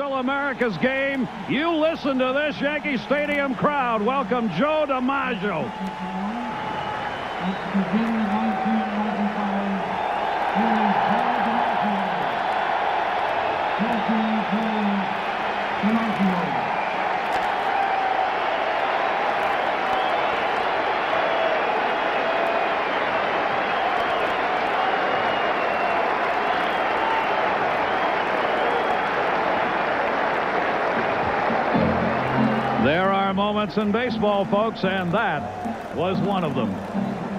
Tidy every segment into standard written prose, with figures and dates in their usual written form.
still America's game. You listen to this Yankee Stadium crowd. Welcome Joe DiMaggio. At the beginning of 1995, here is Joe DiMaggio. There are moments in baseball, folks, and that was one of them.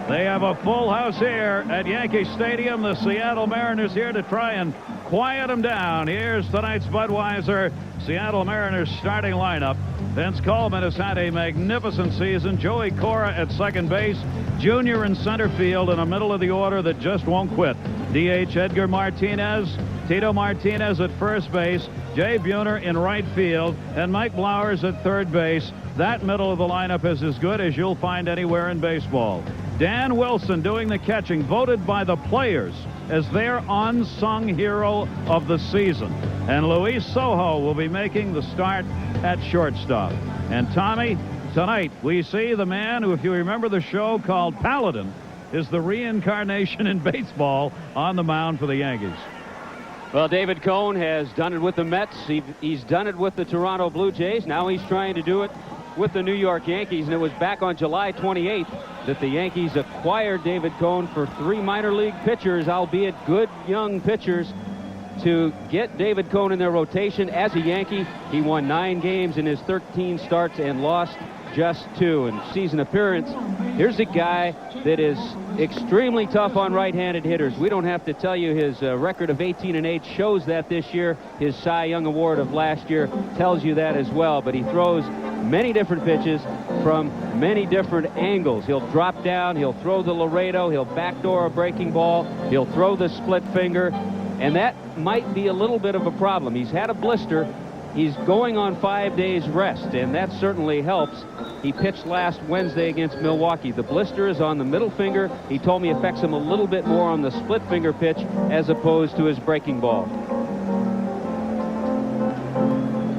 They have a full house here at Yankee Stadium. The Seattle Mariners here to try and quiet them down. Here's tonight's Budweiser Seattle Mariners starting lineup. Vince Coleman has had a magnificent season. Joey Cora at second base. Junior in center field in the middle of the order that just won't quit. DH Edgar Martinez. Tito Martinez at first base. Jay Buhner in right field. And Mike Blowers at third base. That middle of the lineup is as good as you'll find anywhere in baseball. Dan Wilson doing the catching, voted by the players as their unsung hero of the season. And Luis Sojo will be making the start at shortstop. And Tommy, tonight we see the man who, if you remember the show called Paladin, is the reincarnation in baseball on the mound for the Yankees. Well, David Cone has done it with the Mets. He's done it with the Toronto Blue Jays. Now he's trying to do it with the New York Yankees. And it was back on July 28th that the Yankees acquired David Cone for 3 minor league pitchers, albeit good young pitchers, to get David Cone in their rotation. As a Yankee, he won 9 games in his 13 starts and lost just 2 in season appearance. Here's a guy that is extremely tough on right-handed hitters. We don't have to tell you his record of 18-8 shows that this year. His Cy Young Award of last year tells you that as well. But he throws many different pitches from many different angles. He'll drop down, he'll throw the Laredo, he'll backdoor a breaking ball, he'll throw the split finger, and that might be a little bit of a problem. He's had a blister. He's going on 5 days rest, and that certainly helps. He pitched last Wednesday against Milwaukee. The blister is on the middle finger. He told me it affects him a little bit more on the split finger pitch as opposed to his breaking ball.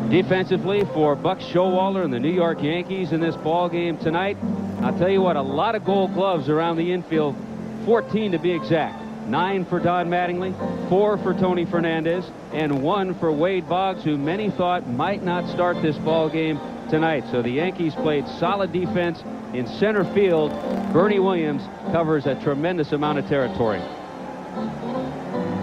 Defensively for Buck Showalter and the New York Yankees in this ball game tonight, I'll tell you what, a lot of gold gloves around the infield, 14 to be exact. 9 for Don Mattingly, 4 for Tony Fernandez, and 1 for Wade Boggs, who many thought might not start this ball game tonight. So the Yankees played solid defense in center field. Bernie Williams covers a tremendous amount of territory.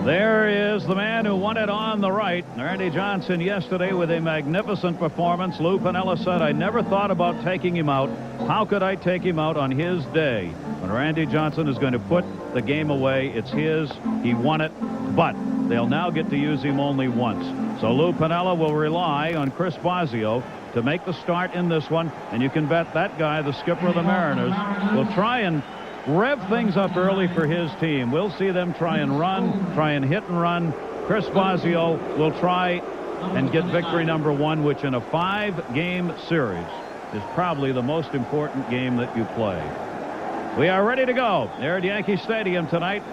There is the man who won it on the right, Randy Johnson, yesterday with a magnificent performance. Lou Piniella said, I never thought about taking him out. How could I take him out on his day? When Randy Johnson is going to put the game away, it's his. He won it, but they'll now get to use him only once. So Lou Piniella will rely on Chris Bosio to make the start in this one, and you can bet that guy, the skipper of the Mariners, will try and rev things up early for his team. We'll see them try and run, try and hit and run. Chris Bosio will try and get victory number 1, which in a 5-game series is probably the most important game that you play. We are ready to go there at Yankee Stadium tonight.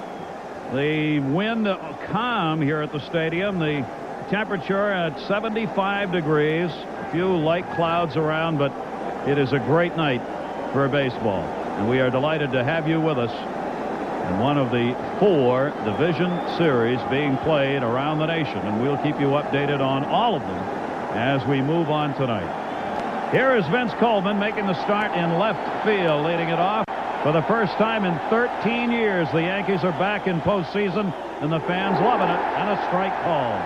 The wind calm here at the stadium. The temperature at 75 degrees. A few light clouds around, but it is a great night for baseball. And we are delighted to have you with us in one of the 4 division series being played around the nation. And we'll keep you updated on all of them as we move on tonight. Here is Vince Coleman making the start in left field, leading it off. For the first time in 13 years, the Yankees are back in postseason, and the fans loving it, and a strike call.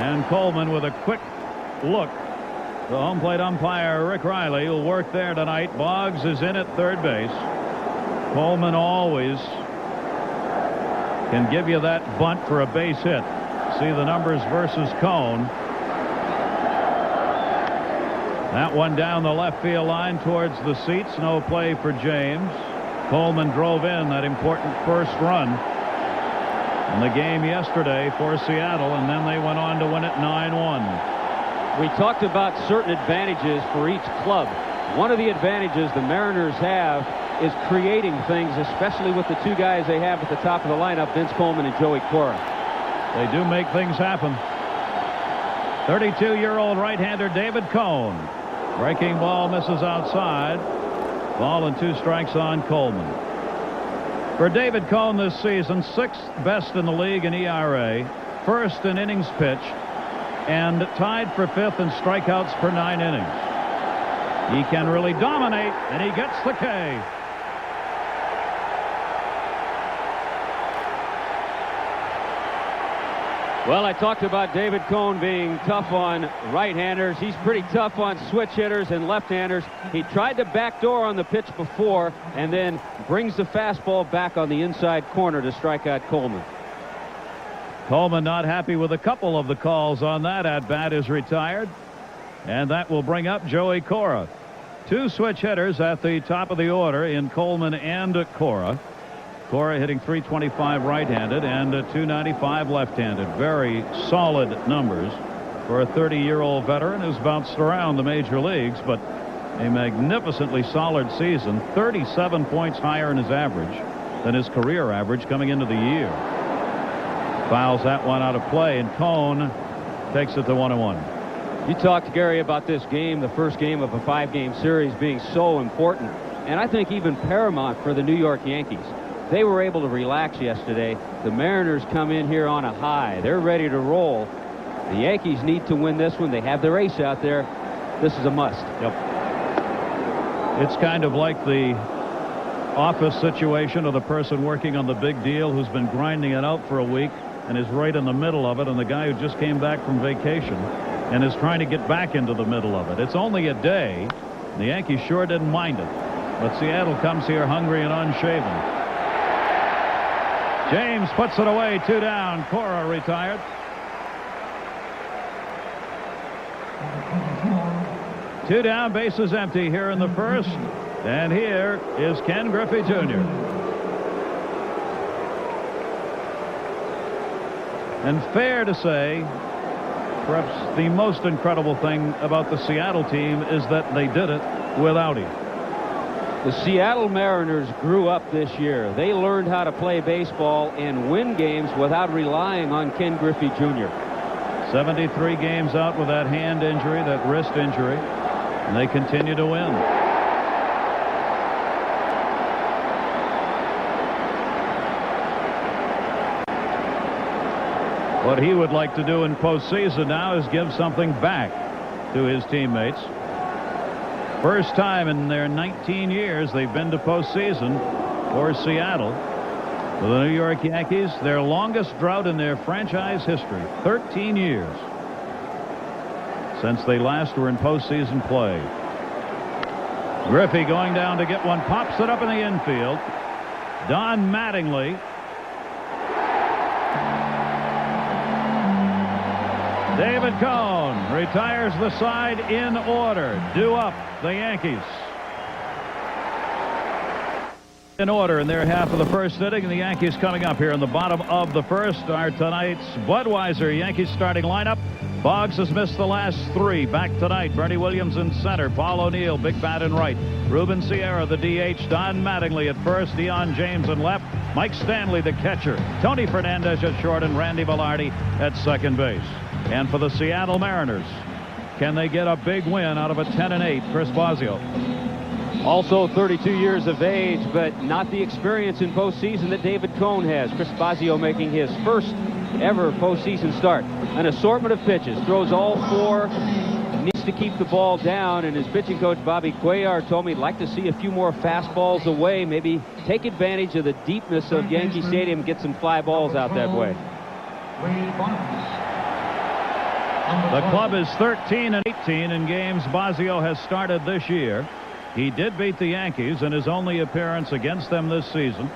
And Coleman with a quick look. The home plate umpire, Rick Riley, will work there tonight. Boggs is in at third base. Coleman always can give you that bunt for a base hit. See the numbers versus Cone. That one down the left field line towards the seats. No play for James. Coleman drove in that important first run in the game yesterday for Seattle, and then they went on to win it 9-1. We talked about certain advantages for each club. One of the advantages the Mariners have is creating things, especially with the 2 guys they have at the top of the lineup, Vince Coleman and Joey Cora. They do make things happen. 32-year-old right-hander David Cone. Breaking ball misses outside. Ball and 2 strikes on Coleman. For David Cone this season, 6th best in the league in ERA, 1st in innings pitched, and tied for 5th in strikeouts per 9 innings. He can really dominate, and he gets the K. Well, I talked about David Cone being tough on right-handers. He's pretty tough on switch hitters and left-handers. He tried to backdoor on the pitch before and then brings the fastball back on the inside corner to strike out Coleman. Coleman not happy with a couple of the calls on that at-bat, is retired. And that will bring up Joey Cora. 2 switch hitters at the top of the order in Coleman and Cora. Cora hitting .325 right-handed and .295 left-handed. Very solid numbers for a 30-year-old veteran who's bounced around the major leagues, but a magnificently solid season. 37 points higher in his average than his career average coming into the year. Fouls that one out of play, and Cone takes it to 1-1. You talked, Gary, about this game, the first game of a 5-game series, being so important, and I think even paramount for the New York Yankees. They were able to relax yesterday. The Mariners come in here on a high. They're ready to roll. The Yankees need to win this one. They have their ace out there. This is a must. Yep. It's kind of like the office situation of the person working on the big deal who's been grinding it out for a week and is right in the middle of it, and the guy who just came back from vacation and is trying to get back into the middle of it. It's only a day. The Yankees sure didn't mind it. But Seattle comes here hungry and unshaven. James puts it away, 2 down. Cora retired. Two down, bases empty here in the first. And here is Ken Griffey Jr. And fair to say, perhaps the most incredible thing about the Seattle team is that they did it without him. The Seattle Mariners grew up this year. They learned how to play baseball and win games without relying on Ken Griffey Jr. 73 games out with that hand injury, that wrist injury, and they continue to win. What he would like to do in postseason now is give something back to his teammates. First time in their 19 years they've been to postseason for Seattle. For the New York Yankees, their longest drought in their franchise history, 13 years since they last were in postseason play. Griffey going down to get one, pops it up in the infield. Don Mattingly. David Cone retires the side in order. Due up, the Yankees. In order in their half of the first inning, and the Yankees coming up here in the bottom of the first are tonight's Budweiser Yankees starting lineup. Boggs has missed the last 3. Back tonight, Bernie Williams in center, Paul O'Neill, big bat in right, Ruben Sierra the DH, Don Mattingly at first, Deion James in left, Mike Stanley the catcher, Tony Fernandez at short, and Randy Velarde at second base. And for the Seattle Mariners, can they get a big win out of a 10-8? Chris Bosio. Also 32 years of age, but not the experience in postseason that David Cone has. Chris Bosio making his first ever postseason start. An assortment of pitches, throws all 4, needs to keep the ball down, and his pitching coach Bobby Cuellar told me he'd like to see a few more fastballs away, maybe take advantage of the deepness of Yankee Stadium, get some fly balls out that way. The club is 13-18 in games Bosio has started this year. He did beat the Yankees in his only appearance against them this season,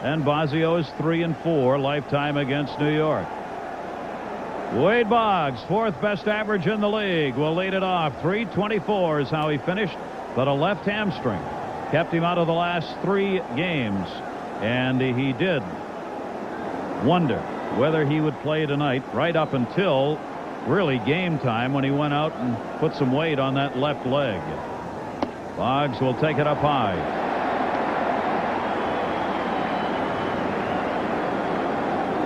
and Bosio is 3-4 lifetime against New York. Wade Boggs, 4th best average in the league, will lead it off. .324 is how he finished, but a left hamstring kept him out of the last 3 games, and he did wonder whether he would play tonight, right up until really game time when he went out and put some weight on that left leg. Boggs will take it up high.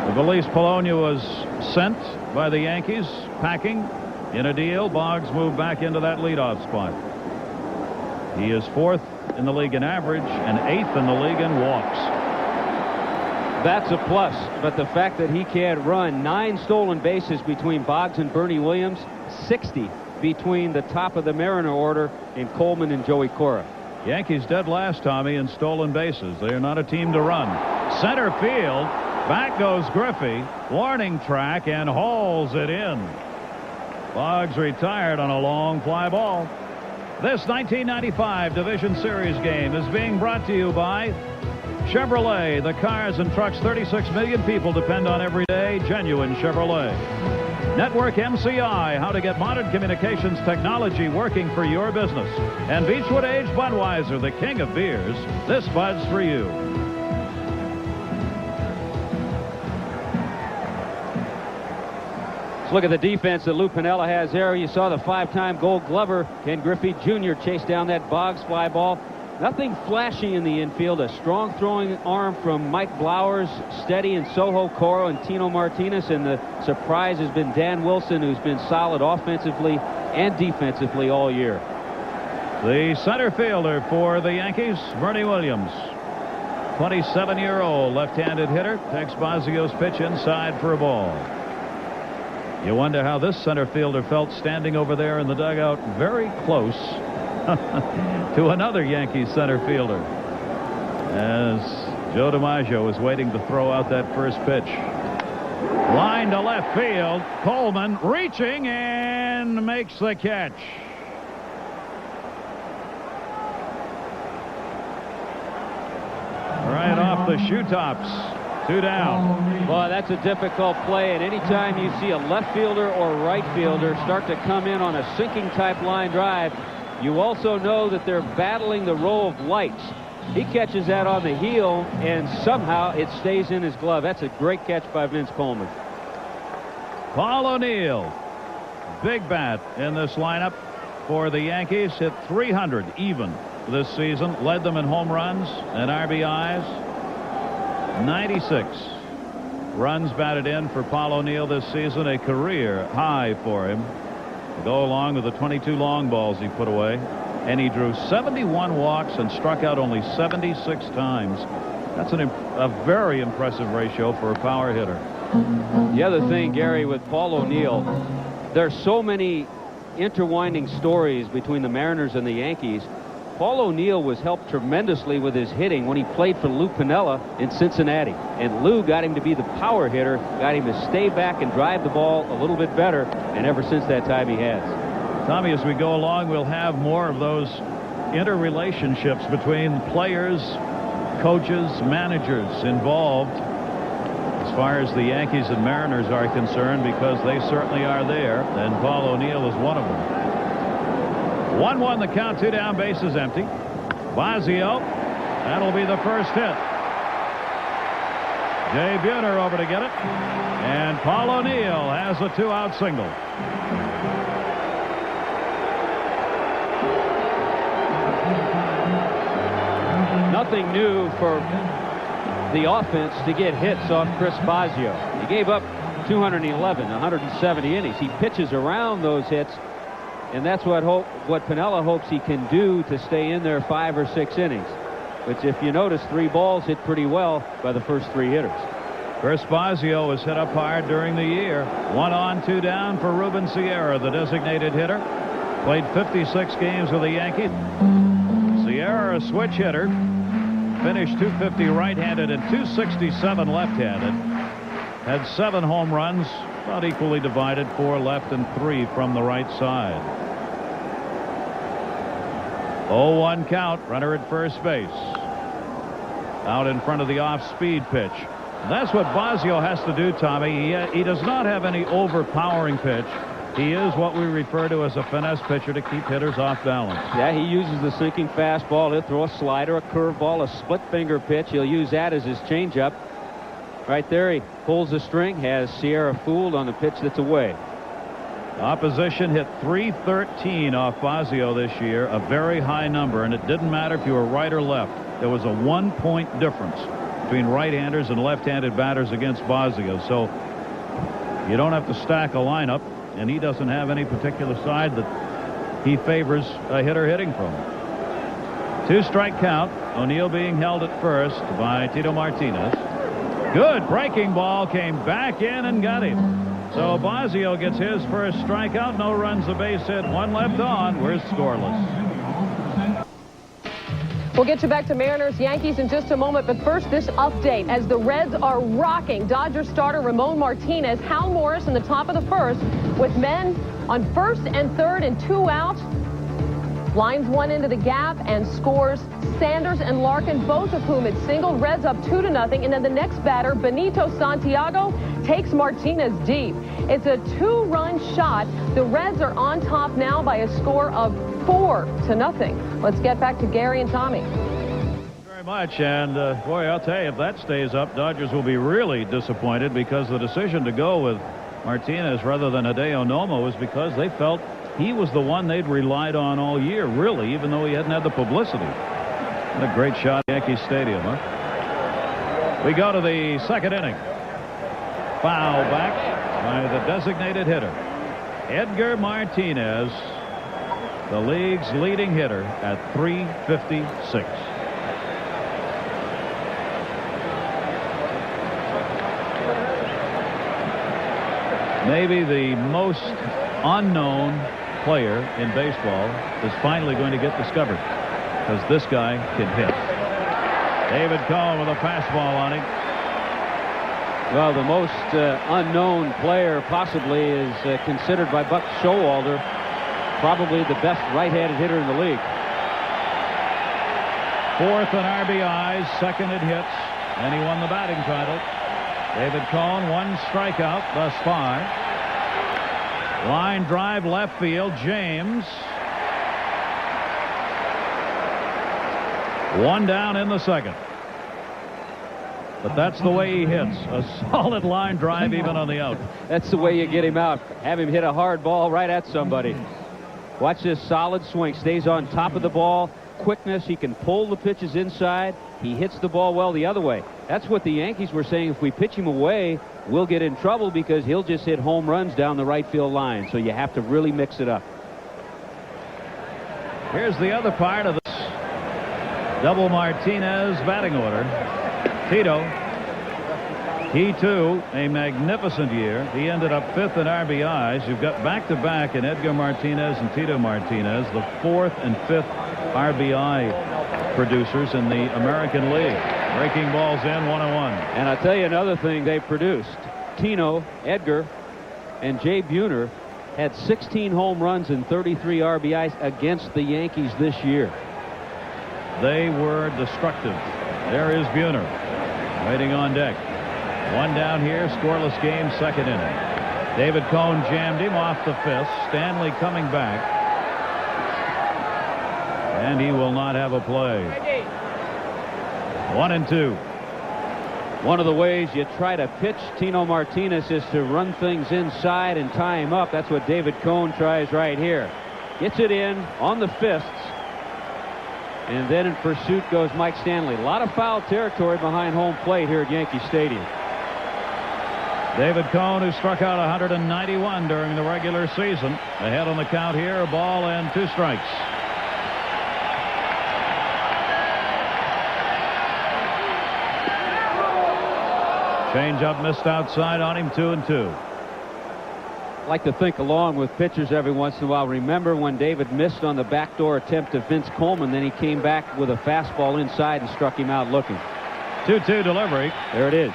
1 Valise Polonia was sent by the Yankees, packing in a deal. Boggs moved back into that leadoff spot. He is 4th in the league in average and 8th in the league in walks. That's a plus, but the fact that he can't run 9 stolen bases between Boggs and Bernie Williams, 60 between the top of the Mariner order in Coleman and Joey Cora. Yankees dead last, Tommy, in stolen bases. They are not a team to run. Center field. Back goes Griffey. Warning track and hauls it in. Boggs retired on a long fly ball. This 1995 Division Series game is being brought to you by Chevrolet. The cars and trucks 36 million people depend on every day. Genuine Chevrolet. Network MCI, how to get modern communications technology working for your business. And Beechwood Aged Budweiser, the king of beers. This Bud's for you. Let's look at the defense that Lou Piniella has there. You saw the 5-time Gold Glover Ken Griffey Jr. chase down that Boggs fly ball. Nothing flashy in the infield. A strong throwing arm from Mike Blowers, steady in Soho Coro and Tino Martinez, and the surprise has been Dan Wilson, who's been solid offensively and defensively all year. The center fielder for the Yankees, Bernie Williams, 27-year-old left-handed hitter, takes Bosio's pitch inside for a ball. You wonder how this center fielder felt standing over there in the dugout, very close to another Yankee center fielder, as Joe DiMaggio is waiting to throw out that first pitch. Line to left field. Coleman reaching and makes the catch. Right off the shoe tops. 2 down. Boy, that's a difficult play, and anytime you see a left fielder or right fielder start to come in on a sinking type line drive, you also know that they're battling the row of lights. He catches that on the heel, and somehow it stays in his glove. That's a great catch by Vince Coleman. Paul O'Neill, big bat in this lineup for the Yankees. Hit 300 even this season. Led them in home runs and RBIs. 96 runs batted in for Paul O'Neill this season, a career high for him, to go along with the 22 long balls he put away. And he drew 71 walks and struck out only 76 times. That's a very impressive ratio for a power hitter. The other thing, Gary, with Paul O'Neill, there's so many intertwining stories between the Mariners and the Yankees. Paul O'Neill was helped tremendously with his hitting when he played for Lou Piniella in Cincinnati. And Lou got him to be the power hitter, got him to stay back and drive the ball a little bit better, and ever since that time he has. Tommy, as we go along, we'll have more of those interrelationships between players, coaches, managers involved as far as the Yankees and Mariners are concerned, because they certainly are there, and Paul O'Neill is one of them. 1-1 the count, 2 down, bases empty. Bosio, that'll be the first hit. Jay Buhner over to get it, and Paul O'Neill has a 2-out single. Nothing new for the offense to get hits off Chris Bosio. He gave up 211, 170 innings. He pitches around those hits, and that's what Piniella hopes he can do to stay in there 5 or 6 innings. Which, if you notice, 3 balls hit pretty well by the first 3 hitters. Chris Bosio was hit up hard during the year. 1 on, 2 down for Ruben Sierra, the designated hitter. Played 56 games with the Yankees. Sierra, a switch hitter. Finished .250 right-handed and .267 left-handed. Had 7 home runs, about equally divided, 4 left and 3 from the right side. 0-1 count, runner at first base. Out in front of the off-speed pitch. That's what Bosio has to do, Tommy. He does not have any overpowering pitch. He is what we refer to as a finesse pitcher to keep hitters off balance. Yeah, he uses the sinking fastball. He'll throw a slider, a curveball, a split finger pitch. He'll use that as his changeup. Right there, he pulls the string, has Sierra fooled on the pitch that's away. Opposition hit .313 off Bosio this year, a very high number, and it didn't matter if you were right or left. There was a 1-point difference. between right-handers and left-handed batters against Bosio. So you don't have to stack a lineup, and he doesn't have any particular side that he favors a hitter hitting from. 2-strike count. O'Neill being held at first by Tito Martinez. Good breaking ball, came back in and got him. So Bosio gets his first strikeout. No runs, a base hit, 1 left on. We're scoreless. We'll get you back to Mariners Yankees in just a moment, but first this update as the Reds are rocking Dodgers starter Ramon Martinez. Hal Morris in the top of the first with men on first and third and 2 outs. Lines one into the gap and scores Sanders and Larkin, both of whom had singled. Reds up 2-0, and then the next batter, Benito Santiago, takes Martinez deep. It's a 2-run shot. The Reds are on top now by a score of 4-0. Let's get back to Gary and Tommy. Very much, and boy, I'll tell you, if that stays up, Dodgers will be really disappointed, because the decision to go with Martinez rather than Hideo Nomo was because they felt he was the one they'd relied on all year, really, even though he hadn't had the publicity. What a great shot at Yankee Stadium, huh? We go to the second inning. Foul back by the designated hitter. Edgar Martinez, the league's leading hitter at .356. Maybe the most unknown player in baseball is finally going to get discovered, because this guy can hit. David Cohn with a fastball on him. Well, the most unknown player possibly is considered by Buck Showalter probably the best right-handed hitter in the league. 4th in RBIs, 2nd in hits, and he won the batting title. David Cohn, 1 strikeout thus far. Line drive left field. James. 1 down in the 2nd. But that's the way he hits. A solid line drive even on the out. That's the way you get him out. Have him hit a hard ball right at somebody. Watch this solid swing. Stays on top of the ball. Quickness. He can pull the pitches inside. He hits the ball well the other way. That's what the Yankees were saying. If we pitch him away, we'll get in trouble because he'll just hit home runs down the right field line. So you have to really mix it up. Here's the other part of this double Martinez batting order. Tito, he too a magnificent year. He ended up 5th in RBIs. You've got back-to-back in Edgar Martinez and Tito Martinez, the 4th and 5th RBI producers in the American League. Breaking balls in, 1-1. And I'll tell you another thing they produced. Tino, Edgar, and Jay Buhner had 16 home runs and 33 RBIs against the Yankees this year. They were destructive. There is Buhner waiting on deck. 1 down here, scoreless game, 2nd inning. David Cohn jammed him off the 5th. Stanley coming back. And he will not have a play. 1-2. One of the ways you try to pitch Tino Martinez is to run things inside and tie him up. That's what David Cohn tries right here. Gets it in on the fists. And then in pursuit goes Mike Stanley. A lot of foul territory behind home plate here at Yankee Stadium. David Cohn, who struck out 191 during the regular season. Ahead on the count here, a ball and 2 strikes. Change up missed outside on him, 2-2. I like to think along with pitchers every once in a while. Remember when David missed on the backdoor attempt to Vince Coleman, then he came back with a fastball inside and struck him out looking. 2-2 delivery. There it is.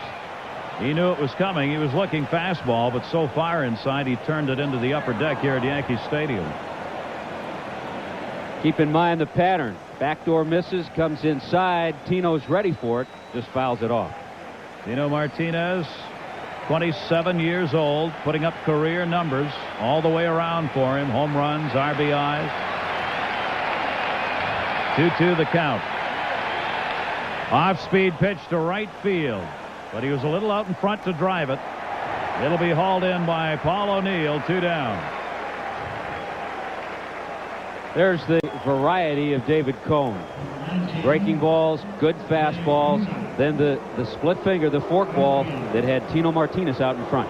He knew it was coming. He was looking fastball, but so far inside he turned it into the upper deck here at Yankee Stadium. Keep in mind the pattern. Backdoor misses, comes inside. Tino's ready for it, just fouls it off. Tino Martinez, 27 years old, putting up career numbers all the way around for him. Home runs, RBIs. 2-2 the count. Off-speed pitch to right field, but he was a little out in front to drive it. It'll be hauled in by Paul O'Neill, 2 down. There's the variety of David Cohn. breaking balls, good fastballs, then the split finger, the fork ball that had Tino Martinez out in front.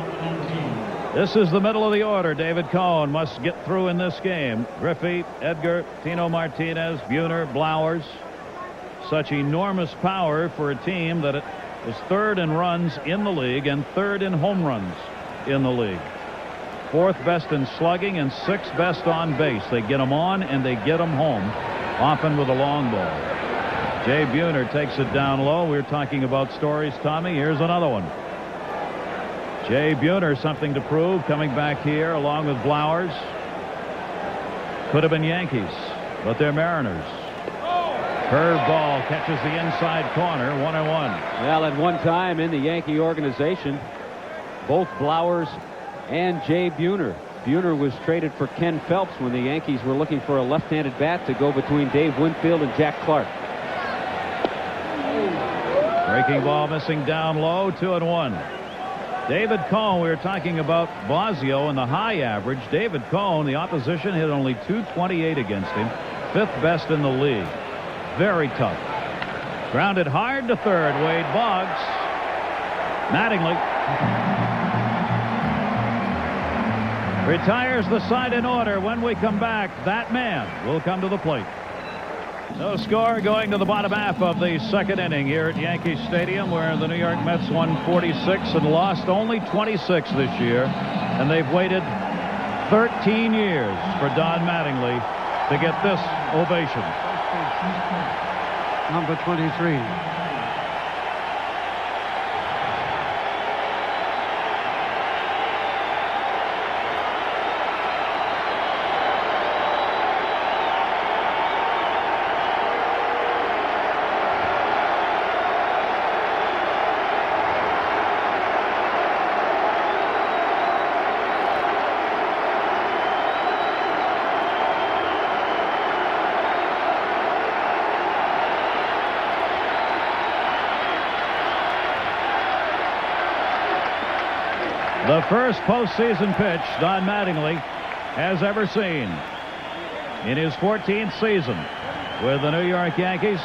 This is the middle of the order. David Cone must get through in this game. Griffey, Edgar, Tino Martinez, Buhner, Blowers. Such enormous power for a team that is third in runs in the league and third in home runs in the league. Fourth best in slugging and sixth best on base. They get them on and they get them home, often with a long ball. Jay Buhner takes it down low. We were talking about stories, Tommy. Here's another one. Jay Buhner, something to prove, coming back here along with Blowers. Could have been Yankees, but they're Mariners. Curveball catches the inside corner, 1-1. Well, at one time in the Yankee organization, both Blowers and Jay Buhner. Buhner was traded for Ken Phelps when the Yankees were looking for a left-handed bat to go between Dave Winfield and Jack Clark. Breaking ball missing down low, 2-1. David Cone, we were talking about Bosio and the high average. David Cone, the opposition, hit only .228 against him. Fifth best in the league. Very tough. Grounded hard to third. Wade Boggs. Mattingly retires the side in order. When we come back, that man will come to the plate. No score going to the bottom half of the second inning here at Yankee Stadium, where the New York Mets won 46 and lost only 26 this year. And they've waited 13 years for Don Mattingly to get this ovation. Number 23. The first postseason pitch Don Mattingly has ever seen in his 14th season with the New York Yankees.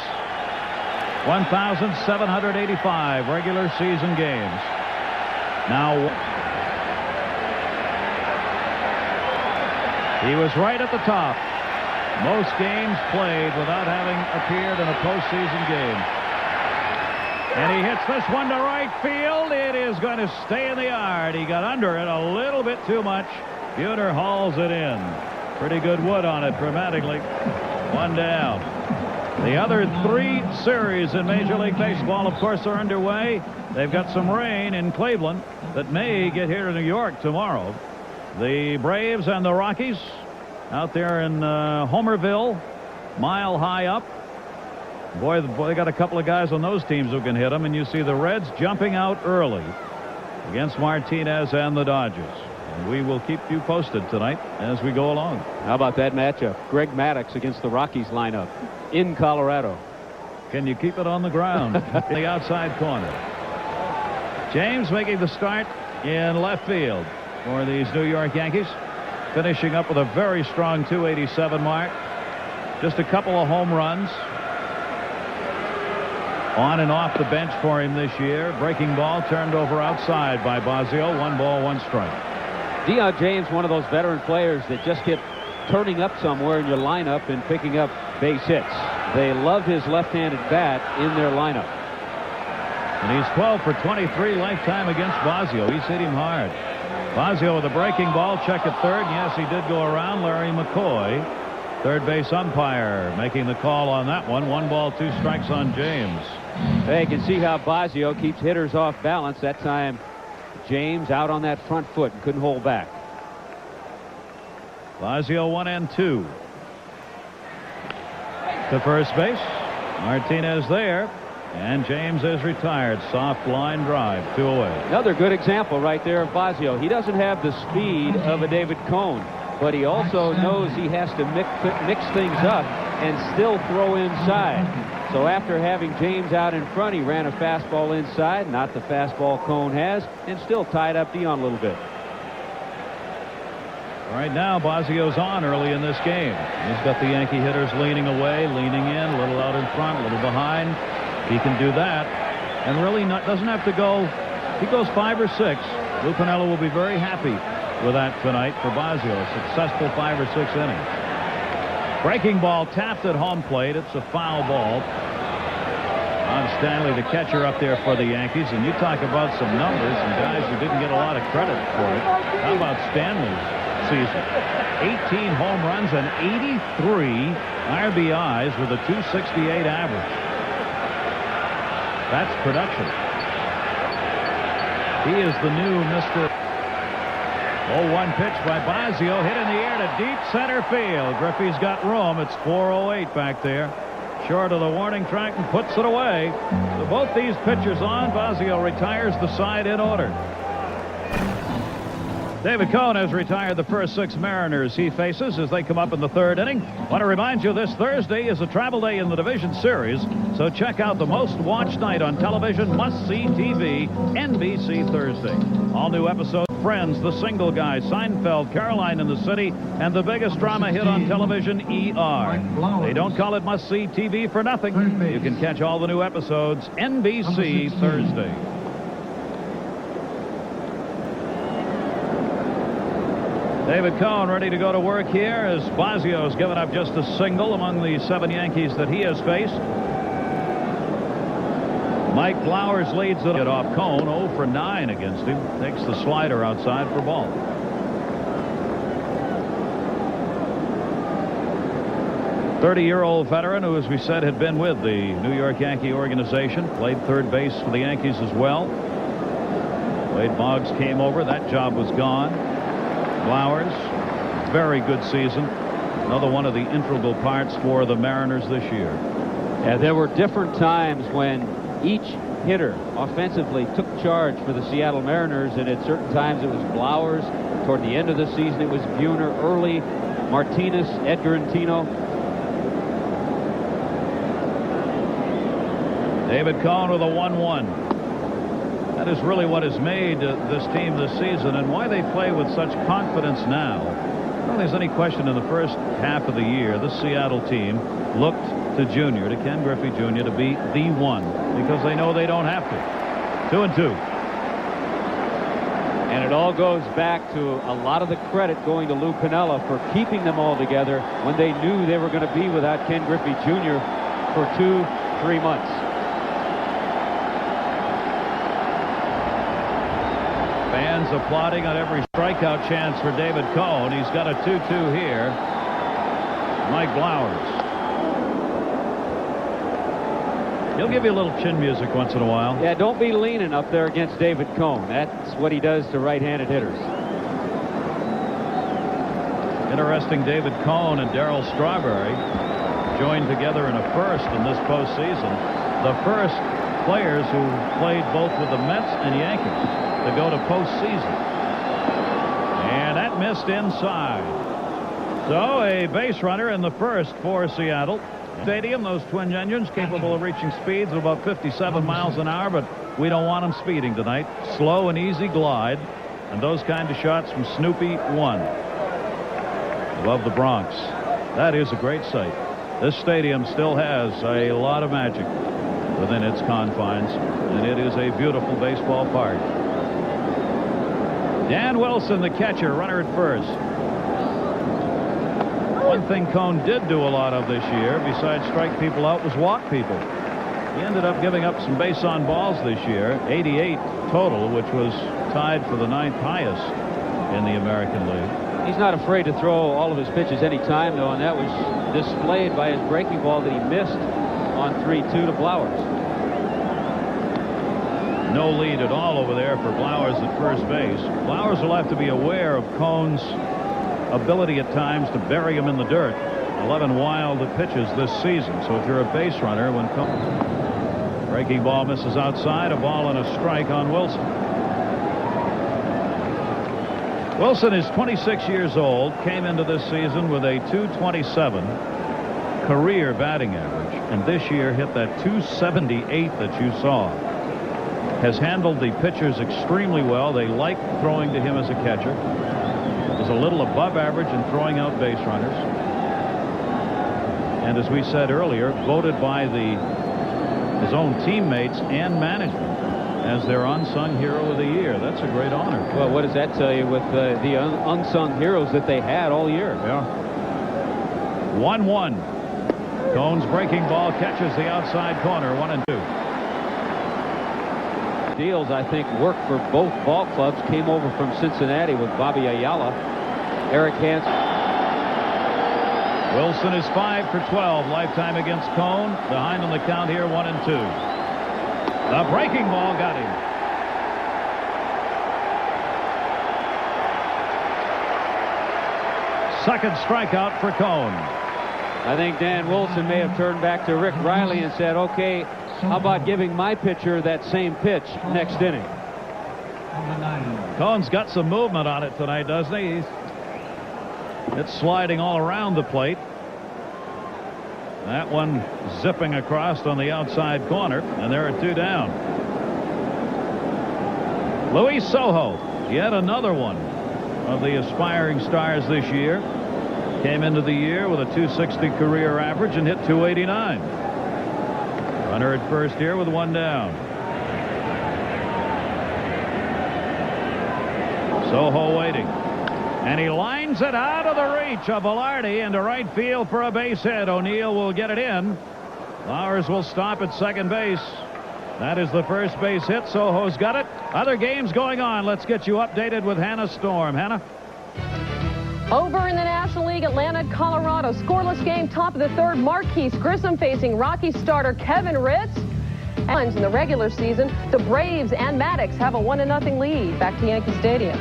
1,785 regular season games. Now, he was right at the top. Most games played without having appeared in a postseason game. And he hits this one to right field. It is going to stay in the yard. He got under it a little bit too much. Buhner hauls it in. Pretty good wood on it for Mattingly. One down. The other three series in Major League Baseball, of course, are underway. They've got some rain in Cleveland that may get here to New York tomorrow. The Braves and the Rockies out there in Homerville, mile high up. Boy, they got a couple of guys on those teams who can hit them, and you see the Reds jumping out early against Martinez and the Dodgers. And we will keep you posted tonight as we go along. How about that matchup? Greg Maddux against the Rockies lineup in Colorado. Can you keep it on the ground? In the outside corner. James making the start in left field for these New York Yankees. Finishing up with a very strong 287 mark. Just a couple of home runs. On and off the bench for him this year. Breaking ball turned over outside by Bosio. 1 ball, 1 strike. Deion James, one of those veteran players that just get turning up somewhere in your lineup and picking up base hits. They love his left-handed bat in their lineup. And he's 12 for 23 lifetime against Bosio. He's hit him hard. Bosio with a breaking ball, check at third. Yes, he did go around. Larry McCoy, third base umpire, making the call on that one. 1 ball, 2 strikes on James. Hey, you can see how Bosio keeps hitters off balance. That time, James out on that front foot and couldn't hold back. Bosio 1 and 2. To first base. Martinez there. And James is retired. Soft line drive. 2 away. Another good example right there of Bosio. He doesn't have the speed of a David Cone, but he also knows he has to mix things up and still throw inside. So after having James out in front, he ran a fastball inside, not the fastball Cone has, and still tied up Deion a little bit. Right now, Bosio's on early in this game. He's got the Yankee hitters leaning away, leaning in, a little out in front, a little behind. He can do that, and really doesn't have to go. If he goes 5 or 6, Lou Piniella will be very happy with that tonight for Bosio. A successful 5 or 6 innings. Breaking ball tapped at home plate. It's a foul ball. Ron Stanley, the catcher up there for the Yankees, and you talk about some numbers and guys who didn't get a lot of credit for it. How about Stanley's season? 18 home runs and 83 RBIs with a .268 average. That's production. He is the new Mr. 0-1 pitch by Bosio, hit in the air to deep center field. Griffey's got room. It's 4:08 back there. Short of the warning track and puts it away. So both these pitchers on. Bosio retires the side in order. David Cone has retired the first 6 Mariners he faces as they come up in the 3rd inning. Want to remind you this Thursday is a travel day in the division series, so check out the most watched night on television, must-see TV, NBC Thursday. All new episodes, Friends, The Single Guy, Seinfeld, Caroline in the City, and the biggest drama hit on television, ER. They don't call it must-see TV for nothing. You can catch all the new episodes, NBC Thursday. David Cone ready to go to work here as Bosio's given up just a single among the 7 Yankees that he has faced. Mike Flowers leads it off Cone. 0 for 9 against him. Takes the slider outside for ball. "30-year-old veteran who, as we said, had been with the New York Yankee organization. Played third base for the Yankees as well. Wade Boggs came over. That job was gone. Flowers, very good season. Another one of the integral parts for the Mariners this year. Yeah, there were different times when each hitter offensively took charge for the Seattle Mariners, and at certain times it was Flowers. Toward the end of the season, it was Buhner, early Martinez, Edgar and Tino. David Cone with a 1-1. That is really what has made this team this season and why they play with such confidence now. I don't think there's any question in the first half of the year this Seattle team looked to Ken Griffey Jr. to be the one because they know they don't have to. 2-2. And it all goes back to a lot of the credit going to Lou Piniella for keeping them all together when they knew they were going to be without Ken Griffey Jr. for 2-3 months. Fans applauding on every strikeout chance for David Cone. He's got a 2-2 here. Mike Flowers. He'll give you a little chin music once in a while. Yeah, don't be leaning up there against David Cone. That's what he does to right-handed hitters. Interesting, David Cone and Darryl Strawberry joined together in a first in this postseason. The first players who played both with the Mets and Yankees to go to postseason. And that missed inside. So a base runner in the first for Seattle. Stadium, those twin engines capable of reaching speeds of about 57 miles an hour, but we don't want them speeding tonight. Slow and easy glide, and those kind of shots from Snoopy 1 above the Bronx. That is a great sight. This stadium still has a lot of magic within its confines, and it is a beautiful baseball park. Dan Wilson, the catcher, runner at first. One thing Cone did do a lot of this year, besides strike people out, was walk people. He ended up giving up some base on balls this year, 88 total, which was tied for the 9th highest in the American League. He's not afraid to throw all of his pitches any time, though, and that was displayed by his breaking ball that he missed on 3-2 to Flowers. No lead at all over there for Flowers at first base. Flowers will have to be aware of Cone's ability at times to bury him in the dirt. 11 wild pitches this season. So if you're a base runner, when Cone breaking ball misses outside, a ball and a strike on Wilson. Wilson is 26 years old, came into this season with a .227 career batting average, and this year hit that .278 that you saw. Has handled the pitchers extremely well. They like throwing to him as a catcher. is a little above average in throwing out base runners. And as we said earlier, voted by his own teammates and management as their unsung hero of the year. That's a great honor. Well, what does that tell you with the unsung heroes that they had all year? Yeah. 1-1. Cohn's breaking ball catches the outside corner. 1-2. Deals, I think, worked for both ball clubs. Came over from Cincinnati with Bobby Ayala. Eric Hansen. Wilson is 5 for 12 lifetime against Cohn. Behind on the count here, 1-2. The breaking ball got him. Second strikeout for Cohn. I think Dan Wilson may have turned back to Rick Riley and said, okay, how about giving my pitcher that same pitch next inning? Cohn's got some movement on it tonight, doesn't he? It's sliding all around the plate. That one zipping across on the outside corner, and there are 2 down. Luis Sojo, yet another one of the aspiring stars this year. Came into the year with a .260 career average and hit .289. Runner at first here with 1 down. Sojo waiting. And he lines it out of the reach of Velarde into right field for a base hit. O'Neill will get it in. Flowers will stop at second base. That is the first base hit. Sojo's got it. Other games going on. Let's get you updated with Hannah Storm. Hannah? Over in the National League, Atlanta, Colorado. Scoreless game, top of the third. Marquise Grissom facing Rockies starter Kevin Ritz. And in the regular season, the Braves and Maddox have a 1-0 lead. Back to Yankee Stadium.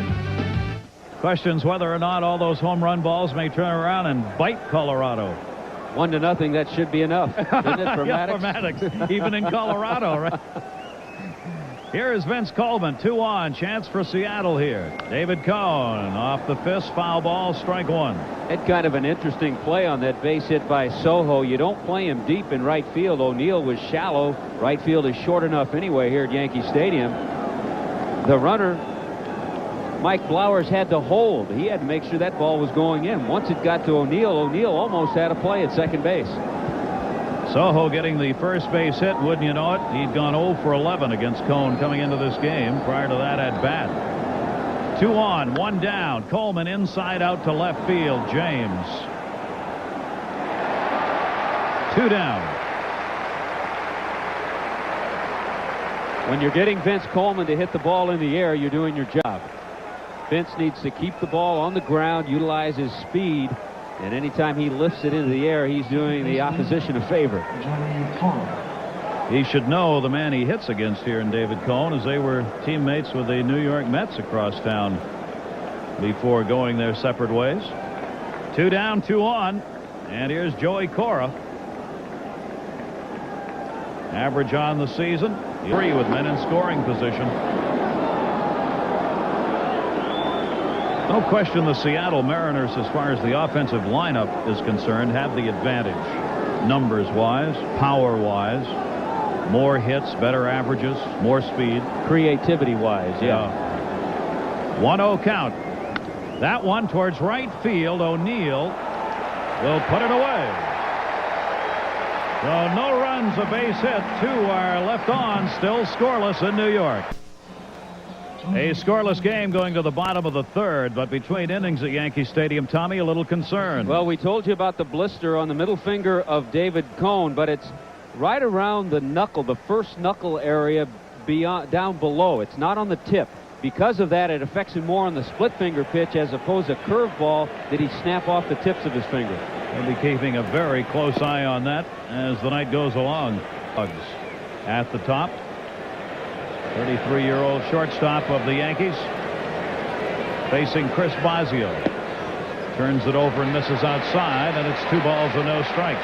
Questions whether or not all those home run balls may turn around and bite Colorado. 1-0, that should be enough, isn't it, for Yeah, Maddox? for Maddox, even in Colorado, right? Here is Vince Coleman, 2 on. Chance for Seattle here. David Cohn off the fist, foul ball, strike 1. Had kind of an interesting play on that base hit by Sojo. You don't play him deep in right field. O'Neill was shallow. Right field is short enough anyway here at Yankee Stadium. The runner, Mike Flowers, had to hold. He had to make sure that ball was going in. Once it got to O'Neill, O'Neill almost had a play at second base. Sojo getting the first base hit, wouldn't you know it? He'd gone 0 for 11 against Cohn coming into this game. Prior to that at bat. 2 on, 1 down. Coleman inside out to left field. James. 2 down. When you're getting Vince Coleman to hit the ball in the air, you're doing your job. Vince needs to keep the ball on the ground, utilize his speed, and anytime he lifts it into the air, he's doing the opposition a favor. He should know the man he hits against here in David Cohn, as they were teammates with the New York Mets across town before going their separate ways. 2 down, 2 on, and here's Joey Cora. Average on the season, 3 with men in scoring position. No question the Seattle Mariners, as far as the offensive lineup is concerned, have the advantage. Numbers-wise, power-wise, more hits, better averages, more speed. Creativity-wise, yeah. 1-0 count. That one towards right field. O'Neill will put it away. So no runs, a base hit. 2 are left on, still scoreless in New York. A scoreless game going to the bottom of the third, but between innings at Yankee Stadium, Tommy, a little concerned. Well, we told you about the blister on the middle finger of David Cohn, but it's right around the knuckle, the first knuckle area beyond, down below. It's not on the tip. Because of that, it affects him more on the split finger pitch as opposed to curveball that he snap off the tips of his finger. We'll be keeping a very close eye on that as the night goes along. Bugs at the top. 33-year-old shortstop of the Yankees facing Chris Bosio. Turns it over and misses outside, and it's 2 balls and no strikes.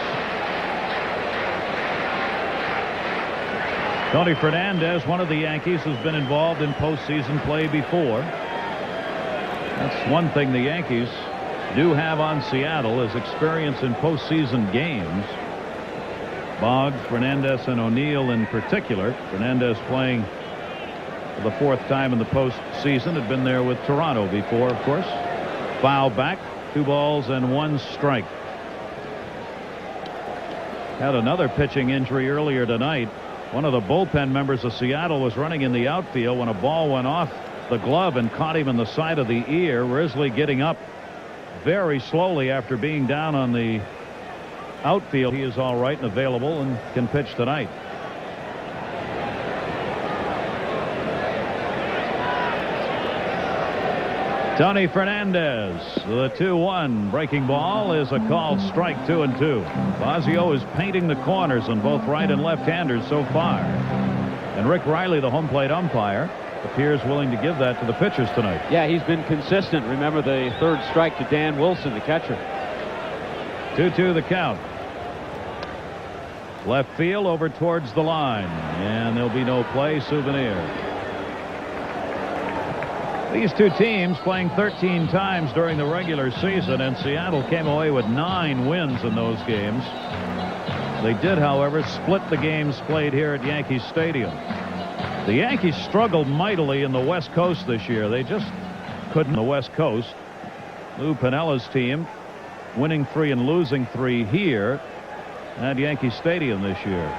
Tony Fernandez, one of the Yankees, has been involved in postseason play before. That's one thing the Yankees do have on Seattle, is experience in postseason games. Boggs, Fernandez, and O'Neill in particular. Fernandez playing for the 4th time in the postseason. Had been there with Toronto before, of course. Foul back. 2 balls and 1 strike. Had another pitching injury earlier tonight. One of the bullpen members of Seattle was running in the outfield when a ball went off the glove and caught him in the side of the ear. Risley getting up very slowly after being down on the outfield. He is all right and available and can pitch tonight. Tony Fernandez, the 2-1 breaking ball is a called strike. 2-2. Bosio is painting the corners on both right and left-handers so far. And Rick Riley, the home plate umpire, appears willing to give that to the pitchers tonight. Yeah, he's been consistent. Remember the 3rd strike to Dan Wilson, the catcher. 2-2 the count. Left field over towards the line, and there'll be no play. Souvenir. These two teams playing 13 times during the regular season, and Seattle came away with 9 wins in those games. They did, however, split the games played here at Yankee Stadium. The Yankees struggled mightily in the West Coast this year. They just couldn't. The West Coast. Lou Piniella's team winning 3 and losing 3 here at Yankee Stadium this year.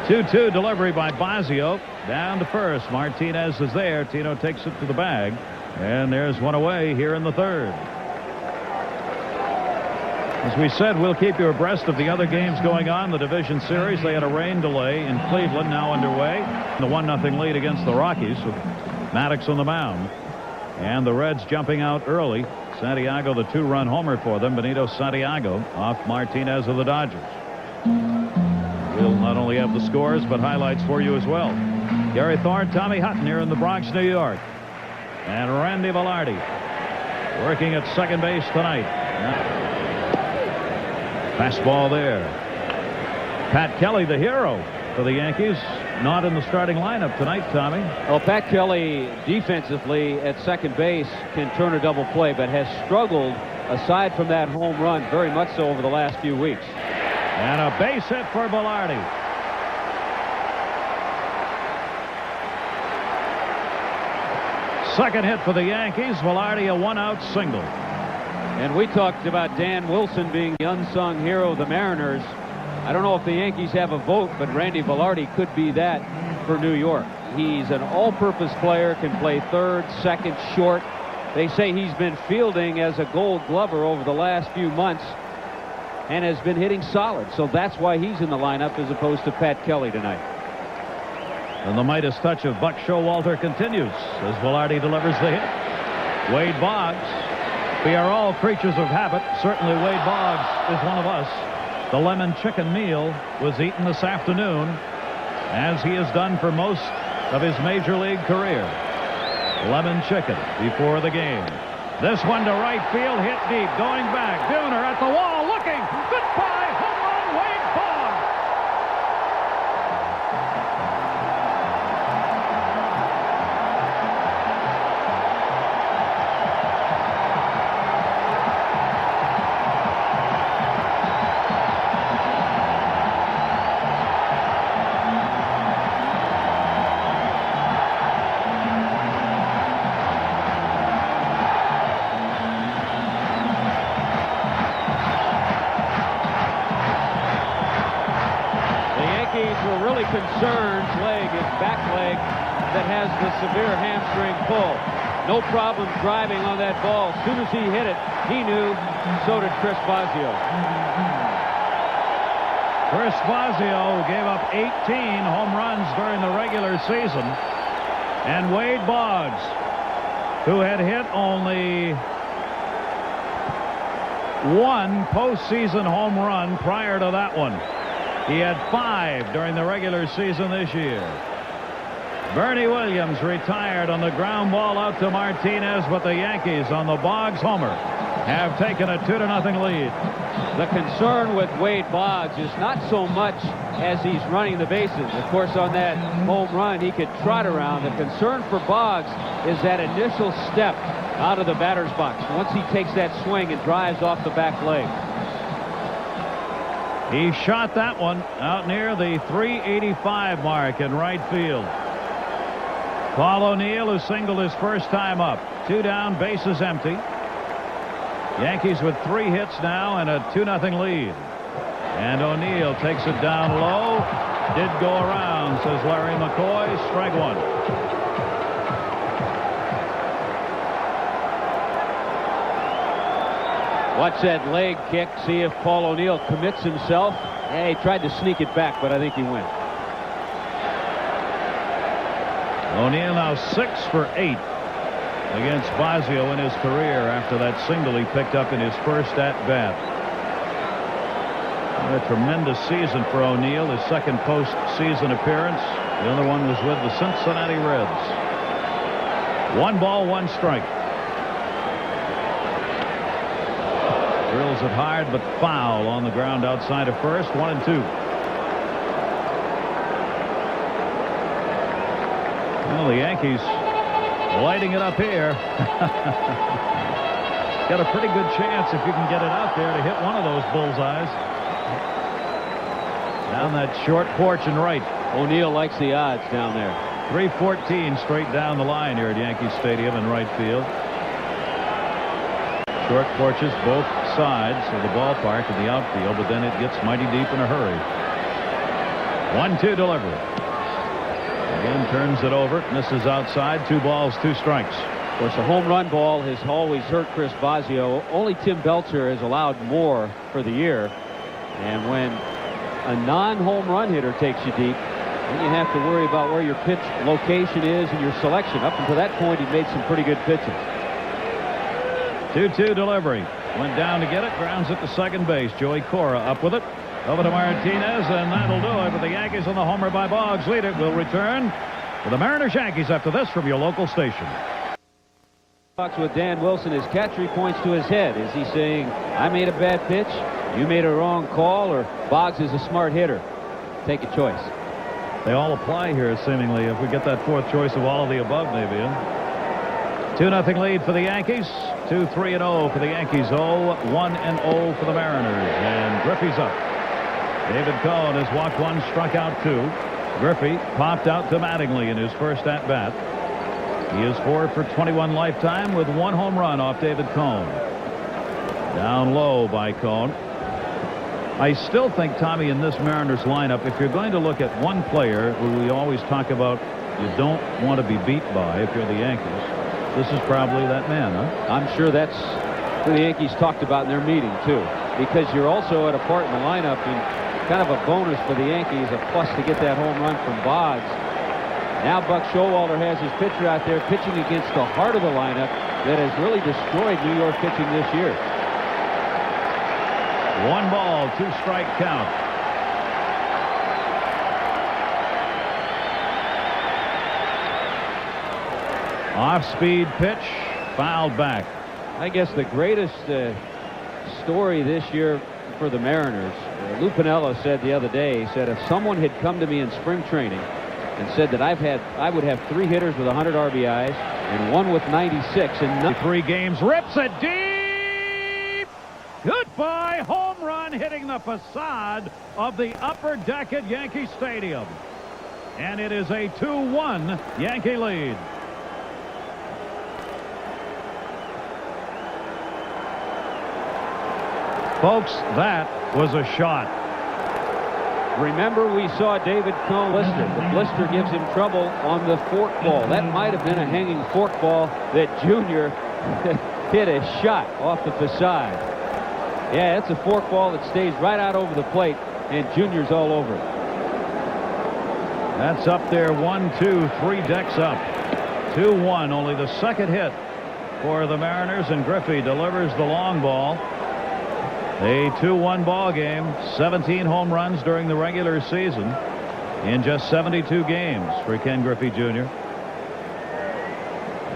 2-2 delivery by Bosio. Down to first. Martinez is there. Tino takes it to the bag. And there's one away here in the 3rd. As we said, we'll keep you abreast of the other games going on. The division series, they had a rain delay in Cleveland, now underway. The 1-0 lead against the Rockies with Maddox on the mound. And the Reds jumping out early. Santiago, the 2-run homer for them. Benito Santiago off Martinez of the Dodgers. We'll not only have the scores, but highlights for you as well. Gary Thorne, Tommy Hutton here in the Bronx, New York. And Randy Velarde working at second base tonight. Fastball there. Pat Kelly, the hero for the Yankees, not in the starting lineup tonight, Tommy. Well, Pat Kelly defensively at second base can turn a double play, but has struggled aside from that home run very much so over the last few weeks. And a base hit for Velarde. Second hit for the Yankees. Velarde, a 1-out single. And we talked about Dan Wilson being the unsung hero of the Mariners. I don't know if the Yankees have a vote, but Randy Velarde could be that for New York. He's an all-purpose player, can play third, second, short. They say he's been fielding as a Gold Glover over the last few months and has been hitting solid. So that's why he's in the lineup as opposed to Pat Kelly tonight. And the Midas touch of Buck Showalter continues as Velarde delivers the hit. Wade Boggs. We are all creatures of habit. Certainly Wade Boggs is one of us. The lemon chicken meal was eaten this afternoon, as he has done for most of his major league career. Lemon chicken before the game. This one to right field, hit deep, going back. Buhner at the wall, looking. Goodbye, home run, Wade Boggs. Concerned leg, his back leg that has the severe hamstring pull. No problem driving on that ball. As soon as he hit it, he knew. So did Chris Bosio. Chris Bosio gave up 18 home runs during the regular season. And Wade Boggs, who had hit only one postseason home run prior to that one. He had 5 during the regular season this year. Bernie Williams retired on the ground ball out to Martinez, but the Yankees on the Boggs homer have taken a 2-0 lead. The concern with Wade Boggs is not so much as he's running the bases. Of course, on that home run, he could trot around. The concern for Boggs is that initial step out of the batter's box. Once he takes that swing and drives off the back leg. He shot that one out near the 385 mark in right field. Paul O'Neill, who singled his first time up. 2 down, bases empty. Yankees with 3 hits now and a 2-0 lead. And O'Neill takes it down low. Did go around, says Larry McCoy. Strike 1. Watch that leg kick. See if Paul O'Neill commits himself. Yeah, he tried to sneak it back, but I think he went. O'Neill now 6 for 8 against Bosio in his career after that single he picked up in his first at-bat. A tremendous season for O'Neill, his second postseason appearance. The other one was with the Cincinnati Reds. 1 ball, 1 strike. Drills it hard, but foul on the ground outside of first. 1-2. Well, the Yankees lighting it up here. Got a pretty good chance if you can get it out there to hit one of those bullseyes. Down that short porch and right. O'Neill likes the odds down there. 314 straight down the line here at Yankee Stadium in right field. Short porches both sides of the ballpark in the outfield, but then it gets mighty deep in a hurry. 1-2 delivery. Again, turns it over, misses outside. 2 balls, 2 strikes. Of course, a home run ball has always hurt Chris Bosio. Only Tim Belcher has allowed more for the year. And when a non-home run hitter takes you deep, then you have to worry about where your pitch location is and your selection. Up until that point, he made some pretty good pitches. 2-2 delivery. Went down to get it. Grounds it to second base. Joey Cora up with it. Over to Martinez, and that'll do it. But the Yankees on the homer by Boggs lead it. Will return to the Mariners Yankees after this from your local station. Talks with Dan Wilson. His catcher points to his head. Is he saying, I made a bad pitch, you made a wrong call, or Boggs is a smart hitter? Take a choice. They all apply here, seemingly. If we get that 4th choice of all of the above, maybe. 2-0 lead for the Yankees. 2-3-0 for the Yankees. 0-1-0 for the Mariners. And Griffey's up. David Cohn has walked 1, struck out 2. Griffey popped out to Mattingly in his first at-bat. He is 4 for 21 lifetime with 1 home run off David Cohn. Down low by Cohn. I still think, Tommy, in this Mariners lineup, if you're going to look at one player who we always talk about you don't want to be beat by if you're the Yankees, this is probably that man, huh? I'm sure that's who the Yankees talked about in their meeting, too. Because you're also at a part in the lineup, and kind of a bonus for the Yankees, a plus to get that home run from Boggs. Now Buck Showalter has his pitcher out there pitching against the heart of the lineup that has really destroyed New York pitching this year. 1 ball, 2 strike count. Off-speed pitch, fouled back. I guess the greatest story this year for the Mariners, Lou Piniella said the other day, he said, if someone had come to me in spring training and said that I would have 3 hitters with 100 RBIs and 1 with 96 and 3 games, rips it deep. Goodbye, home run hitting the facade of the upper deck at Yankee Stadium. And it is a 2-1 Yankee lead. Folks, that was a shot. Remember, we saw David Cohn blister. The blister gives him trouble on the fork ball. That might have been a hanging fork ball that Junior hit a shot off the facade. Yeah, it's a fork ball that stays right out over the plate, and Junior's all over it. That's up there. 1, 2, 3 decks up. 2-1, only the second hit for the Mariners, and Griffey delivers the long ball. A 2-1 ball game. 17 home runs during the regular season in just 72 games for Ken Griffey Jr.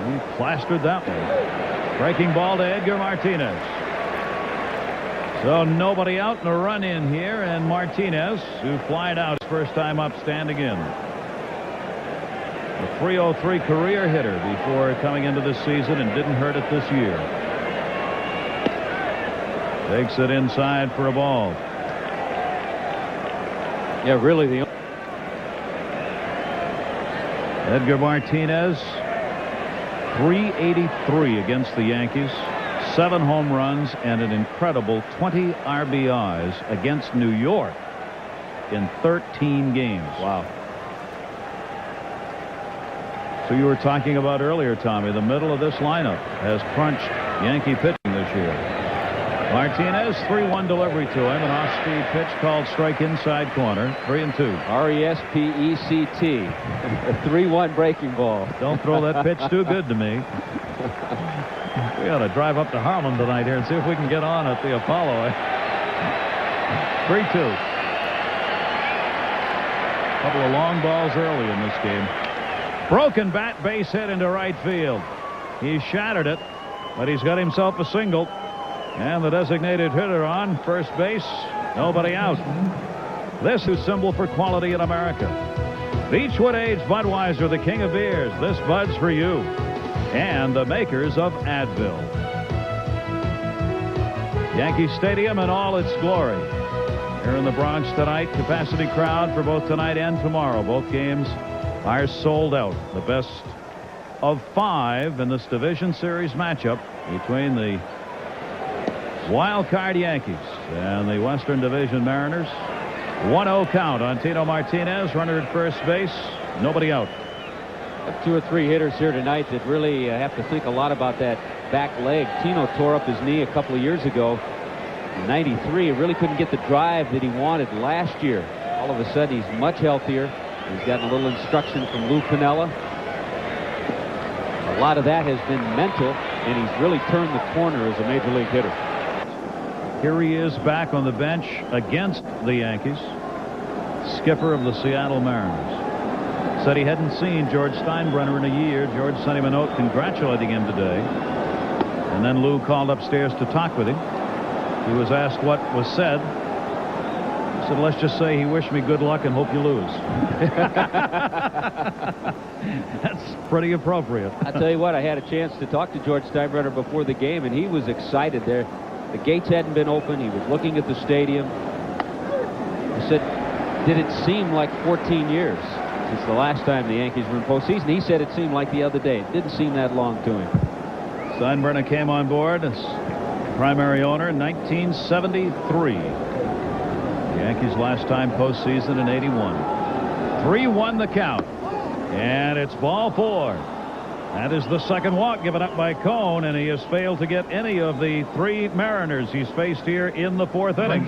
He plastered that one. Breaking ball to Edgar Martinez. So nobody out and a run in here, and Martinez, who flied out his first time up, standing in. A .303 career hitter before coming into this season and didn't hurt it this year. Takes it inside for a ball. Yeah, really the Edgar Martinez, .383 against the Yankees, 7 home runs and an incredible 20 RBIs against New York in 13 games. Wow. So you were talking about earlier, Tommy, the middle of this lineup has crunched Yankee pitching this year. Martinez, 3-1 delivery to him, an off-speed pitch called strike inside corner, 3-2. R-E-S-P-E-C-T. A 3-1 breaking ball. Don't throw that pitch too good to me. We ought to drive up to Harlem tonight here and see if we can get on at the Apollo. 3-2. Couple of long balls early in this game. Broken bat, base hit into right field. He shattered it, but he's got himself a single. And the designated hitter on first base, nobody out. This is symbol for quality in America. Beechwood Age Budweiser, the king of beers. This Bud's for you. And the makers of Advil. Yankee Stadium in all its glory. Here in the Bronx tonight, capacity crowd for both tonight and tomorrow. Both games are sold out. The best of 5 in this division series matchup between the wild card Yankees and the Western Division Mariners. 1-0 count on Tino Martinez, runner at first base, nobody out. 2 or 3 hitters here tonight that really have to think a lot about that back leg. Tino tore up his knee a couple of years ago in '93. He really couldn't get the drive that he wanted last year. All of a sudden he's much healthier. He's gotten a little instruction from Lou Piniella. A lot of that has been mental, and he's really turned the corner as a major league hitter. Here he is back on the bench against the Yankees. Skipper of the Seattle Mariners. Said he hadn't seen George Steinbrenner in a year. George sent him a note congratulating him today. And then Lou called upstairs to talk with him. He was asked what was said. He said, let's just say he wished me good luck and hope you lose. That's pretty appropriate. I tell you what, I had a chance to talk to George Steinbrenner before the game, and he was excited there. The gates hadn't been open. He was looking at the stadium. I said, did it seem like 14 years since the last time the Yankees were in postseason? He said it seemed like the other day. It didn't seem that long to him. Steinbrenner came on board as primary owner in 1973. The Yankees last time postseason in '81. 3-1 the count. And it's ball 4. That is the second walk given up by Cone, and he has failed to get any of the 3 Mariners he's faced here in the 4th inning.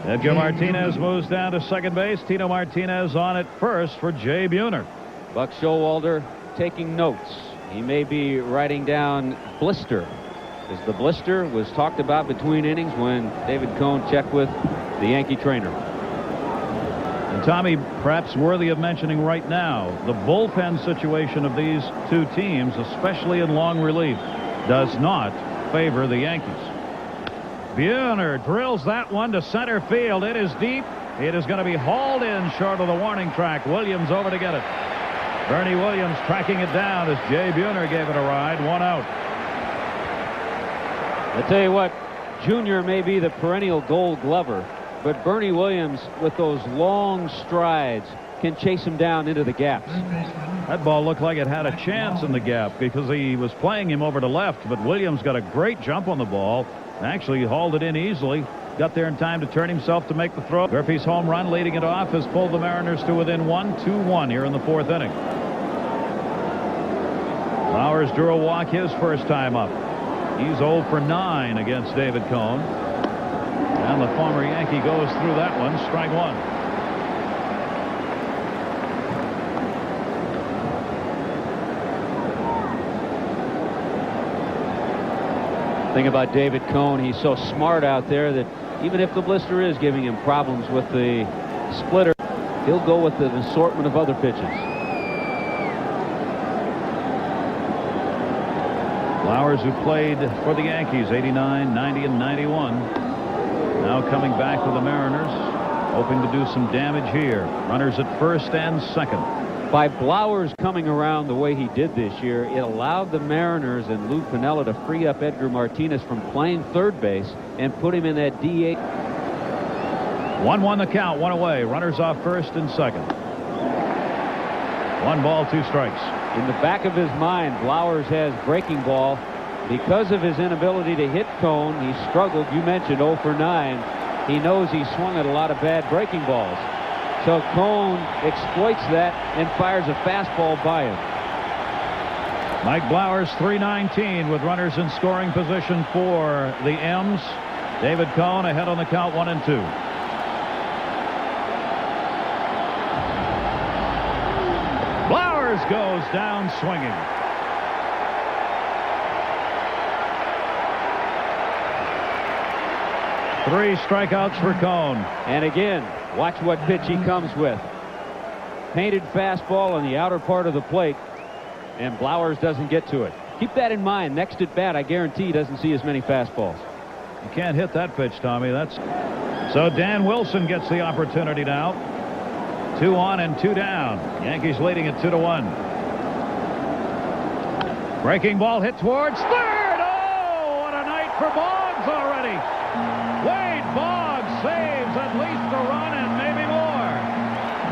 Edgar Martinez moves down to second base. Tino Martinez on at first for Jay Buhner. Buck Showalter taking notes. He may be writing down blister, as the blister was talked about between innings when David Cone checked with the Yankee trainer. And Tommy, perhaps worthy of mentioning right now, the bullpen situation of these 2 teams, especially in long relief, does not favor the Yankees. Buhner drills that one to center field. It is deep. It is going to be hauled in short of the warning track. Williams over to get it. Bernie Williams tracking it down as Jay Buhner gave it a ride. 1 out. I tell you what, Junior may be the perennial Gold Glover, but Bernie Williams, with those long strides, can chase him down into the gaps. That ball looked like it had a chance in the gap because he was playing him over to left, but Williams got a great jump on the ball. Actually hauled it in easily. Got there in time to turn himself to make the throw. Murphy's home run leading it off has pulled the Mariners to within 2-1 here in the 4th inning. Flowers drew a walk his first time up. He's 0 for 9 against David Cone. And the former Yankee goes through that one. Strike 1. Thing about David Cone, he's so smart out there that even if the blister is giving him problems with the splitter, he'll go with an assortment of other pitches. Flowers, who played for the Yankees 89, 90, and 91, now coming back to the Mariners, hoping to do some damage here. Runners at first and second. By Blowers coming around the way he did this year, it allowed the Mariners and Lou Piniella to free up Edgar Martinez from playing third base and put him in that DH. 1-1 the count, 1 away. Runners off first and second. 1 ball, 2 strikes. In the back of his mind, Blowers has breaking ball. because of his inability to hit Cone, he struggled. You mentioned 0 for 9. He knows he swung at a lot of bad breaking balls. So Cone exploits that and fires a fastball by him. Mike Blowers, 319 with runners in scoring position for the M's. David Cone ahead on the count, 1-2. Blowers goes down swinging. Three strikeouts for Cone. And again, watch what pitch he comes with. Painted fastball on the outer part of the plate, and Blowers doesn't get to it. Keep that in mind. Next at bat, I guarantee he doesn't see as many fastballs. You can't hit that pitch, Tommy. That's so. Dan Wilson gets the opportunity now. 2 on and 2 down. Yankees leading it 2-1. Breaking ball hit towards third. Oh, what a night for Boggs already. Wade Boggs saves at least a run and maybe more.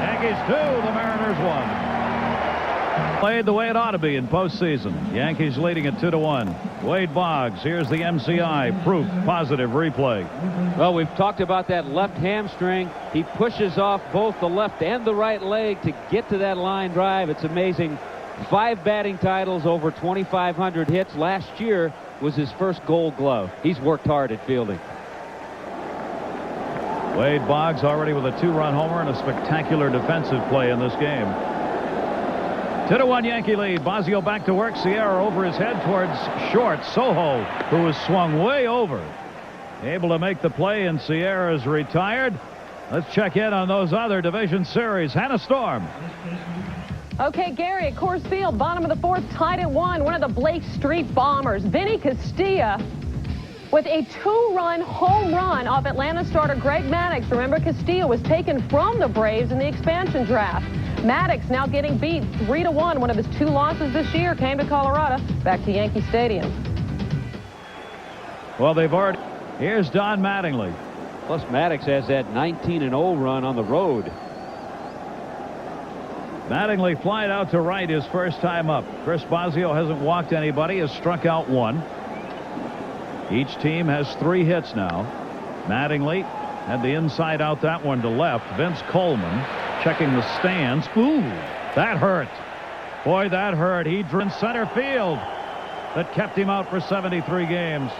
Yankees 2, the Mariners 1. Played the way it ought to be in postseason. Yankees leading it 2-1. Wade Boggs, here's the MCI proof positive replay. Well, we've talked about that left hamstring. He pushes off both the left and the right leg to get to that line drive. It's amazing. 5 batting titles, over 2,500 hits. Last year was his first Gold Glove. He's worked hard at fielding. Wade Boggs already with a 2-run homer and a spectacular defensive play in this game. 2-1 Yankee lead. Bosio back to work. Sierra over his head towards short. Soho, who was swung way over, able to make the play, and Sierra's retired. Let's check in on those other division series. Hannah Storm. Okay, Gary, at Coors Field, bottom of the 4th, tied at 1. One of the Blake Street Bombers, Vinny Castilla, with a 2-run home run off Atlanta starter Greg Maddux. Remember, Castilla was taken from the Braves in the expansion draft. Maddux now getting beat 3-1. One of his 2 losses this year came to Colorado. Back to Yankee Stadium. Well, they've already. Here's Don Mattingly. Plus, Maddux has that 19-0 run on the road. Mattingly flied out to right his first time up. Chris Bosio hasn't walked anybody, has struck out 1. Each team has 3 hits now. Mattingly had the inside out, that one to left. Vince Coleman checking the stands. Ooh, that hurt. Boy, that hurt. He drew in center field. That kept him out for 73 games.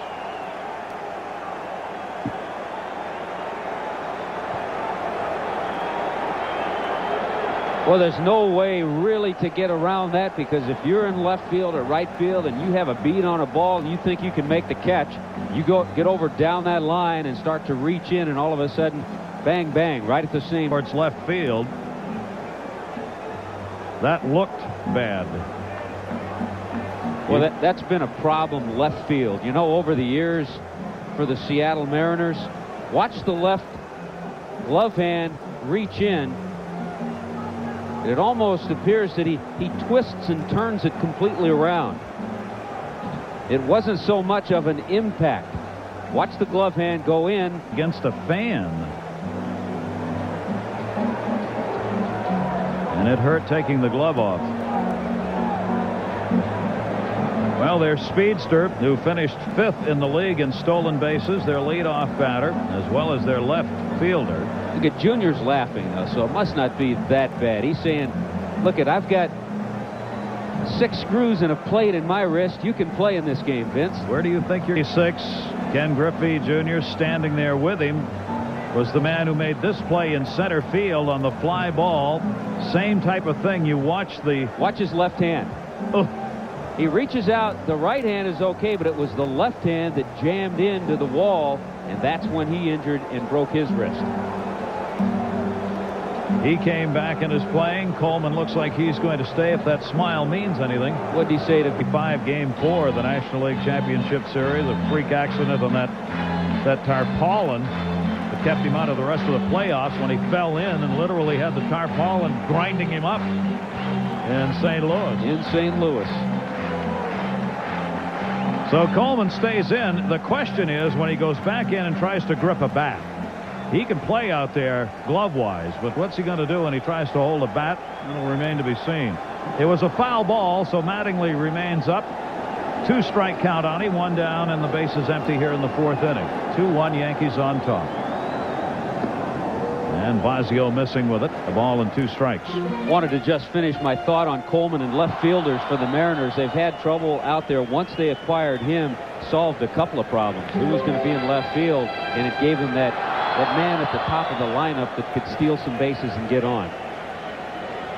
Well, there's no way really to get around that, because if you're in left field or right field and you have a beat on a ball and you think you can make the catch, you get over down that line and start to reach in, and all of a sudden, bang, bang, right at the same. Towards left field. That looked bad. Well, that's been a problem left field. You know, over the years for the Seattle Mariners, watch the left glove hand reach in. It almost appears that he twists and turns it completely around. It wasn't so much of an impact. Watch the glove hand go in against a fan. And it hurt taking the glove off. Well, their speedster, who finished 5th in the league in stolen bases, their leadoff batter, as well as their left fielder. Look at Junior's laughing, so it must not be that bad. He's saying, look, I've got 6 screws and a plate in my wrist. You can play in this game, Vince. Where do you think you're? 6. Ken Griffey Jr. standing there with him was the man who made this play in center field on the fly ball. Same type of thing. You watch his left hand. Oh. He reaches out. The right hand is okay, but it was the left hand that jammed into the wall, and that's when he injured and broke his wrist. He came back and is playing. Coleman looks like he's going to stay, if that smile means anything. What did he say to 5 game 4 of the National League Championship Series? A freak accident on that tarpaulin that kept him out of the rest of the playoffs when he fell in and literally had the tarpaulin grinding him up in St. Louis. In St. Louis. So Coleman stays in. The question is, when he goes back in and tries to grip a bat, he can play out there glove-wise, but what's he going to do when he tries to hold a bat? It'll remain to be seen. It was a foul ball, so Mattingly remains up. 2-strike count on him, 1 down, and the base is empty here in the 4th inning. 2-1 Yankees on top. And Bosio missing with it. A ball and 2 strikes. Wanted to just finish my thought on Coleman and left fielders for the Mariners. They've had trouble out there. Once they acquired him, solved a couple of problems. Who was going to be in left field, and it gave them that man at the top of the lineup that could steal some bases and get on.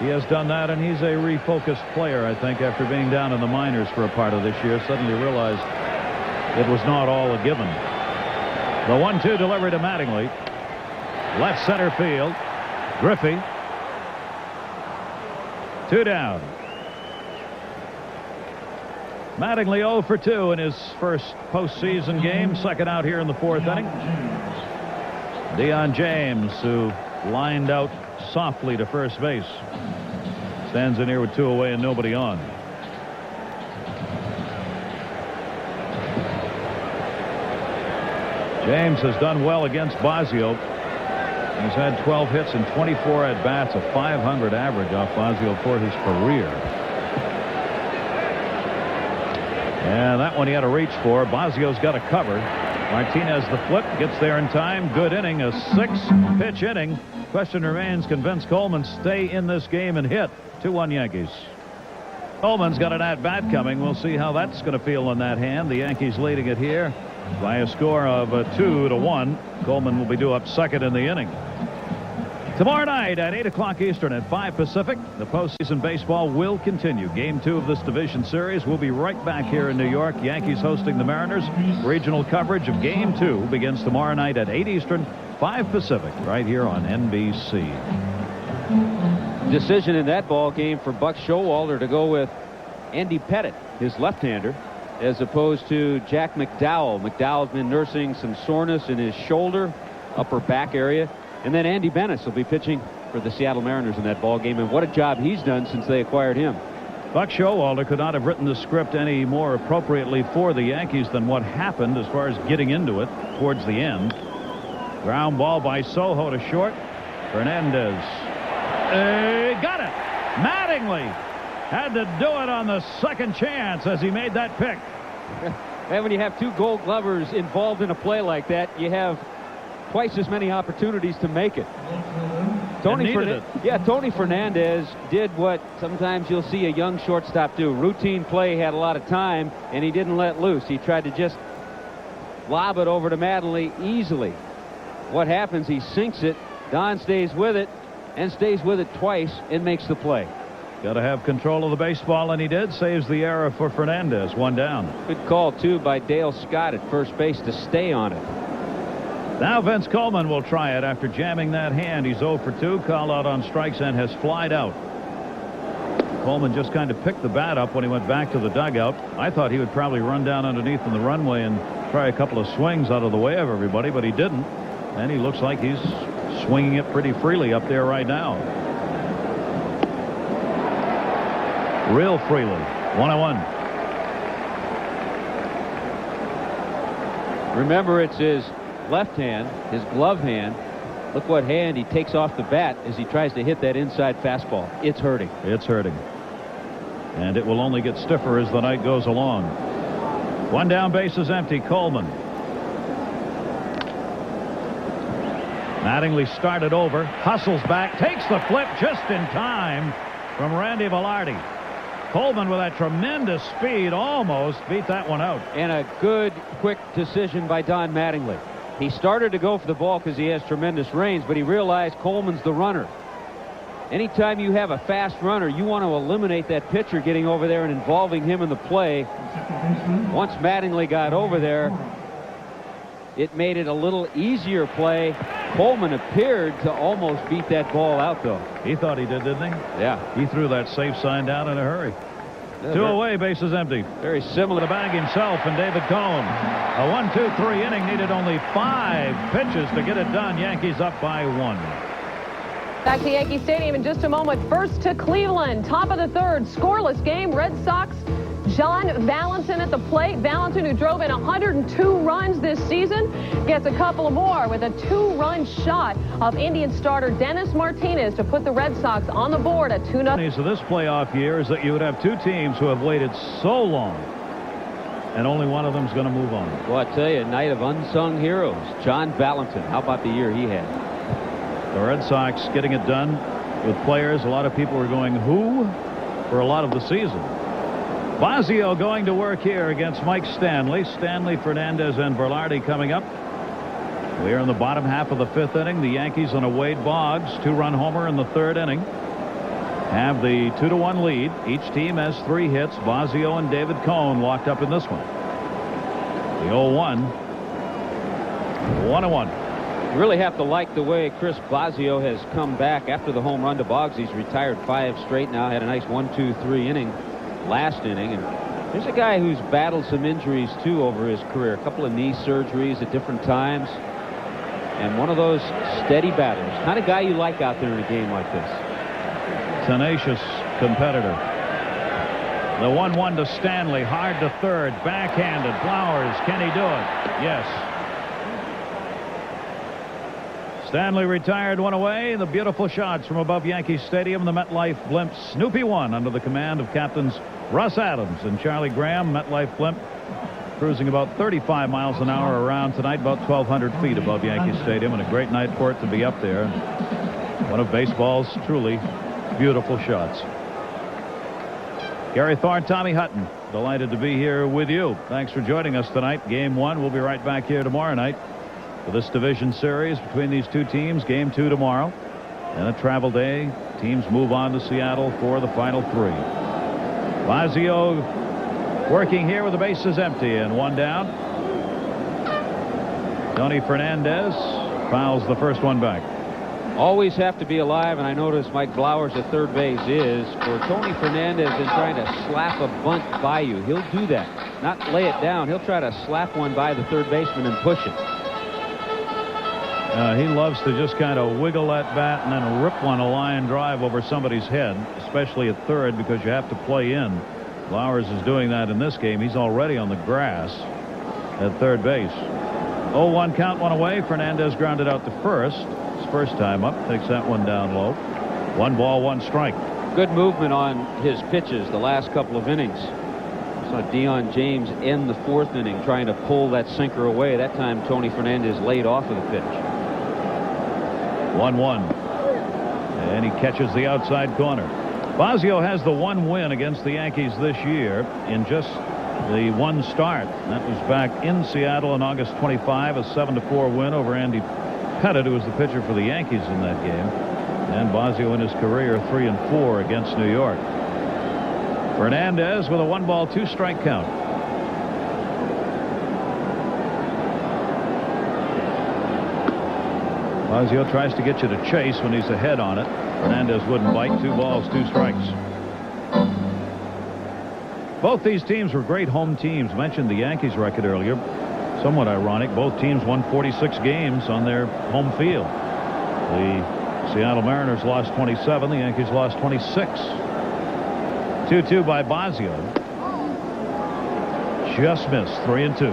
He has done that, and he's a refocused player, I think, after being down in the minors for a part of this year. Suddenly realized it was not all a given. The 1-2 delivery to Mattingly. Left center field. Griffey. 2 down. Mattingly 0 for 2 in his first postseason game. Second out here in the 4th inning. Deion James, who lined out softly to first base, stands in here with 2 away and nobody on. James has done well against Bosio. He's had 12 hits and 24 at-bats, a .500 average off Bosio for his career. And that one he had to reach for. Bosio's got a cover. Martinez the flip, gets there in time. Good inning, a 6-pitch inning. Question remains, can Vince Coleman stay in this game and hit? 2-1 Yankees. Coleman's got an at-bat coming. We'll see how that's going to feel in that hand. The Yankees leading it here by a score of 2-1. Coleman will be due up second in the inning. Tomorrow night at 8 o'clock Eastern at 5 Pacific, the postseason baseball will continue. Game 2 of this division series. We'll be right back here in New York. Yankees hosting the Mariners. Regional coverage of Game 2 begins tomorrow night at 8 Eastern, 5 Pacific, right here on NBC. Decision in that ball game for Buck Showalter to go with Andy Pettit, his left-hander, as opposed to Jack McDowell. McDowell's been nursing some soreness in his shoulder, upper back area. And then Andy Bennis will be pitching for the Seattle Mariners in that ball game. And what a job he's done since they acquired him. Buck Showalter could not have written the script any more appropriately for the Yankees than what happened as far as getting into it towards the end. Ground ball by Soho to short. Fernandez. Got it. Mattingly had to do it on the second chance as he made that pick. And when you have 2 Gold Glovers involved in a play like that, you have twice as many opportunities to make it. Tony Fernandez did what sometimes you'll see a young shortstop do. Routine play, had a lot of time, and he didn't let loose. He tried to just lob it over to Mattingly easily. What happens? He sinks it. Don stays with it and stays with it twice and makes the play. Got to have control of the baseball, and he did. Saves the error for Fernandez. 1 down. Good call, too, by Dale Scott at first base to stay on it. Now Vince Coleman will try it after jamming that hand. He's 0 for 2, called out on strikes and has flied out. Coleman just kind of picked the bat up when he went back to the dugout. I thought he would probably run down underneath in the runway and try a couple of swings out of the way of everybody, but he didn't. And he looks like he's swinging it pretty freely up there right now. Real freely. 1-1. Remember, it's his left hand, his glove hand. Look what hand he takes off the bat as he tries to hit that inside fastball. It's hurting. It's hurting. And it will only get stiffer as the night goes along. 1 down, base is empty. Coleman. Mattingly started over, hustles back, takes the flip just in time from Randy Velarde. Coleman with that tremendous speed almost beat that one out. And a good, quick decision by Don Mattingly. He started to go for the ball because he has tremendous range, but he realized Coleman's the runner. Anytime you have a fast runner, you want to eliminate that pitcher getting over there and involving him in the play. Once Mattingly got over there, it made it a little easier play. Coleman appeared to almost beat that ball out, though. He thought he did, didn't he? Yeah. He threw that safe sign down in a hurry. 2 away, bases empty. Very similar to bag himself and David Cone. A 1-2-3 inning, needed only 5 pitches to get it done. Yankees up by 1. Back to Yankee Stadium in just a moment. First to Cleveland. Top of the 3rd. Scoreless game. Red Sox. John Valentin at the plate. Valentin, who drove in 102 runs this season, gets a couple more with a 2-run shot of Indian starter Dennis Martinez to put the Red Sox on the board at 2-0. So this playoff year is that you would have 2 teams who have waited so long and only one of them is going to move on. Well, I tell you, a night of unsung heroes. John Valentin. How about the year he had? The Red Sox getting it done with players. A lot of people were going who for a lot of the season. Bosio going to work here against Mike Stanley. Stanley, Fernandez, and Velarde coming up. We are in the bottom half of the 5th inning. The Yankees on a Wade Boggs 2-run homer in the 3rd inning have the 2-1 lead. Each team has 3 hits. Bosio and David Cone locked up in this one. The 0-1. 1-1. You really have to like the way Chris Bosio has come back after the home run to Boggs. He's retired 5 straight now. Had a nice 1-2-3 inning last inning. And here's a guy who's battled some injuries too over his career. A couple of knee surgeries at different times. And one of those steady batters. Not a guy you like out there in a game like this. Tenacious competitor. The 1-1 to Stanley. Hard to third. Backhanded. Flowers. Can he do it? Yes. Stanley retired, one away. The beautiful shots from above Yankee Stadium. The MetLife blimp Snoopy 1 under the command of captains Russ Adams and Charlie Graham. MetLife blimp cruising about 35 miles an hour around tonight, about 1,200 feet above Yankee Stadium, and a great night for it to be up there. One of baseball's truly beautiful shots. Gary Thorne, Tommy Hutton, delighted to be here with you. Thanks for joining us tonight. Game 1. We'll be right back here tomorrow night for this division series between these two teams. Game 2 tomorrow. And a travel day. Teams move on to Seattle for the final 3. Bosio working here with the bases empty and 1 down. Tony Fernandez fouls the first one back. Always have to be alive, and I notice Mike Blowers at third base is for Tony Fernandez in trying to slap a bunt by you. He'll do that. Not lay it down. He'll try to slap one by the third baseman and push it. He loves to just kind of wiggle that bat and then rip one a line drive over somebody's head, especially at third, because you have to play in. Blowers is doing that in this game. He's already on the grass at third base. 0-1 count, 1 away. Fernandez grounded out to first. His first time up, takes that one down low. 1 ball, 1 strike. Good movement on his pitches the last couple of innings. Saw Dion James end the 4th inning trying to pull that sinker away. That time Tony Fernandez laid off of the pitch. 1-1. And he catches the outside corner. Bosio has the 1 win against the Yankees this year in just the 1 start. That was back in Seattle on August 25, a 7-4 win over Andy Pettit, who was the pitcher for the Yankees in that game. And Bosio in his career 3-4 against New York. Fernandez with a 1 ball, 2 strike count. Bosio tries to get you to chase when he's ahead on it. Fernandez wouldn't bite. 2 balls, 2 strikes. Both these teams were great home teams. Mentioned the Yankees record earlier. Somewhat ironic. Both teams won 46 games on their home field. The Seattle Mariners lost 27. The Yankees lost 26. 2-2 by Bosio. Just missed. 3-2.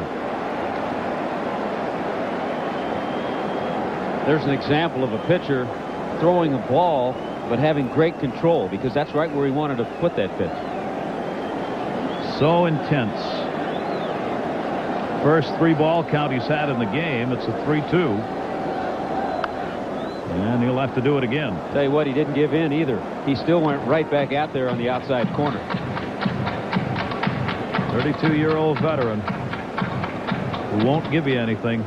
There's an example of a pitcher throwing a ball but having great control, because that's right where he wanted to put that pitch. So intense. First 3 ball count he's had in the game. It's a 3-2. And he'll have to do it again. Tell you what, he didn't give in either. He still went right back out there on the outside corner. 32-year-old veteran who won't give you anything.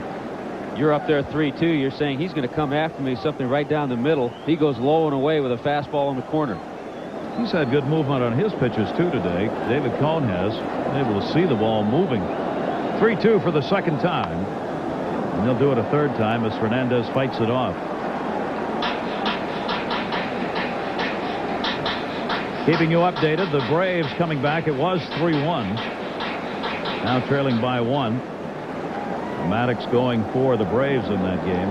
You're up there 3-2. You're saying he's going to come after me, something right down the middle. He goes low and away with a fastball in the corner. He's had good movement on his pitches too today. David Cone has been able to see the ball moving. 3-2 for the second time. And they'll do it a third time as Fernandez fights it off. Keeping you updated, the Braves coming back. It was 3-1. Now trailing by 1. Maddox going for the Braves in that game.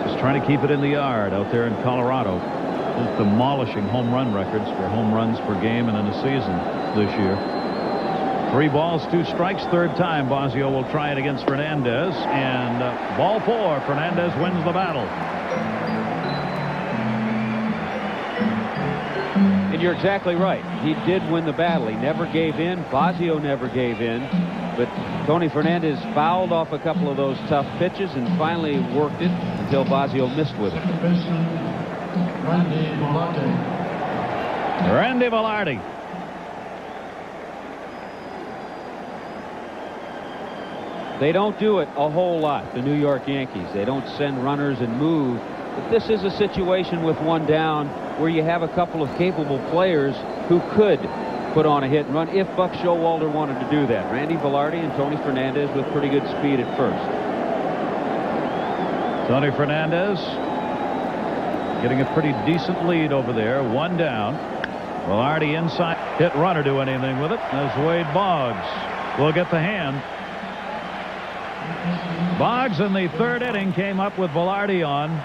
Just trying to keep it in the yard out there in Colorado. Just demolishing home run records for home runs per game and in a season this year. 3 balls, 2 strikes. Third time Bosio will try it against Fernandez, and ball 4. Fernandez wins the battle. And you're exactly right. He did win the battle. He never gave in. Bosio never gave in. But Tony Fernandez fouled off a couple of those tough pitches and finally worked it until Bosio missed with it. Second baseman, Randy Velarde. Randy Velarde. They don't do it a whole lot, the New York Yankees. They don't send runners and move. But this is a situation with one down where you have a couple of capable players who could put on a hit and run if Buck Showalter wanted to do that. Randy Velarde and Tony Fernandez with pretty good speed at first. Tony Fernandez getting a pretty decent lead over there. One down. Velarde inside. Hit runner do anything with it as Wade Boggs will get the hand. Boggs in the third inning came up with Velarde on.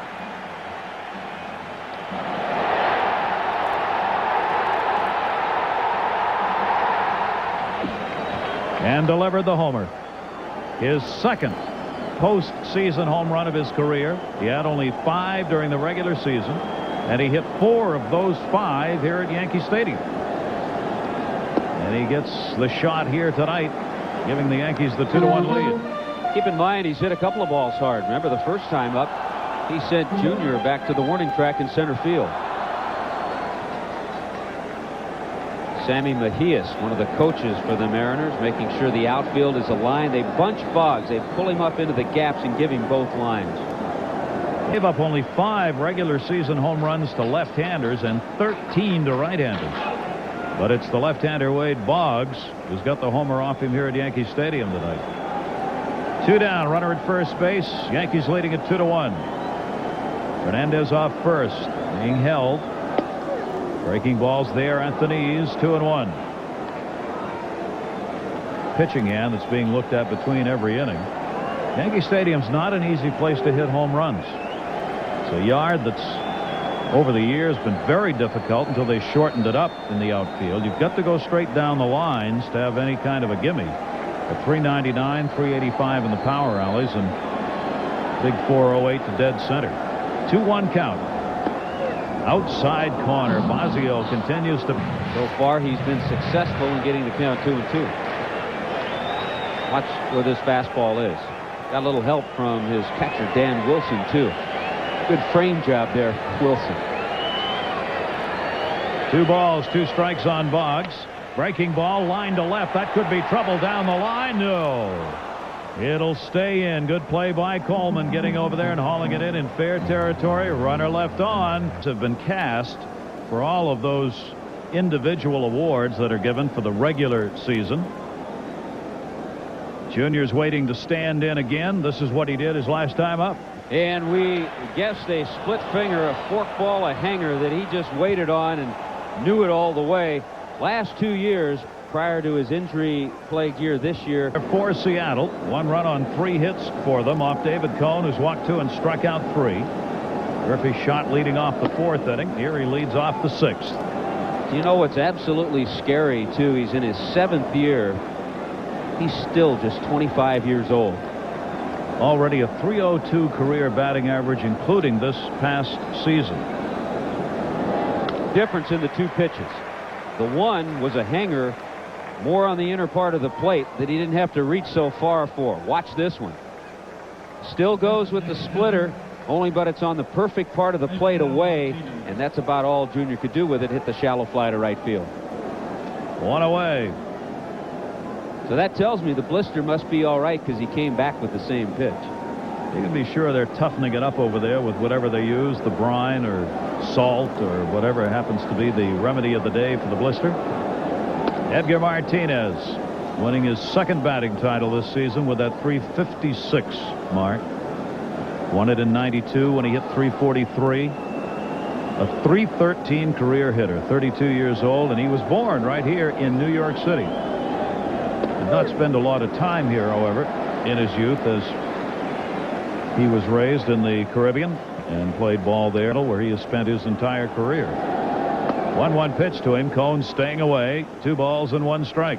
And delivered the homer. His second postseason home run of his career. He had only 5 during the regular season, and he hit 4 of those 5 here at Yankee Stadium. And he gets the shot here tonight, giving the Yankees the 2-1 lead. Keep in mind, he's hit a couple of balls hard. Remember the first time up, he sent Junior back to the warning track in center field. Sammy Mejias, one of the coaches for the Mariners, making sure the outfield is aligned. They bunch Boggs. They pull him up into the gaps and give him both lines. Gave up only 5 regular season home runs to left-handers and 13 to right-handers. But it's the left-hander Wade Boggs who's got the homer off him here at Yankee Stadium tonight. 2 down, runner at first base. Yankees leading it 2-1. Fernandez off first, being held. Breaking balls there at the knees. 2-1. Pitching hand that's being looked at between every inning. Yankee Stadium's not an easy place to hit home runs. It's a yard that's over the years been very difficult until they shortened it up in the outfield. You've got to go straight down the lines to have any kind of a gimme. At 399, 385 in the power alleys, and big 408 to dead center. 2-1 count. Outside corner. Bosio continues to. So far, he's been successful in getting the count 2-2. Watch where this fastball is. Got a little help from his catcher, Dan Wilson, too. Good frame job there, Wilson. 2 balls, 2 strikes on Boggs. Breaking ball, line to left. That could be trouble down the line. No. It'll stay in. Good play by Coleman, getting over there and hauling it in fair territory. Runner left on. Have been cast for all of those individual awards that are given for the regular season. Junior's waiting to stand in again. This is what he did his last time up. And we guessed a split finger, a forkball, a hanger that he just waited on and knew it all the way. Last 2 years prior to his injury-plagued year this year. For Seattle, 1 run on 3 hits for them off David Cone, who's walked 2 and struck out 3. Griffey shot leading off the 4th inning. Here he leads off the 6th. You know what's absolutely scary, too? He's in his 7th year. He's still just 25 years old. Already a .302 career batting average, including this past season. Difference in the 2 pitches. The one was a hanger more on the inner part of the plate that he didn't have to reach so far for. Watch this one. Still goes with the splitter, only but it's on the perfect part of the plate away, and that's about all Junior could do with it. Hit the shallow fly to right field. 1 away. So that tells me the blister must be all right because he came back with the same pitch. You can be sure they're toughening it up over there with whatever they use, the brine or salt or whatever happens to be the remedy of the day for the blister. Edgar Martinez winning his 2nd batting title this season with that .356 mark. Won it in '92 when he hit .343. A .313 career hitter, 32 years old, and he was born right here in New York City. Did not spend a lot of time here, however, in his youth, as he was raised in the Caribbean and played ball there, where he has spent his entire career. 1-1 pitch to him. Cone staying away. 2 balls and 1 strike.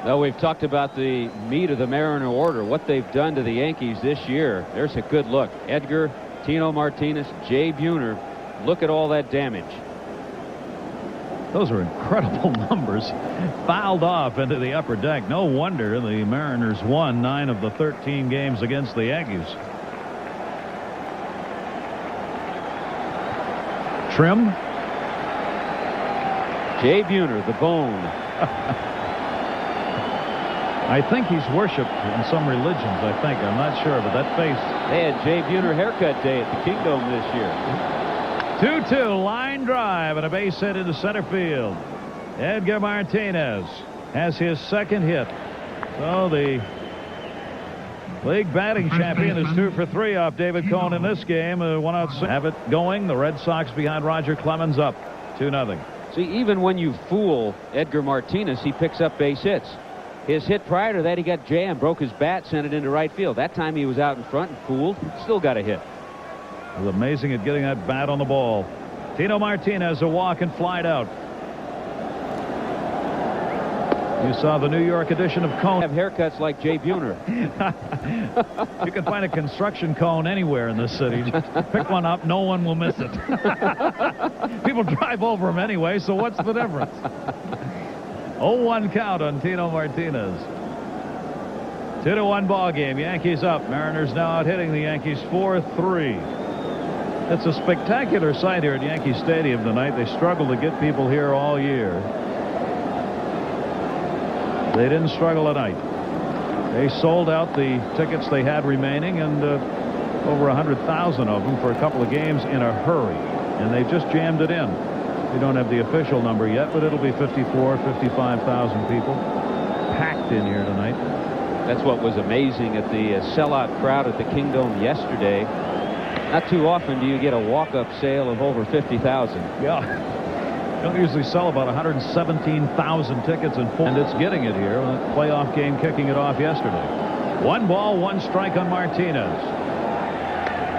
Well, we've talked about the meat of the Mariner order, what they've done to the Yankees this year. There's a good look. Edgar, Tino Martinez, Jay Buhner. Look at all that damage. Those are incredible numbers. Fouled off into the upper deck. No wonder the Mariners won 9 of the 13 games against the Yankees. Trim. Jay Buhner, the bone. I think he's worshipped in some religions. I'm not sure, but that face. They had Jay Buhner haircut day at the Kingdome this year. 2-2 line drive and a base hit into center field. Edgar Martinez has his second hit. So the league batting champion is 2 for 3 off David Cone in this game. 1 out 6. Have it going. The Red Sox behind Roger Clemens up 2-0. See, even when you fool Edgar Martinez, he picks up base hits. His hit prior to that, he got jammed, broke his bat, sent it into right field. That time he was out in front and fooled, still got a hit. It was amazing at getting that bat on the ball. Tino Martinez a walk and flied out. You saw the New York edition of Cone. Have haircuts like Jay Buhner. You can find a construction cone anywhere in this city. Just pick one up, no one will miss it. People drive over them anyway, so what's the difference? 0-1 count on Tino Martinez. 2-1 ball game. Yankees up. Mariners now out hitting the Yankees 4-3. It's a spectacular sight here at Yankee Stadium tonight. They struggled to get people here all year. They didn't struggle tonight. They sold out the tickets they had remaining, and over 100,000 of them for a couple of games in a hurry. And they've just jammed it in. We don't have the official number yet, but it'll be 54, 55,000 people packed in here tonight. That's what was amazing at the sellout crowd at the Kingdome yesterday. Not too often do you get a walk-up sale of over 50,000. Yeah. Don't usually sell about 117,000 tickets in full, and it's getting it here. That playoff game kicking it off yesterday. 1 ball, 1 strike on Martinez.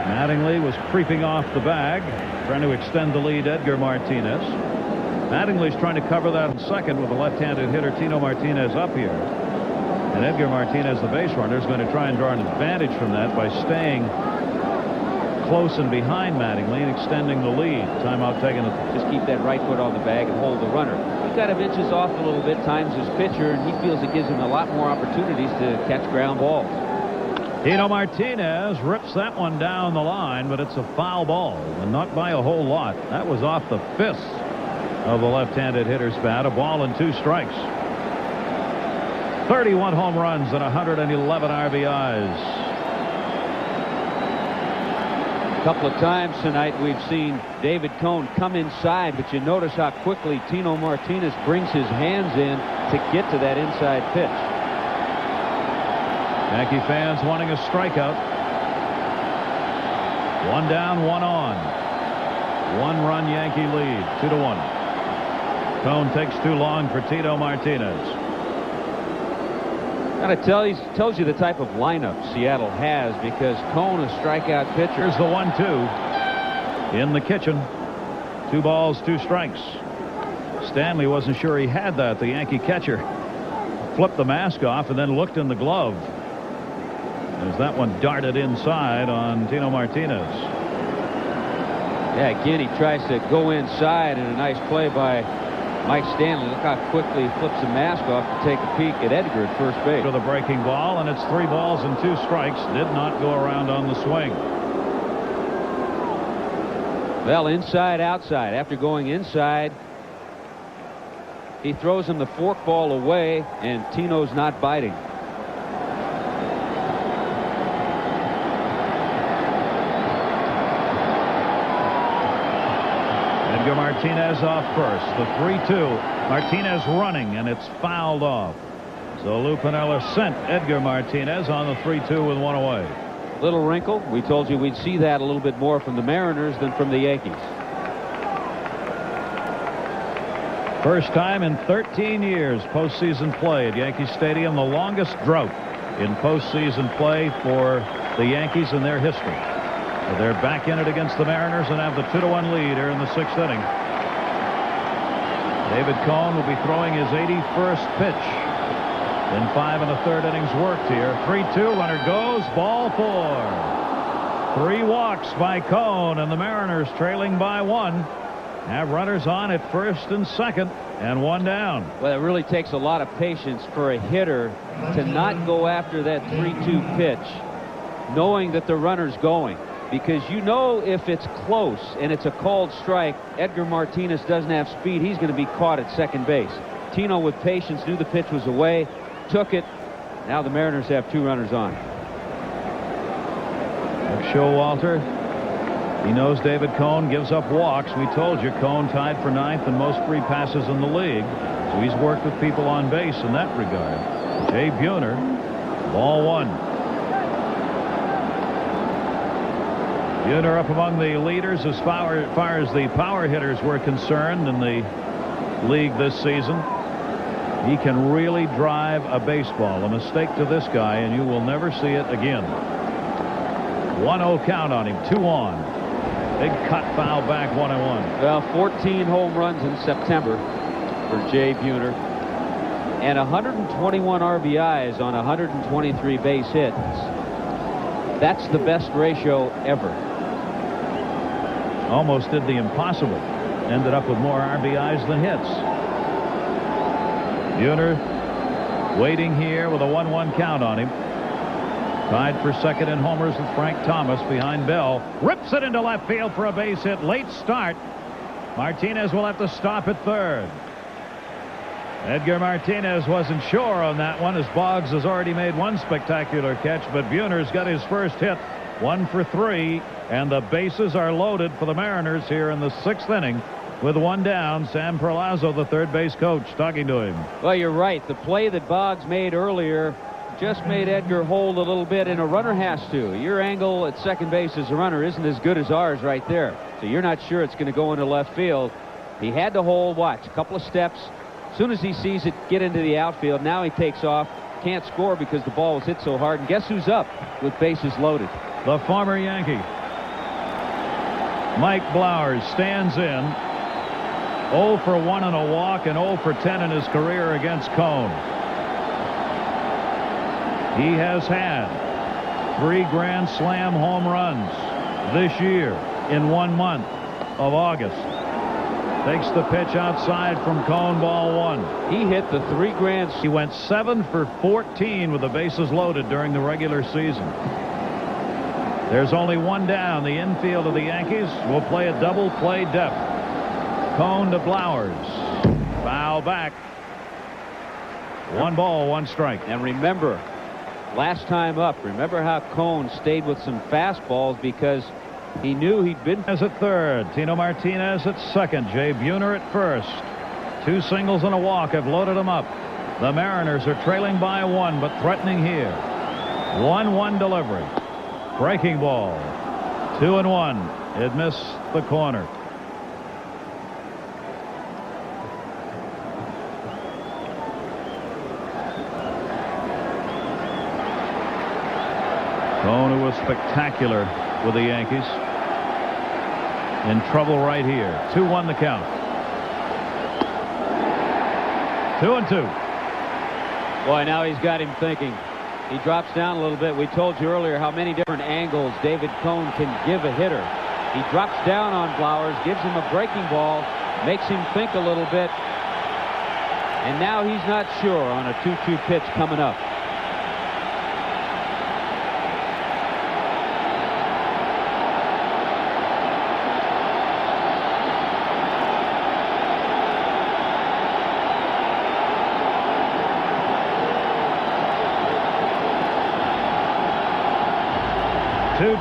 Mattingly was creeping off the bag, trying to extend the lead. Edgar Martinez. Mattingly's trying to cover that in second with a left-handed hitter, Tino Martinez, up here. And Edgar Martinez, the base runner, is going to try and draw an advantage from that by staying close and behind Mattingly and extending the lead. Timeout taken. Just keep that right foot on the bag and hold the runner. He got him inches off a little bit, times his pitcher, and he feels it gives him a lot more opportunities to catch ground balls. Tino Martinez rips that one down the line, but it's a foul ball, and not by a whole lot. That was off the fist of the left-handed hitter's bat. A ball and 2 strikes. 31 home runs and 111 RBIs. A couple of times tonight we've seen David Cone come inside, but you notice how quickly Tino Martinez brings his hands in to get to that inside pitch. Yankee fans wanting a strikeout. 1 down, 1 on. 1-run Yankee lead, 2-1. Cone takes too long for Tino Martinez. Gotta tells you the type of lineup Seattle has, because Cone, a strikeout pitcher. Here's the 1-2 in the kitchen. 2 balls, 2 strikes. Stanley wasn't sure he had that. The Yankee catcher flipped the mask off and then looked in the glove as that one darted inside on Tino Martinez. Yeah, again, he tries to go inside, and a nice play by Mike Stanley. Look how quickly he flips the mask off to take a peek at Edgar at first base. To the breaking ball, and it's 3 balls and 2 strikes. Did not go around on the swing. Well, inside, outside. After going inside, he throws him the forkball away, and Tino's not biting. Edgar Martinez off first. The 3-2. Martinez running, and it's fouled off. So Lou Piniella sent Edgar Martinez on the 3-2 with 1 away. Little wrinkle. We told you we'd see that a little bit more from the Mariners than from the Yankees. First time in 13 years postseason play at Yankee Stadium. The longest drought in postseason play for the Yankees in their history. So they're back in it against the Mariners and have the 2-1 lead here in the 6th inning. David Cone will be throwing his 81st pitch in 5 1/3 innings worked here. 3-2, runner goes, ball 4. 3 walks by Cone, and the Mariners trailing by 1. have runners on at first and second, and one down. Well, it really takes a lot of patience for a hitter to not go after that 3-2 pitch, knowing that the runner's going. Because you know if it's close and it's a called strike, Edgar Martinez doesn't have speed. He's going to be caught at second base. Tino, with patience, knew the pitch was away, took it. Now the Mariners have 2 runners on. Showalter, he knows David Cone gives up walks. We told you Cone tied for 9th in most free passes in the league, so he's worked with people on base in that regard. Jay Buhner, ball 1. Buhner up among the leaders as far as the power hitters were concerned in the league this season. He can really drive a baseball. A mistake to this guy, and you will never see it again. 1-0 count on him. 2 on. Big cut foul back. 1-1. Well, 14 home runs in September for Jay Buhner, and 121 RBIs on 123 base hits. That's the best ratio ever. Almost did the impossible. Ended up with more RBIs than hits. Buhner waiting here with a 1-1 count on him. Tied for second in homers with Frank Thomas behind Bell. Rips it into left field for a base hit. Late start. Martinez will have to stop at third. Edgar Martinez wasn't sure on that one, as Boggs has already made one spectacular catch, but Buhner's got his first hit. 1 for 3, and the bases are loaded for the Mariners here in the 6th inning. With 1 down, Sam Perlazzo, the third base coach, talking to him. Well, you're right. The play that Boggs made earlier just made Edgar hold a little bit, and a runner has to. Your angle at second base as a runner isn't as good as ours right there, so you're not sure it's going to go into left field. He had to hold, watch, a couple of steps. As soon as he sees it get into the outfield, now he takes off. Can't score because the ball was hit so hard. And guess who's up with bases loaded? The former Yankee. Mike Blowers stands in. 0 for 1 on a walk and 0 for 10 in his career against Cone. He has had 3 Grand Slam home runs this year in 1 month of August. Takes the pitch outside from Cone, ball 1. He hit the 3 grand. He went 7 for 14 with the bases loaded during the regular season. There's only 1 down. The infield of the Yankees will play a double play depth. Cone to Blowers. Foul back. 1 ball, 1 strike. And remember, last time up, remember how Cone stayed with some fastballs because he knew he'd been. As at third, Tino Martinez at second, Jay Buhner at first. 2 singles and a walk have loaded him up. The Mariners are trailing by 1, but threatening here. 1-1 delivery. Breaking ball. 2-1. It missed the corner. Cone, who was spectacular with the Yankees, in trouble right here. 2-1 the count. 2-2. Boy, now he's got him thinking. He drops down a little bit. We told you earlier how many different angles David Cone can give a hitter. He drops down on Blowers, gives him a breaking ball, makes him think a little bit, and now he's not sure on a 2-2 pitch coming up.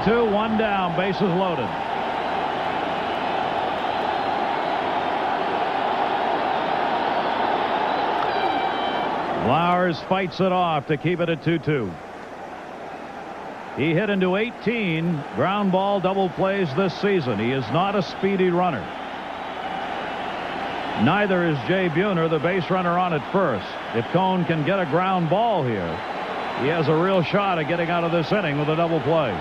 Two, 1 down, bases loaded. Blowers fights it off to keep it at 2-2. He hit into 18 ground ball double plays this season. He is not a speedy runner. Neither is Jay Buhner, the base runner on at first. If Cone can get a ground ball here, he has a real shot at getting out of this inning with a double play.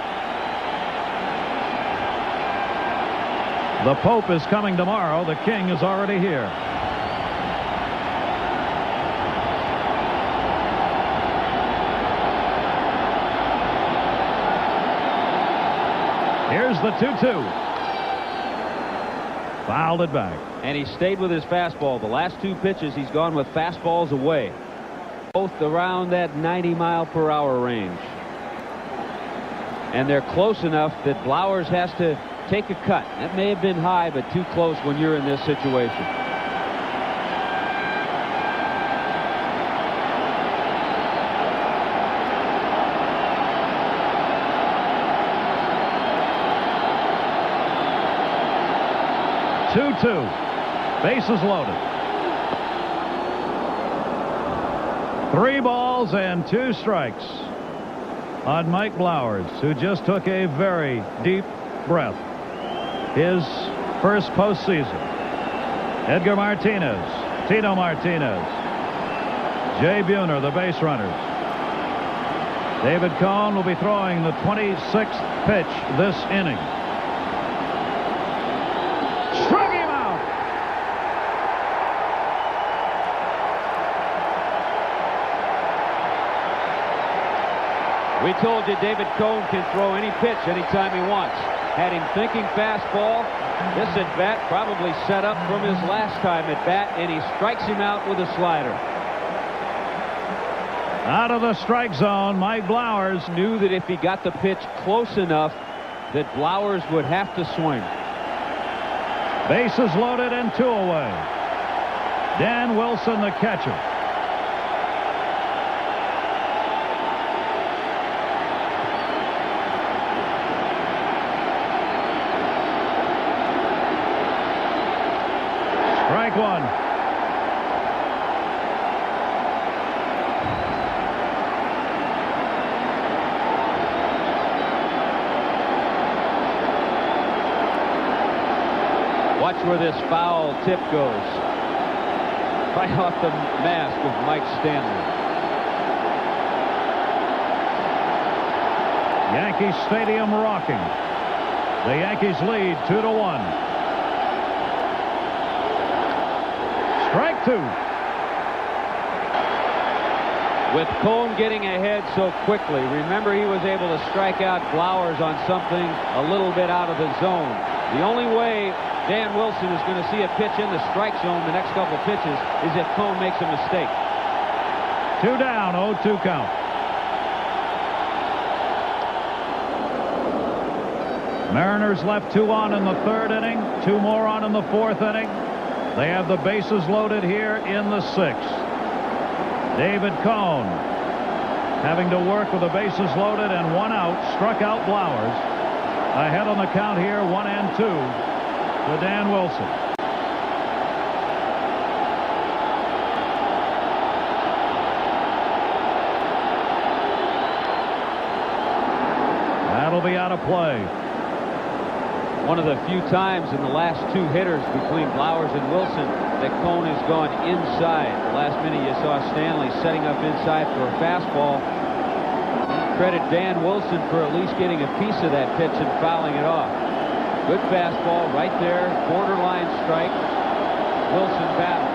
The Pope is coming tomorrow. The King is already here. Here's the 2-2. Fouled it back. And he stayed with his fastball. The last 2 pitches, he's gone with fastballs away. Both around that 90-mile-per-hour range. And they're close enough that Blowers has to take a cut. That may have been high, but too close when you're in this situation. Two. Bases loaded. 3 balls and 2 strikes on Mike Blowers, who just took a very deep breath. His first postseason. Edgar Martinez, Tino Martinez, Jay Buhner, the base runners. David Cone will be throwing the 26th pitch this inning. Struck him out. We told you David Cone can throw any pitch anytime he wants. Had him thinking fastball. This at bat probably set up from his last time at bat, and he strikes him out with a slider. Out of the strike zone, Mike Blowers Knew that if he got the pitch close enough that Blowers would have to swing. Bases loaded and 2 away. Dan Wilson, the catcher. Strike 1. Watch where this foul tip goes. Right off the mask of Mike Stanley. Yankee Stadium rocking. The Yankees lead 2-1. Strike 2. With Cone getting ahead so quickly, remember he was able to strike out Blowers on something a little bit out of the zone. The only way Dan Wilson is going to see a pitch in the strike zone the next couple pitches is if Cone makes a mistake. 2 down, 0-2 count. Mariners left 2 on in the 3rd inning, 2 more on in the 4th inning. They have the bases loaded here in the 6th. David Cone, having to work with the bases loaded and 1 out, struck out Blowers. Ahead on the count here, 1-2 to Dan Wilson. That'll be out of play. One of the few times in the last 2 hitters between Blowers and Wilson that Cone has gone inside. The last minute you saw Stanley setting up inside for a fastball. Credit Dan Wilson for at least getting a piece of that pitch and fouling it off. Good fastball right there, borderline strike. Wilson battles.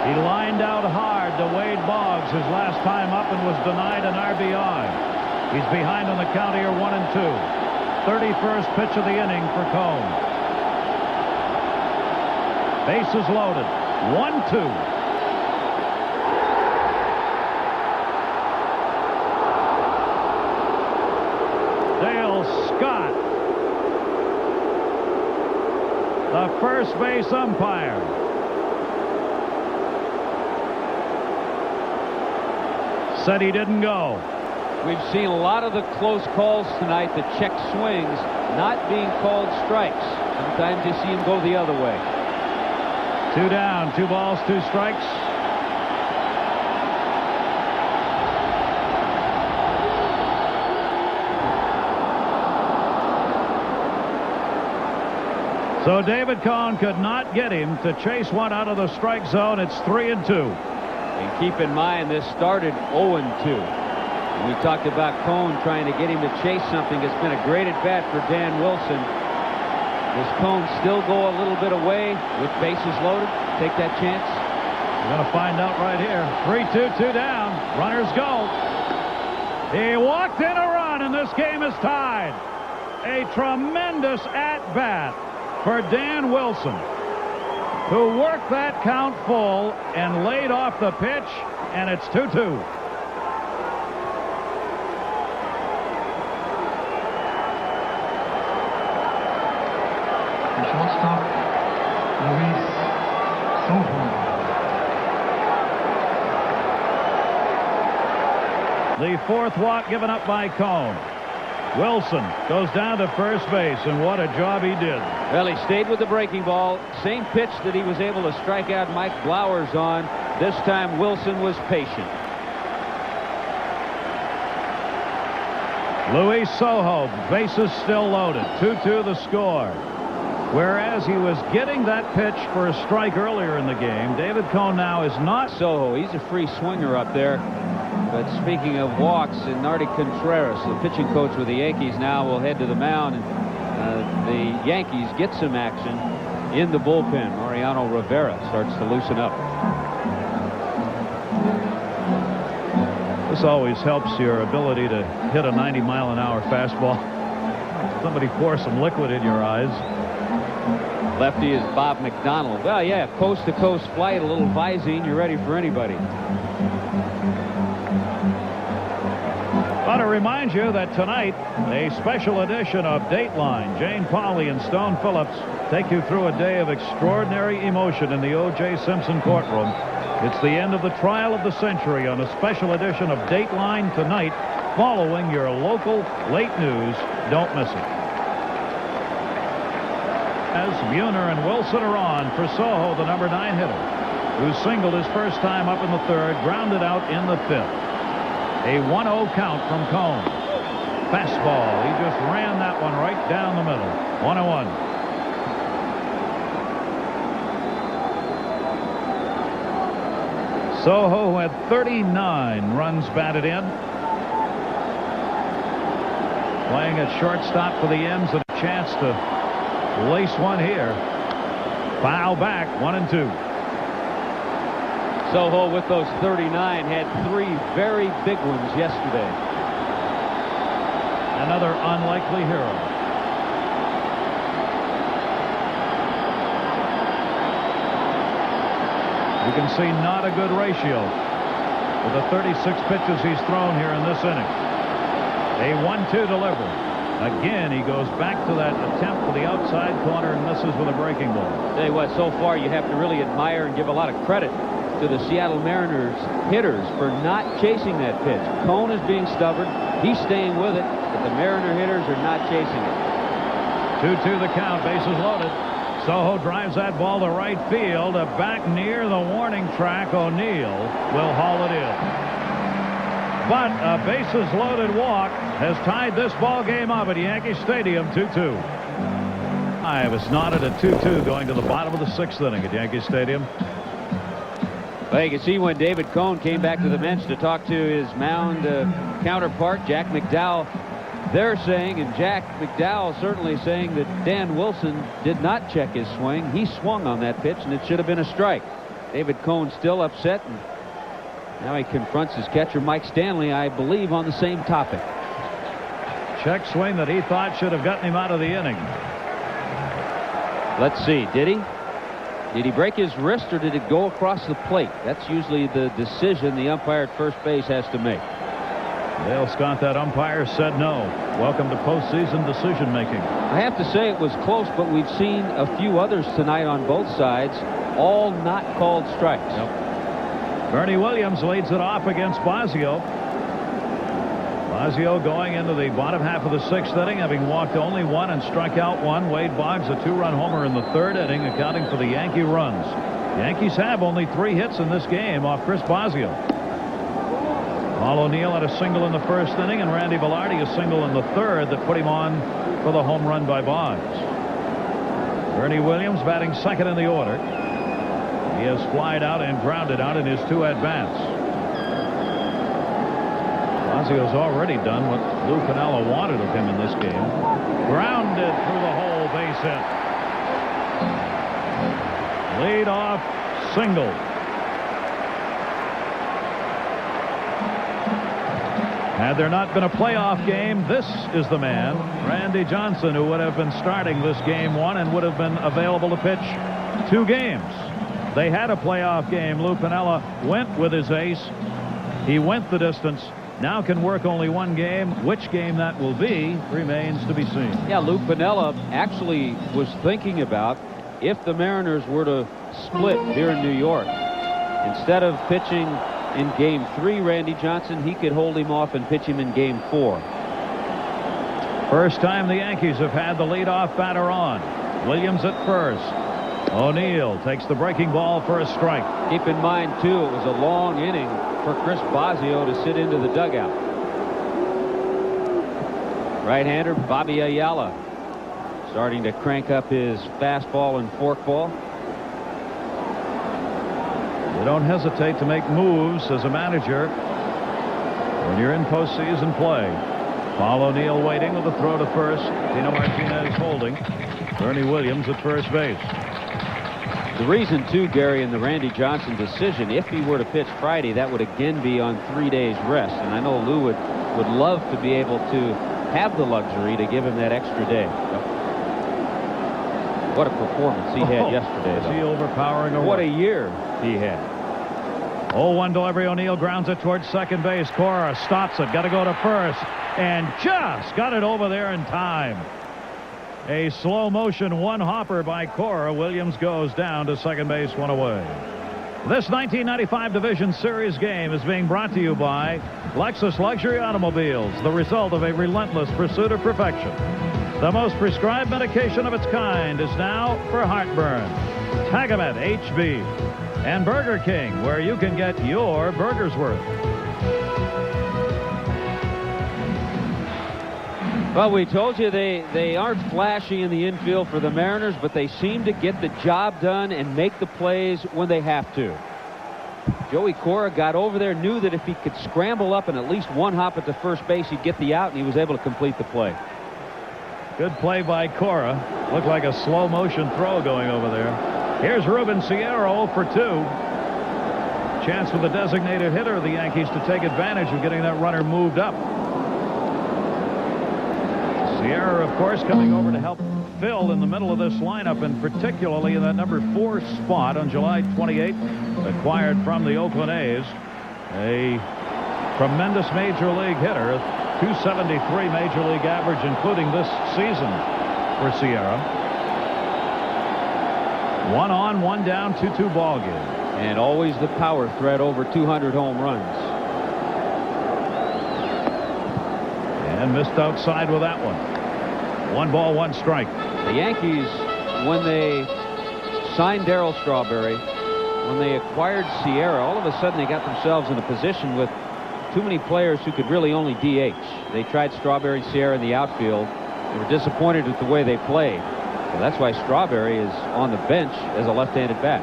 He lined out hard to Wade Boggs his last time up and was denied an RBI. He's behind on the count here, 1-2. 31st pitch of the inning for Cone. Bases loaded. 1-2. Dale Scott, the first base umpire. Said he didn't go. We've seen a lot of the close calls tonight, the check swings, not being called strikes. Sometimes you see him go the other way. 2 down, 2 balls, 2 strikes. So David Cone could not get him to chase 1 out of the strike zone. It's 3-2. And keep in mind, this started 0-2. We talked about Cone trying to get him to chase something. It's been a great at-bat for Dan Wilson. Does Cone still go a little bit away with bases loaded? Take that chance? We're going to find out right here. 3-2, 2 down. Runners go. He walked in a run, and this game is tied. a tremendous at-bat for Dan Wilson, who worked that count full and laid off the pitch, and it's 2-2. Shortstop, Luis Soho. The fourth walk given up by Cone. Wilson goes down to first base, and what a job he did. Well, he stayed with the breaking ball. Same pitch that he was able to strike out Mike Blowers on. This time Wilson was patient. Luis Soho, bases still loaded. 2-2 the score. Whereas he was getting that pitch for a strike earlier in the game, David Cone now is not. Soho, he's a free swinger up there. But speaking of walks, Nardi Contreras, the pitching coach with the Yankees, now will head to the mound, and the Yankees get some action in the bullpen. Mariano Rivera starts to loosen up. This always helps your ability to hit a 90-mile-an-hour fastball. Somebody pour some liquid in your eyes. Lefty is Bob McDonald. Well, yeah, coast-to-coast flight, a little Visine, you're ready for anybody. I want to remind you that tonight, a special edition of Dateline. Jane Pauley and Stone Phillips take you through a day of extraordinary emotion in the O.J. Simpson courtroom. It's the end of the trial of the century on a special edition of Dateline tonight, following your local late news. Don't miss it. As Buhner and Wilson are on for Soho, the number 9 hitter, who singled his first time up in the third, grounded out in the fifth. A 1-0 count from Cone. Fastball. He just ran that one right down the middle. 1-1. Soho, who had 39 runs batted in. Playing at shortstop for the M's, and a chance to lace one here. Foul back, 1-2. Soho with those 39 had 3 very big ones yesterday. Another unlikely hero. You can see not a good ratio with the 36 pitches he's thrown here in this inning. A 1-2 delivery. Again, he goes back to that attempt for the outside corner and misses with a breaking ball. Tell you what, so far you have to really admire and give a lot of credit to the Seattle Mariners hitters for not chasing that pitch. Cone is being stubborn. He's staying with it, but the Mariner hitters are not chasing it. 2-2 the count, bases loaded. Soho drives that ball to right field. Back near the warning track. O'Neill will haul it in. But a bases loaded walk has tied this ball game up at Yankee Stadium. 2-2. I was knotted at 2-2 going to the bottom of the 6th inning at Yankee Stadium. Well, you can see when David Cone came back to the bench to talk to his mound counterpart, Jack McDowell, they're saying, and Jack McDowell certainly saying, that Dan Wilson did not check his swing. He swung on that pitch, and it should have been a strike. David Cone still upset, and now he confronts his catcher, Mike Stanley, I believe, on the same topic. Check swing that he thought should have gotten him out of the inning. Let's see, did he? Did he break his wrist, or did it go across the plate? That's usually the decision the umpire at first base has to make. Dale Scott, that umpire, said no. Welcome to postseason decision making. I have to say it was close, but we've seen a few others tonight on both sides, all not called strikes. Yep. Bernie Williams leads it off against Bosio. Bosio going into the bottom half of the 6th inning, having walked only 1 and struck out 1. Wade Boggs, a 2-run homer in the 3rd inning, accounting for the Yankee runs. The Yankees have only 3 hits in this game off Chris Bosio. Paul O'Neill had a single in the 1st inning, and Randy Velarde a single in the 3rd that put him on for the home run by Boggs. Bernie Williams batting 2nd in the order. He has flied out and grounded out in his 2 at-bats. Bosio's already done what Lou Piniella wanted of him in this game. Grounded through the hole, base hit. Lead off single. Had there not been a playoff game, this is the man, Randy Johnson, who would have been starting this game 1 and would have been available to pitch 2 games. They had a playoff game. Lou Piniella went with his ace. He went the distance. Now can work only 1 game. Which game that will be remains to be seen. Yeah, Lou Piniella actually was thinking about if the Mariners were to split here in New York. Instead of pitching in Game 3, Randy Johnson, he could hold him off and pitch him in Game 4. First time the Yankees have had the leadoff batter on. Williams at first. O'Neill takes the breaking ball for a strike. Keep in mind, too, it was a long inning for Chris Bosio to sit into the dugout. Right-hander Bobby Ayala starting to crank up his fastball and forkball. You don't hesitate to make moves as a manager when you're in postseason play. Paul O'Neill waiting with a throw to first. Tino Martinez holding. Bernie Williams at first base. The reason, too, Gary, in the Randy Johnson decision, if he were to pitch Friday, that would again be on 3 days rest. And I know Lou would love to be able to have the luxury to give him that extra day. What a performance he had yesterday. Is he overpowering or what a year he had. 0-1 delivery. O'Neill grounds it towards second base. Cora stops it. Got to go to first. And just got it over there in time. A slow motion 1 hopper by Cora. Williams goes down to second base, 1 away. This 1995 Division Series game is being brought to you by Lexus Luxury Automobiles, the result of a relentless pursuit of perfection. The most prescribed medication of its kind is now for heartburn. Tagamet HB. And Burger King, where you can get your burger's worth. Well, we told you they aren't flashy in the infield for the Mariners, but they seem to get the job done and make the plays when they have to. Joey Cora got over there, knew that if he could scramble up and at least 1 hop at the first base, he'd get the out, and he was able to complete the play. Good play by Cora. Looked like a slow motion throw going over there. Here's Ruben Sierra 0 for 2. Chance for the designated hitter of the Yankees to take advantage of getting that runner moved up. Sierra, of course, coming over to help Phil in the middle of this lineup, and particularly in that number 4 spot on July 28th, acquired from the Oakland A's. A tremendous major league hitter, 273 major league average, including this season for Sierra. 1 on, 1 down, 2-2 ball game. And always the power threat, over 200 home runs. And missed outside with that one. 1 ball, 1 strike. The Yankees, when they signed Darryl Strawberry, when they acquired Sierra, all of a sudden they got themselves in a position with too many players who could really only DH. They tried Strawberry and Sierra in the outfield. They were disappointed with the way they played. So that's why Strawberry is on the bench as a left-handed bat.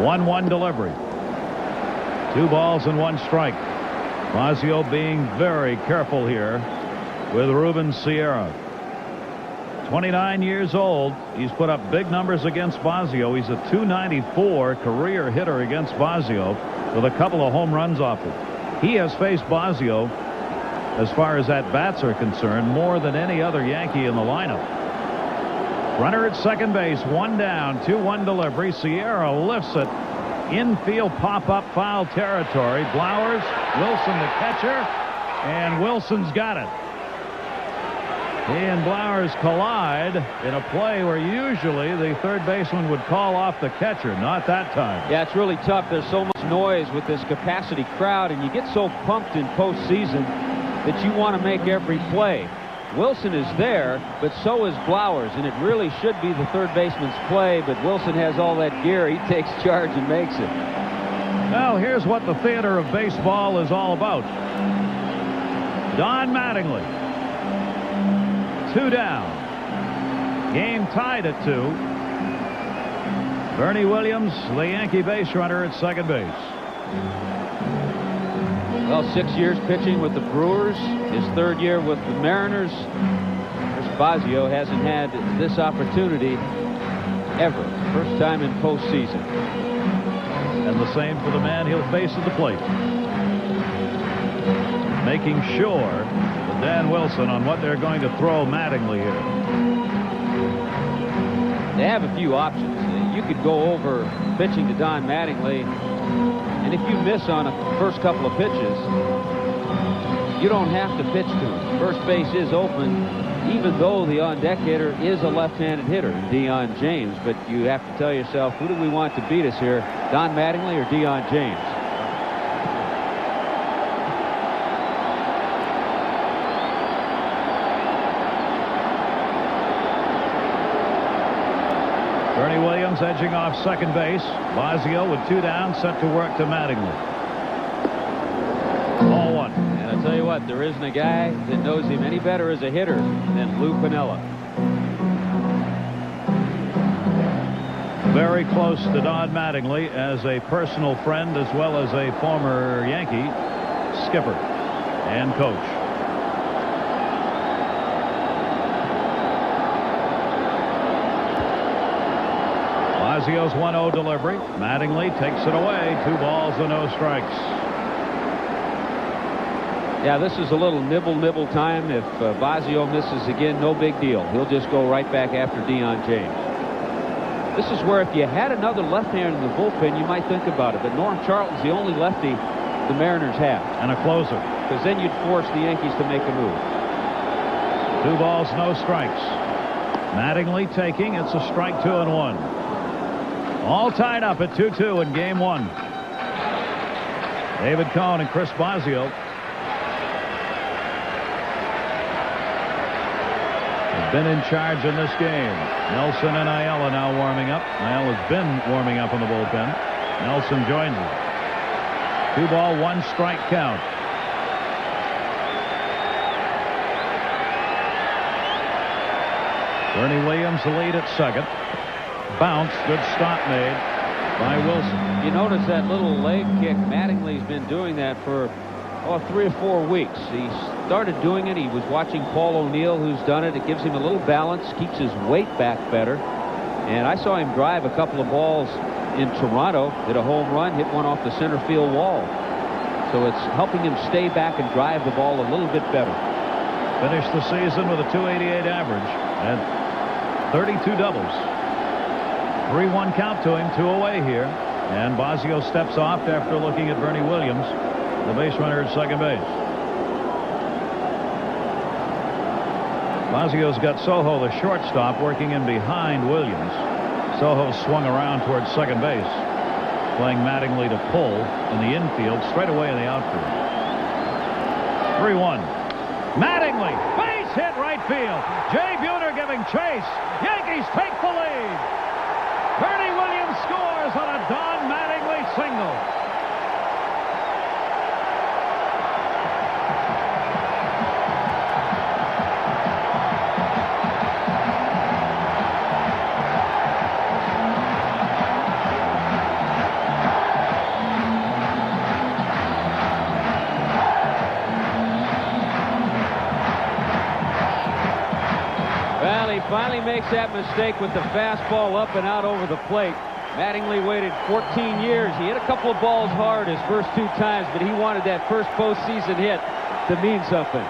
1-1 delivery. 2 balls and 1 strike. Bosio being very careful here with Ruben Sierra. 29 years old. He's put up big numbers against Bosio. He's a .294 career hitter against Bosio with a couple of home runs off it. He has faced Bosio, as far as at-bats are concerned, more than any other Yankee in the lineup. Runner at second base, 1 down, 2-1 delivery. Sierra lifts it. Infield pop-up, foul territory. Blowers, Wilson the catcher, and Wilson's got it. He and Blowers collide in a play where usually the third baseman would call off the catcher. Not that time. Yeah, it's really tough. There's so much noise with this capacity crowd, and you get so pumped in postseason that you want to make every play. Wilson is there, but so is Blowers, and it really should be the third baseman's play, but Wilson has all that gear. He takes charge and makes it. Well, here's what the theater of baseball is all about. Don Mattingly. 2 down. Game tied at 2. Bernie Williams, the Yankee base runner, at second base. Well, 6 years pitching with the Brewers, his 3rd year with the Mariners. Chris Bosio hasn't had this opportunity ever. First time in postseason. And the same for the man he'll face at the plate. making sure with Dan Wilson on what they're going to throw Mattingly here. They have a few options. You could go over pitching to Don Mattingly, and if you miss on the first couple of pitches, you don't have to pitch to him. First base is open, even though the on-deck hitter is a left-handed hitter, Deion James. But you have to tell yourself, who do we want to beat us here, Don Mattingly or Deion James? Bernie Williams edging off second base. Bosio with 2 down, set to work to Mattingly. Ball 1. And I'll tell you what, there isn't a guy that knows him any better as a hitter than Lou Piniella. Very close to Don Mattingly as a personal friend as well as a former Yankee skipper and coach. Bosio's 1-0 delivery. Mattingly takes it away. 2 balls and no strikes. Yeah, this is a little nibble time. If Bosio misses again, no big deal. He'll just go right back after Deion James. This is where if you had another left-hander in the bullpen, you might think about it. But Norm Charlton's the only lefty the Mariners have. And a closer. Because then you'd force the Yankees to make a move. 2 balls, no strikes. Mattingly taking. It's a strike 2 and 1. All tied up at 2-2 in game 1. David Cone and Chris Bosio have been in charge in this game. Nelson and Ayala now warming up. Ayala's been warming up in the bullpen. Nelson joins him. 2 ball, 1 strike count. Bernie Williams the lead at second. Bounce, good stop made by Wilson. You notice that little leg kick. Mattingly's been doing that for 3 or 4 weeks. He started doing it. He was watching Paul O'Neill, who's done it. It gives him a little balance, keeps his weight back better. And I saw him drive a couple of balls in Toronto, hit a home run, hit one off the center field wall. So it's helping him stay back and drive the ball a little bit better. Finished the season with a .288 average and 32 doubles. 3-1 count to him, 2 away here. And Bosio steps off after looking at Bernie Williams, the base runner at second base. Bosio's got Soho, the shortstop, working in behind Williams. Soho swung around towards second base, playing Mattingly to pull in the infield, straight away in the outfield. 3-1. Mattingly, base hit right field. Jay Buhner giving chase. Yankees take the lead. Bernie Williams scores on a Don Mattingly single. Well, he finally makes that mistake with the fastball up and out over the plate. Mattingly waited 14 years. He hit a couple of balls hard his first 2 times, but he wanted that first postseason hit to mean something.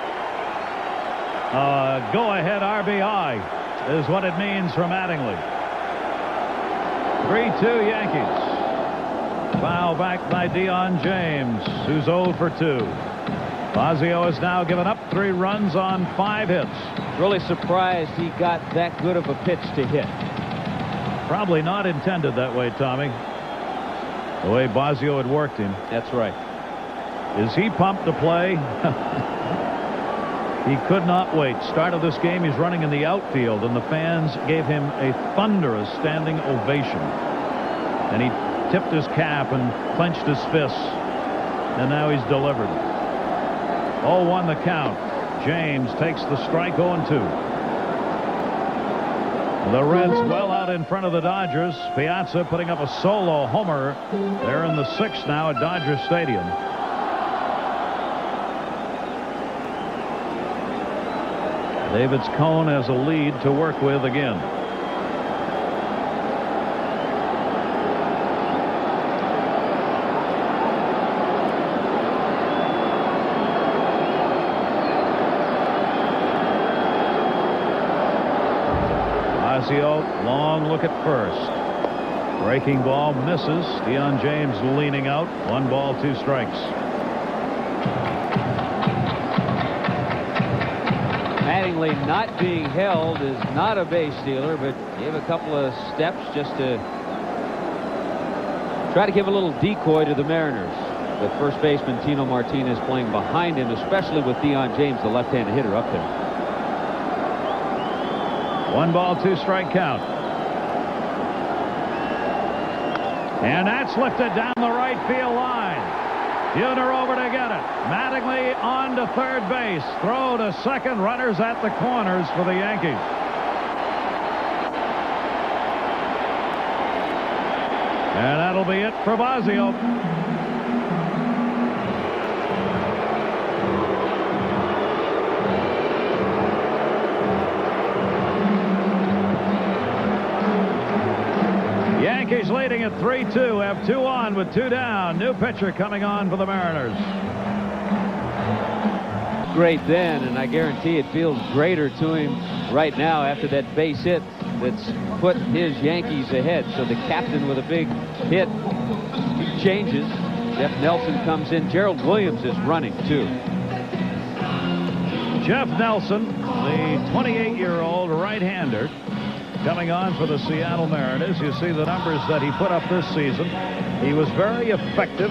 Go-ahead RBI is what it means for Mattingly. 3-2 Yankees. Foul back by Deion James, who's 0 for 2. Bosio has now given up 3 runs on 5 hits. Really surprised he got that good of a pitch to hit. Probably not intended that way, Tommy. The way Bosio had worked him. That's right. Is he pumped to play? He could not wait. Start of this game, he's running in the outfield, and the fans gave him a thunderous standing ovation. And he tipped his cap and clenched his fists. And now he's delivered. 0-1 the count. James takes the strike, 0-2. The Reds well out in front of the Dodgers. Piazza putting up a solo homer. They're in the 6th now at Dodger Stadium. David's Cone has a lead to work with again. Bosio, long look at first. Breaking ball misses. Deion James leaning out. 1 ball, 2 strikes. Mattingly not being held is not a base stealer, but gave a couple of steps just to try to give a little decoy to the Mariners. The first baseman Tino Martinez playing behind him, especially with Deion James, the left-handed hitter, up there. 1 ball, 2 strike count. And that's lifted down the right field line. Buhner over to get it. Mattingly on to third base. Throw to second. Runners at the corners for the Yankees. And that'll be it for Bosio. Yankees leading at 3-2. Have 2 on with 2 down. New pitcher coming on for the Mariners. Great then, and I guarantee it feels greater to him right now after that base hit that's put his Yankees ahead. So the captain with a big hit, he changes. Jeff Nelson comes in. Gerald Williams is running too. Jeff Nelson, the 28-year-old right-hander, coming on for the Seattle Mariners. You see the numbers that he put up this season. He was very effective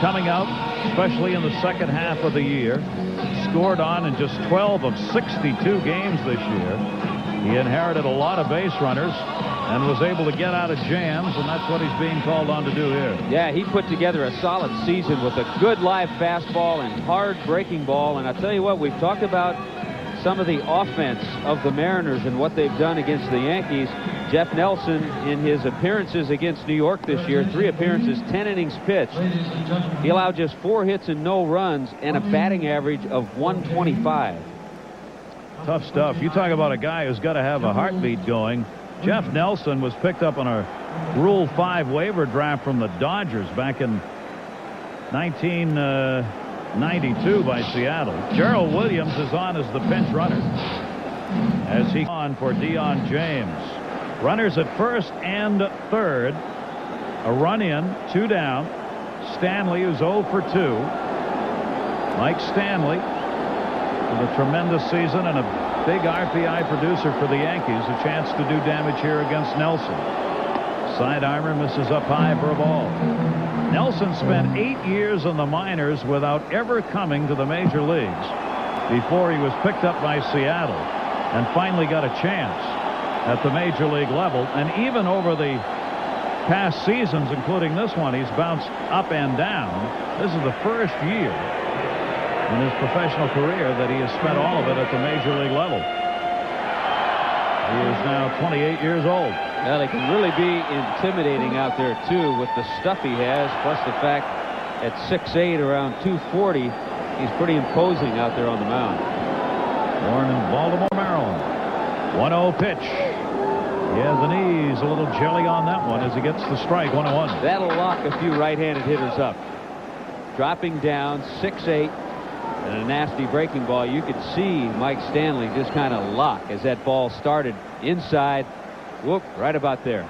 coming out, especially in the second half of the year. Scored on in just 12 of 62 games this year. He inherited a lot of base runners and was able to get out of jams, and that's what he's being called on to do here. Yeah, he put together a solid season with a good live fastball and hard breaking ball. And I'll tell you what, we've talked about some of the offense of the Mariners and what they've done against the Yankees. Jeff Nelson, in his appearances against New York this year, 3 appearances, 10 innings pitched. He allowed just 4 hits and no runs and a batting average of 125. Tough stuff. You talk about a guy who's got to have a heartbeat going. Jeff Nelson was picked up on a Rule 5 waiver draft from the Dodgers back in 1992 by Seattle. Gerald Williams is on as the pinch runner as he on for Deion James. Runners at first and third. A run in, 2 down. Stanley, who's 0 for 2. Mike Stanley with a tremendous season and a big RPI producer for the Yankees. A chance to do damage here against Nelson. Sidearmer misses up high for a ball. Nelson spent 8 years in the minors without ever coming to the major leagues before he was picked up by Seattle and finally got a chance at the major league level. And even over the past seasons, including this one, he's bounced up and down. This is the first year in his professional career that he has spent all of it at the major league level. He is now 28 years old. Well, he can really be intimidating out there too with the stuff he has, plus the fact at 6'8", around 240, he's pretty imposing out there on the mound. Born in Baltimore, Maryland. 1-0 pitch. Yeah, the knees a little jelly on that one as he gets the strike. 1-1. That'll lock a few right-handed hitters up. Dropping down 6'8", and a nasty breaking ball. You could see Mike Stanley just kind of lock as that ball started inside. Whoop, right about there.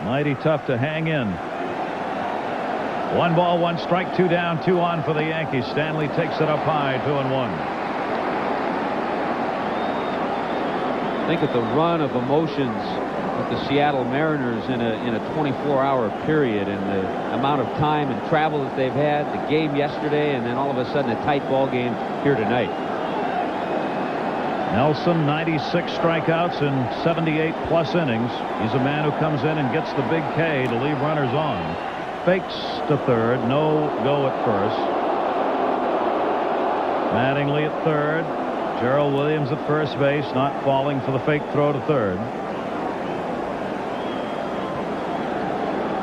Mighty tough to hang in. 1 ball, 1 strike, 2 down, 2 on for the Yankees. Stanley takes it up high, 2-1. Think of the run of emotions with the Seattle Mariners in a 24-hour period, and the amount of time and travel that they've had, the game yesterday, and then all of a sudden a tight ball game here tonight. Nelson, 96 strikeouts in 78+ innings. He's a man who comes in and gets the big K to leave runners on. Fakes to third, no go at first. Mattingly at third. Gerald Williams at first base, not falling for the fake throw to third.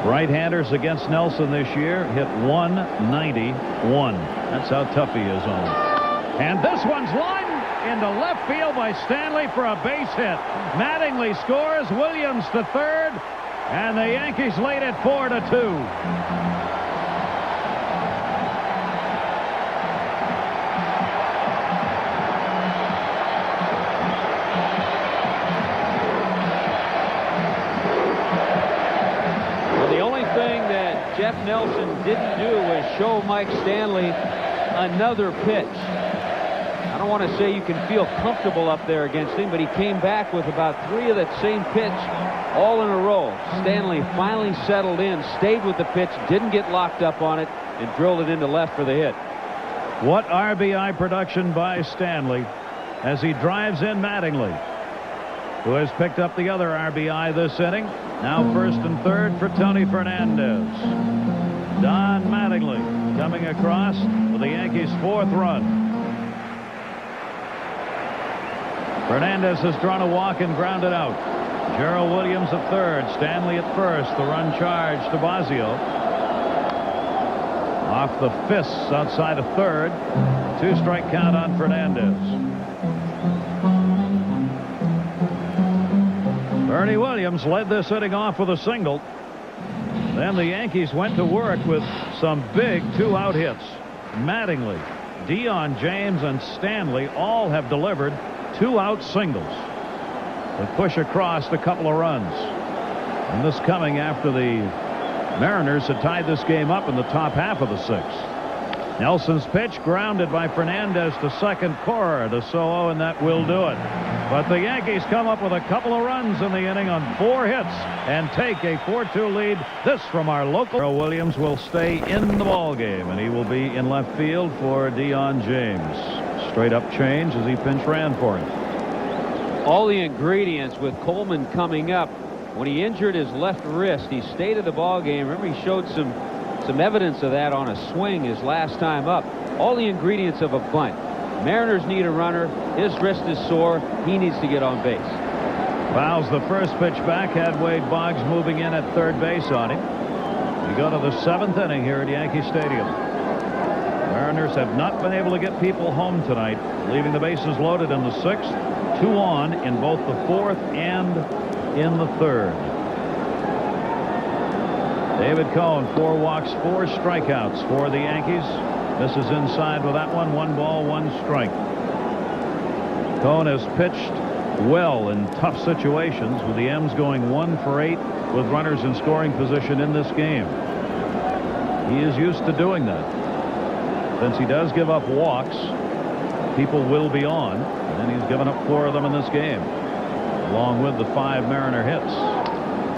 Right-handers against Nelson this year hit 191. That's how tough he is on him. And this one's lined into left field by Stanley for a base hit. Mattingly scores. Williams to third, and the Yankees lead it 4-2. didn't do was show Mike Stanley another pitch. I don't want to say you can feel comfortable up there against him, but he came back with about 3 of that same pitch all in a row. Stanley finally settled in, stayed with the pitch, didn't get locked up on it, and drilled it into left for the hit. What RBI production by Stanley as he drives in Mattingly, who has picked up the other RBI this inning. Now first and third for Tony Fernandez. Don Mattingly coming across with the Yankees' 4th run. Fernandez has drawn a walk and grounded out. Gerald Williams at third, Stanley at first. The run charge to Bosio. Off the fists outside of third. 2-strike count on Fernandez. Bernie Williams led this inning off with a single. Then the Yankees went to work with some big 2-out hits. Mattingly, Dion James, and Stanley all have delivered 2-out singles that push across a couple of runs. And this coming after the Mariners had tied this game up in the top half of the 6th. Nelson's pitch grounded by Fernandez to second. Cora to Soho, and that will do it. But the Yankees come up with a couple of runs in the inning on 4 hits and take a 4-2 lead. This from our local. Williams will stay in the ball game, and he will be in left field for Dion James. Straight up change as he pinch ran for him. All the ingredients with Coleman coming up. When he injured his left wrist, he stayed in the ball game. Remember, he showed some evidence of that on a swing his last time up. All the ingredients of a bunt. Mariners need a runner. His wrist is sore. He needs to get on base. Fouls the first pitch back. Had Wade Boggs moving in at third base on him. We go to the 7th inning here at Yankee Stadium. Mariners have not been able to get people home tonight, leaving the bases loaded in the 6th. 2 on in both the 4th and in the 3rd. David Cone, 4 walks, 4 strikeouts for the Yankees. Misses inside with that one. 1 ball, 1 strike. Cone has pitched well in tough situations, with the M's going 1 for 8 with runners in scoring position in this game. He is used to doing that. Since he does give up walks, people will be on, and he's given up 4 of them in this game, along with the 5 Mariner hits.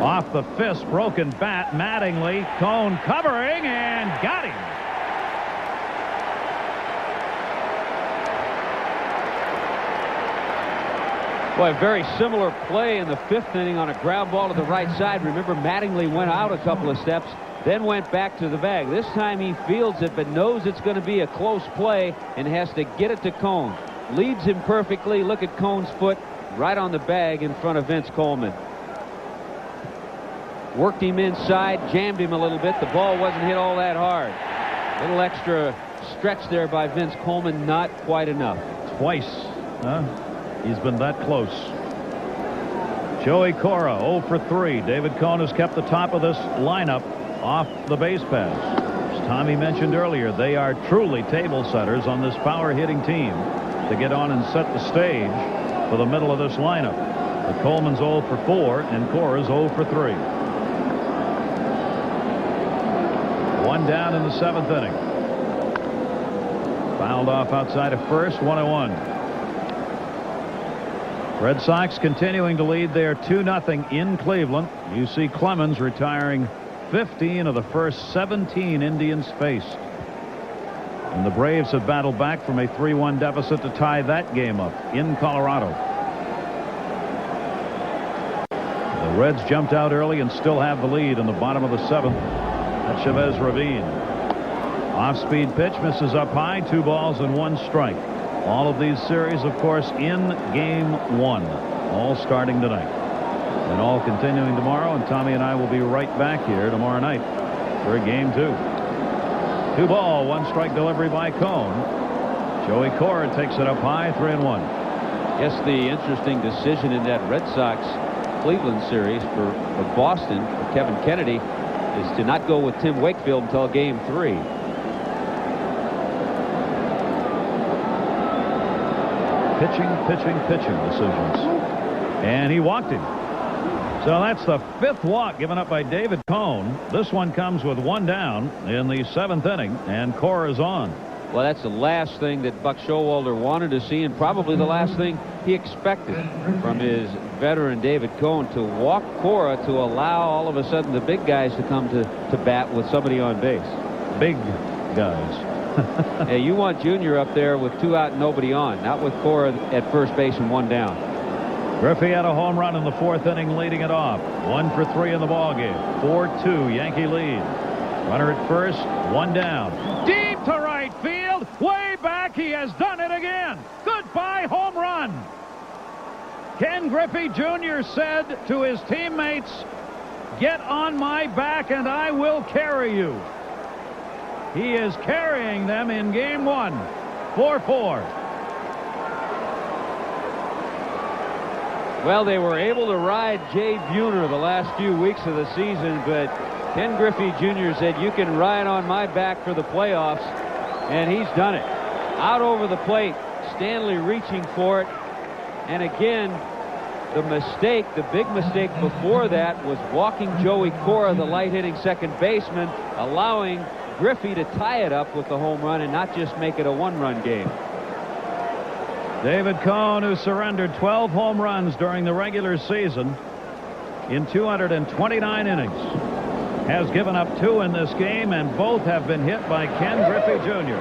Off the fist, broken bat, Mattingly, Cone covering, and got him. Boy, a very similar play in the 5th inning on a ground ball to the right side. Remember, Mattingly went out a couple of steps, then went back to the bag. This time he fields it, but knows it's going to be a close play and has to get it to Cone. Leads him perfectly. Look at Cone's foot right on the bag in front of Vince Coleman. Worked him inside, jammed him a little bit. The ball wasn't hit all that hard. A little extra stretch there by Vince Coleman, not quite enough. Twice, huh? He's been that close. Joey Cora 0 for 3. David Cone has kept the top of this lineup off the base paths. As Tommy mentioned earlier, they are truly table setters on this power hitting team to get on and set the stage for the middle of this lineup. But Coleman's 0 for 4 and Cora's 0 for 3. 1 down in the 7th inning. Fouled off outside of first. 1-1. Red Sox continuing to lead there 2-0 in Cleveland. You see Clemens retiring 15 of the first 17 Indians faced. And the Braves have battled back from a 3-1 deficit to tie that game up in Colorado. The Reds jumped out early and still have the lead in the bottom of the 7th at Chavez Ravine. Off-speed pitch misses up high. 2 balls and 1 strike. All of these series, of course, in game 1, all starting tonight and all continuing tomorrow. And Tommy and I will be right back here tomorrow night for game 2. 2 ball, 1 strike delivery by Cone. Joey Cora takes it up high. 3-1. Yes, the interesting decision in that Red Sox Cleveland series for Boston, for Kevin Kennedy, is to not go with Tim Wakefield until game 3. Pitching decisions. And he walked him. So that's the 5th walk given up by David Cone. This one comes with 1 down in the 7th inning, and Cora is on. Well, that's the last thing that Buck Showalter wanted to see, and probably the last thing he expected from his veteran David Cone, to walk Cora to allow all of a sudden the big guys to come to bat with somebody on base. Big guys. Hey, you want Junior up there with 2 out and nobody on, not with Cora at first base and 1 down. Griffey had a home run in the 4th inning, leading it off. 1 for 3 in the ballgame. 4-2 Yankee lead. Runner at first, 1 down. Deep to right field, way back. He has done it again. Goodbye home run. Ken Griffey Jr. said to his teammates, "Get on my back and I will carry you." He is carrying them in game 1. 4-4. Well, they were able to ride Jay Buhner the last few weeks of the season, but Ken Griffey Jr. said, "You can ride on my back for the playoffs," and he's done it. Out over the plate, Stanley reaching for it, and again, the mistake, the big mistake before that was walking Joey Cora, the light-hitting second baseman, allowing Griffey to tie it up with the home run and not just make it a 1-run game. David Cone, who surrendered 12 home runs during the regular season in 229 innings, has given up 2 in this game, and both have been hit by Ken Griffey Jr.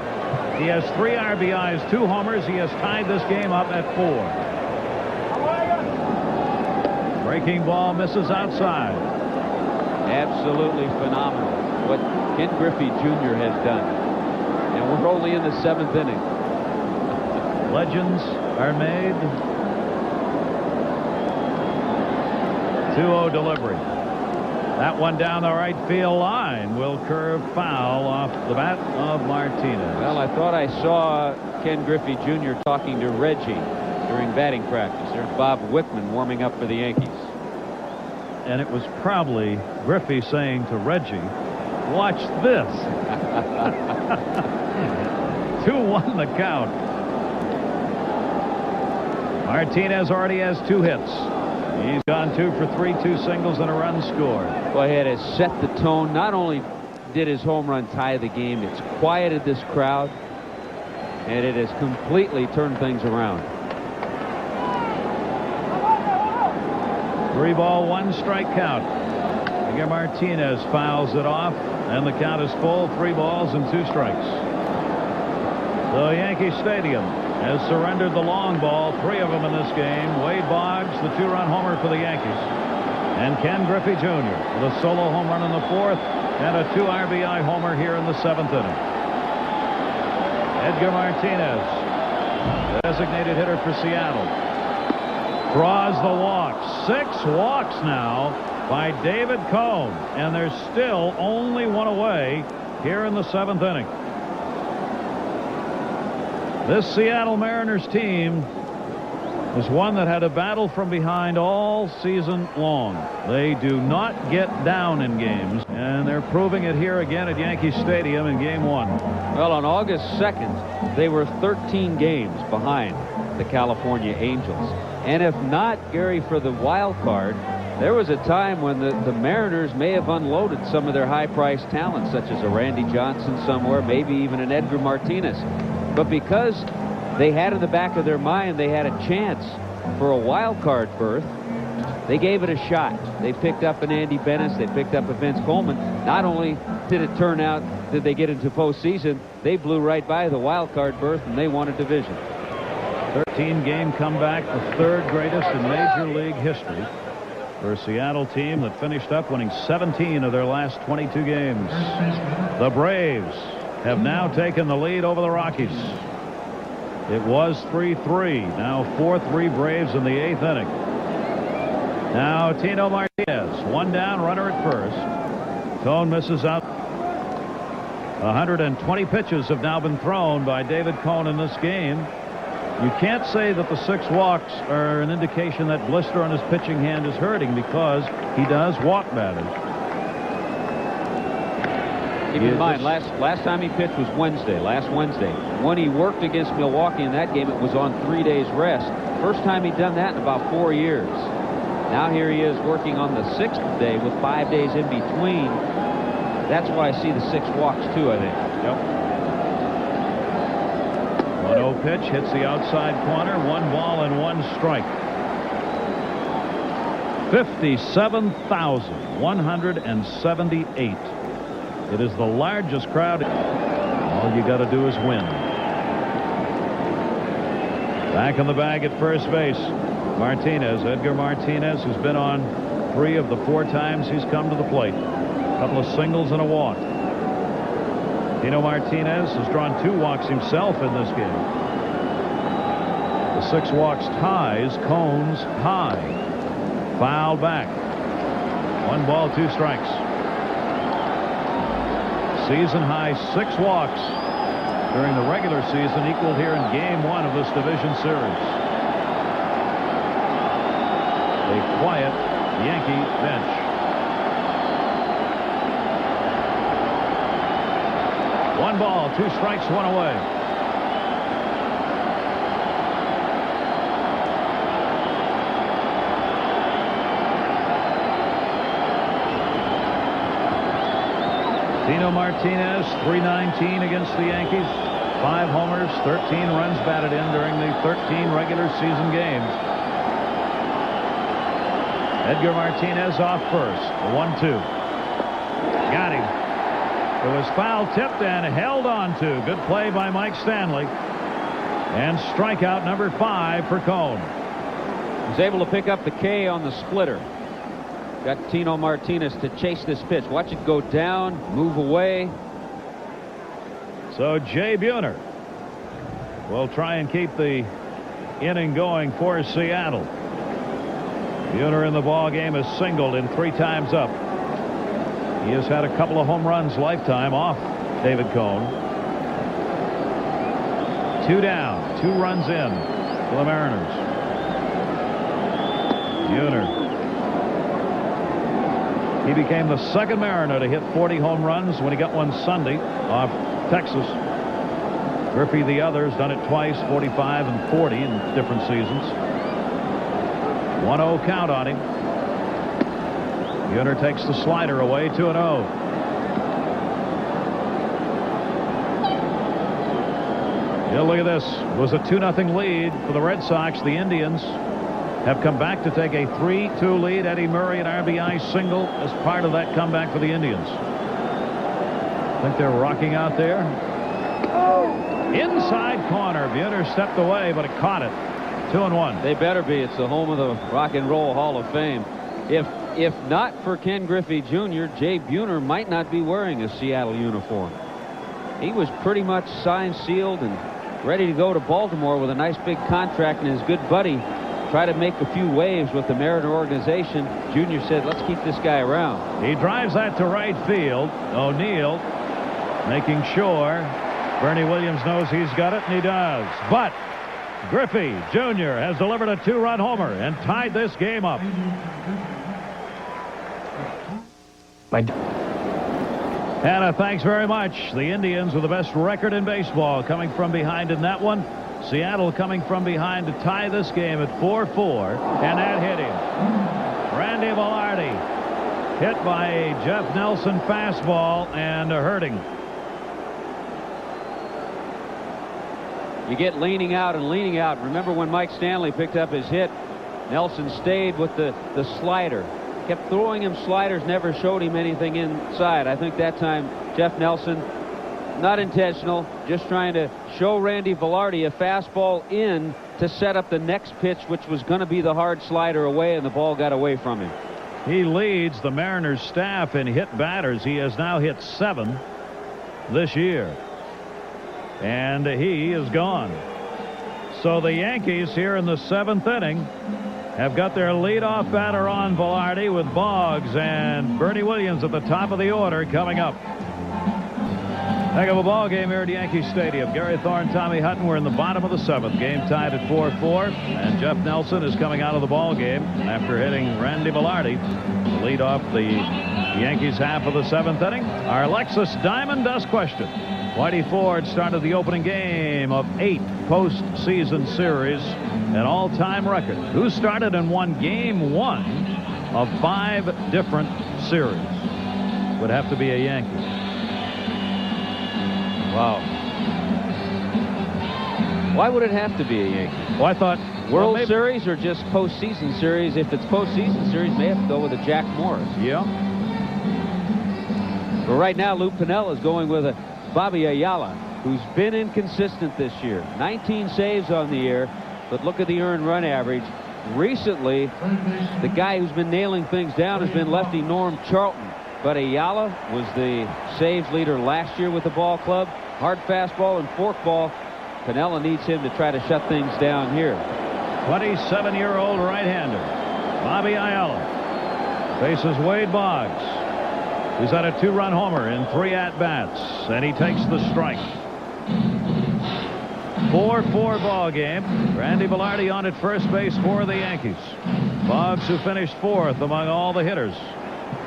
He has 3 RBIs, 2 homers. He has tied this game up at 4. Breaking ball misses outside. Absolutely phenomenal what Ken Griffey Jr. has done. And we're only in the 7th inning. Legends are made. 2-0 delivery. That one down the right field line will curve foul off the bat of Martinez. Well, I thought I saw Ken Griffey Jr. talking to Reggie during batting practice. There's Bob Wickman warming up for the Yankees. And it was probably Griffey saying to Reggie, "Watch this." 2-1 the count. Martinez already has 2 hits. He's gone 2 for 3, 2 singles and a run scored. Well, he had set the tone. Not only did his home run tie the game, it's quieted this crowd, and it has completely turned things around. 3 ball, 1 strike count. Miguel Martinez fouls it off, and the count is full. 3 balls and 2 strikes. So Yankee Stadium has surrendered the long ball, 3 of them in this game. Wade Boggs, the 2-run homer for the Yankees, and Ken Griffey Jr. with a solo home run in the 4th and a 2 RBI homer here in the 7th inning. Edgar Martinez, designated hitter for Seattle, draws the walk. 6 walks now by David Cone, and there's still only 1 away here in the 7th inning. This Seattle Mariners team is one that had a battle from behind all season long. They do not get down in games, and they're proving it here again at Yankee Stadium in game 1. Well, on August 2nd, they were 13 games behind the California Angels. And if not, Gary, for the wild card, there was a time when the Mariners may have unloaded some of their high-priced talent, such as a Randy Johnson somewhere, maybe even an Edgar Martinez. But because they had in the back of their mind they had a chance for a wild card berth, they gave it a shot. They picked up an Andy Bennis. They picked up a Vince Coleman. Not only did it turn out that they get into postseason, they blew right by the wild card berth, and they won a division. 13-game comeback, the 3rd greatest in Major League history for a Seattle team that finished up winning 17 of their last 22 games. The Braves have now taken the lead over the Rockies. It was 3-3. Now 4-3 Braves in the 8th inning. Now Tino Martinez, 1 down, runner at first. Cone misses out. 120 pitches have now been thrown by David Cone in this game. You can't say that the 6 walks are an indication that blister on his pitching hand is hurting, because he does walk batters. Keep in mind, last time he pitched was last Wednesday. When he worked against Milwaukee in that game, it was on 3 days rest. First time he'd done that in about 4 years. Now here he is working on the 6th day with 5 days in between. That's why I see the 6 walks too, I think. Yep. 1-0 pitch hits the outside corner. 1 ball and 1 strike. 57,178. It is the largest crowd. All you got to do is win. Back in the bag at first base, Martinez, Edgar Martinez, who's been on 3 of the 4 times he's come to the plate. A couple of singles and a walk. Tino Martinez has drawn 2 walks himself in this game. The 6 walks ties Cohn's high. Foul back. 1 ball, 2 strikes. Season high 6 walks during the regular season, equaled here in game 1 of this division series. A quiet Yankee bench. One ball, 2 strikes, 1 away. Tino Martinez, .319 against the Yankees. 5 homers, 13 runs batted in during the 13 regular season games. Edgar Martinez off first. The 1-2. Got him. It was foul tipped and held on to. Good play by Mike Stanley. And strikeout number 5 for Cohn. He's able to pick up the K on the splitter. Got Tino Martinez to chase this pitch. Watch it go down, move away. So Jay Buhner will try and keep the inning going for Seattle. Buhner in the ball game has singled in 3 times up. He has had a couple of home runs lifetime off David Cohn. 2 down, 2 runs in for the Mariners. Buhner. He became the 2nd Mariner to hit 40 home runs when he got one Sunday off Texas. Griffey, the others, done it twice, 45 and 40 in different seasons. 1-0 count on him. Buhner takes the slider away, 2-0. Yeah, look at this. It was a 2-0 lead for the Red Sox. The Indians have come back to take a 3-2 lead. Eddie Murray, an RBI single as part of that comeback for the Indians. I think they're rocking out there. Inside corner. Buhner stepped away, but it caught it. 2-1. They better be. It's the home of the Rock and Roll Hall of Fame. If not for Ken Griffey Jr., Jay Buhner might not be wearing a Seattle uniform. He was pretty much signed, sealed, and ready to go to Baltimore with a nice big contract, and his good buddy try to make a few waves with the Mariner organization. Junior said, let's keep this guy around. He drives that to right field. O'Neill making sure Bernie Williams knows he's got it, and he does. But Griffey Jr. has delivered a 2-run homer and tied this game up. Hannah, thanks very much. The Indians with the best record in baseball coming from behind in that one. Seattle coming from behind to tie this game at 4-4, and that hit him. Randy Velarde hit by a Jeff Nelson fastball and hurting. You get leaning out and leaning out. Remember when Mike Stanley picked up his hit, Nelson stayed with the slider. Kept throwing him sliders, never showed him anything inside. I think that time Jeff Nelson, not intentional, just trying to show Randy Velarde a fastball in to set up the next pitch, which was going to be the hard slider away, and the ball got away from him. He leads the Mariners staff in hit batters. He has now hit 7 this year. And he is gone. So the Yankees here in the 7th inning have got their leadoff batter on Velarde with Boggs and Bernie Williams at the top of the order coming up. Heck of a ball game here at Yankee Stadium. Gary Thorne, Tommy Hutton, we're in the bottom of the 7th. Game tied at 4-4, and Jeff Nelson is coming out of the ball game after hitting Randy Velarde to lead off the Yankees half of the 7th inning. Our Lexus Diamond Dust question. Whitey Ford started the opening game of 8 postseason series, an all-time record. Who started and won Game 1 of 5 different series would have to be a Yankee. Wow. Why would it have to be a Yankee? Well, I thought World Series or just postseason series? If it's postseason series, may have to go with a Jack Morris. Yeah. But right now, Lou Piniella is going with a Bobby Ayala, who's been inconsistent this year. 19 saves on the year, but look at the earned run average. Recently, the guy who's been nailing things down has been lefty Norm Charlton. But Ayala was the saves leader last year with the ball club. Hard fastball and forkball. Piniella needs him to try to shut things down here. 27-year-old right-hander Bobby Ayala faces Wade Boggs, who's had a 2-run homer in 3 at-bats, and he takes the strike. 4-4 ball game. Randy Velarde on at first base for the Yankees. Boggs, who finished 4th among all the hitters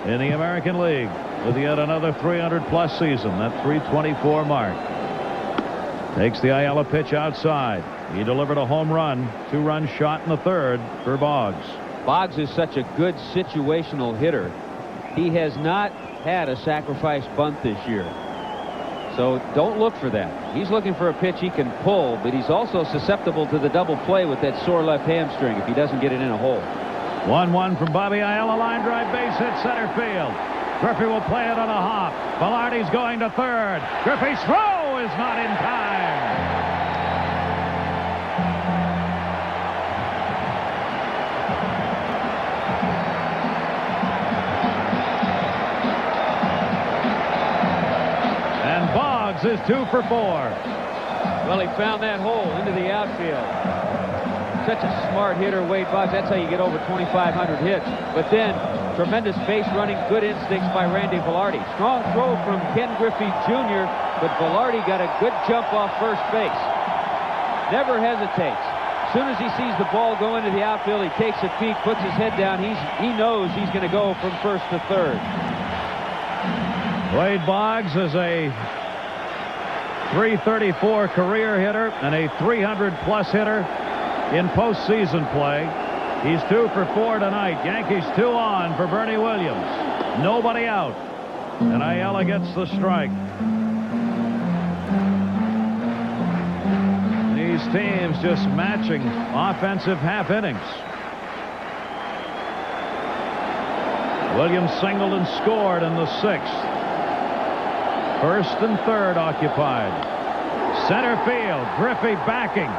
in the American League, with yet another 300-plus season, that 324 mark. Takes the Ayala pitch outside. He delivered a home run, 2-run shot in the 3rd for Boggs. Boggs is such a good situational hitter. He has not had a sacrifice bunt this year. So don't look for that. He's looking for a pitch he can pull, but he's also susceptible to the double play with that sore left hamstring if he doesn't get it in a hole. 1-1 from Bobby Ayala. Line drive, base hit, center field. Griffey will play it on a hop. Velarde's going to 3rd. Griffey's throw is not in time. And Boggs is 2 for 4. Well, he found that hole into the outfield. Such a smart hitter, Wade Boggs. That's how you get over 2,500 hits. But then, tremendous base running, good instincts by Randy Velarde. Strong throw from Ken Griffey Jr., but Velarde got a good jump off first base. Never hesitates. As soon as he sees the ball go into the outfield, he takes a peek, puts his head down. He knows he's going to go from 1st to 3rd. Wade Boggs is a .334 career hitter and a 300-plus hitter in postseason play. He's 2 for 4 tonight. Yankees 2 on for Bernie Williams. Nobody out. And Ayala gets the strike. These teams just matching offensive half innings. Williams singled and scored in the 6th. 1st and 3rd occupied. Center field. Griffey backing.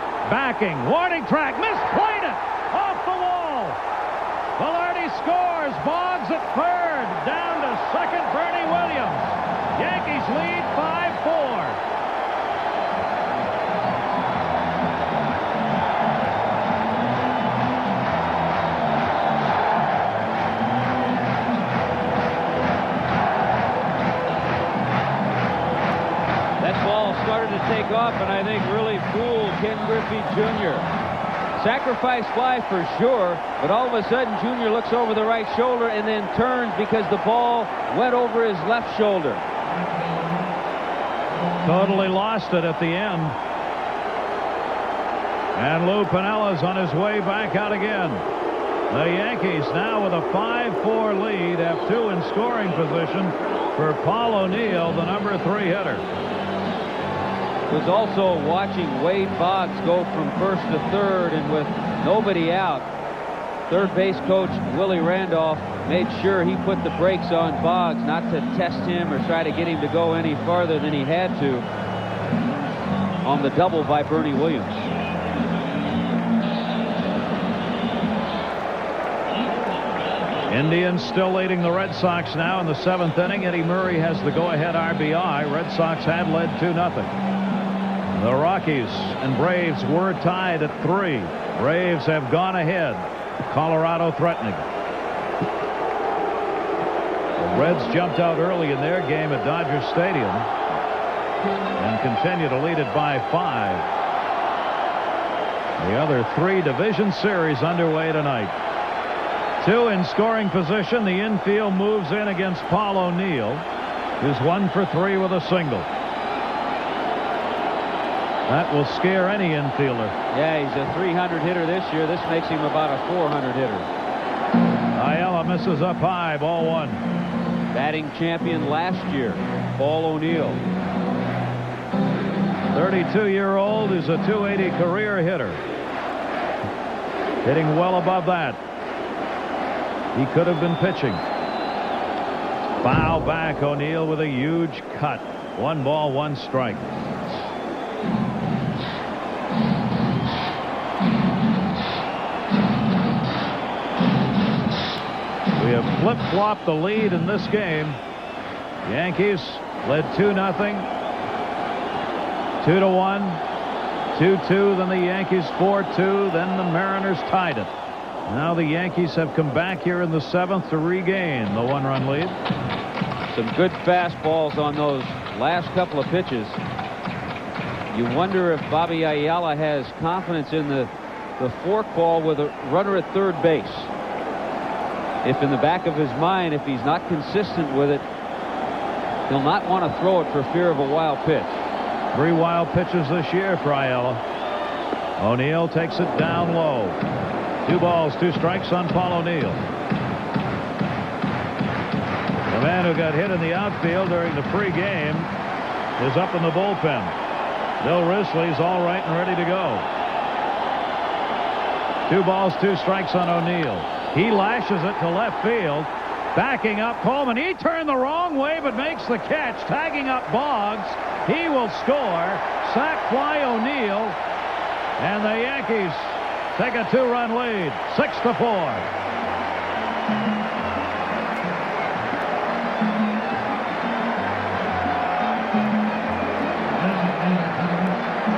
Warning track. Misplayed it. Off the wall. Velarde scores. Boggs at 3rd. Down to 2nd. Bernie Williams. Yankees lead 5-4. Started to take off and I think really fooled Ken Griffey Jr. Sacrifice fly for sure, but all of a sudden Jr. looks over the right shoulder and then turns because the ball went over his left shoulder. Totally lost it at the end. And Lou Piniella's on his way back out again. The Yankees now with a 5-4 lead have 2 in scoring position for Paul O'Neill, the number 3 hitter. Was also watching Wade Boggs go from 1st to 3rd, and with nobody out, 3rd base coach Willie Randolph made sure he put the brakes on Boggs, not to test him or try to get him to go any farther than he had to on the double by Bernie Williams. Indians still leading the Red Sox now in the 7th inning. Eddie Murray has the go-ahead RBI. Red Sox had led 2-0. The Rockies and Braves were tied at 3. Braves have gone ahead. Colorado threatening. The Reds jumped out early in their game at Dodger Stadium and continue to lead it by 5. The other 3 division series underway tonight. 2 in scoring position. The infield moves in against Paul O'Neill, who's 1 for 3 with a single. That will scare any infielder. Yeah, he's a 300 hitter this year. This makes him about a 400 hitter. Ayala Ayala misses up high, ball 1. Batting champion last year, Paul O'Neill. 32-year-old is a .280 career hitter. Hitting well above that. He could have been pitching. Foul back, O'Neill with a huge cut. 1 ball, 1 strike. We have flip-flopped the lead in this game. Yankees led 2-0. 2-1. 2-2. Then the Yankees 4-2. Then the Mariners tied it. Now the Yankees have come back here in the 7th to regain the 1-run lead. Some good fastballs on those last couple of pitches. You wonder if Bobby Ayala has confidence in the forkball with a runner at third base. If in the back of his mind, if he's not consistent with it, he'll not want to throw it for fear of a wild pitch. 3 wild pitches this year for Ayala. O'Neill takes it down low. 2 balls, 2 strikes on Paul O'Neill. The man who got hit in the outfield during the pregame is up in the bullpen. Bill Risley's all right and ready to go. 2 balls, 2 strikes on O'Neill. He lashes it to left field. Backing up Coleman. He turned the wrong way but makes the catch. Tagging up Boggs. He will score. Sac fly O'Neill. And the Yankees take a 2-run lead. 6-4.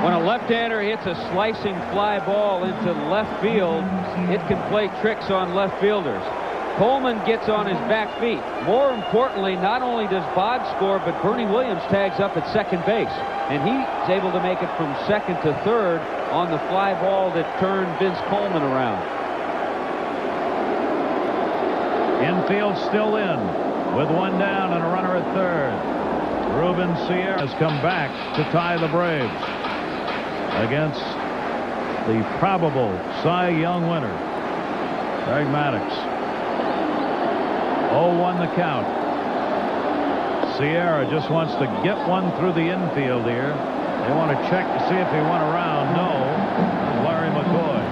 When a left-hander hits a slicing fly ball into left field, it can play tricks on left fielders. Coleman gets on his back feet. More importantly, not only does Boggs score, but Bernie Williams tags up at second base. And he's able to make it from second to third on the fly ball that turned Vince Coleman around. Infield still in with 1 down and a runner at third. Ruben Sierra has come back to tie the Braves against the probable Cy Young winner, Greg Maddux. 0-1 the count. Sierra just wants to get one through the infield here. They want to check to see if he went around. No. Larry McCoy.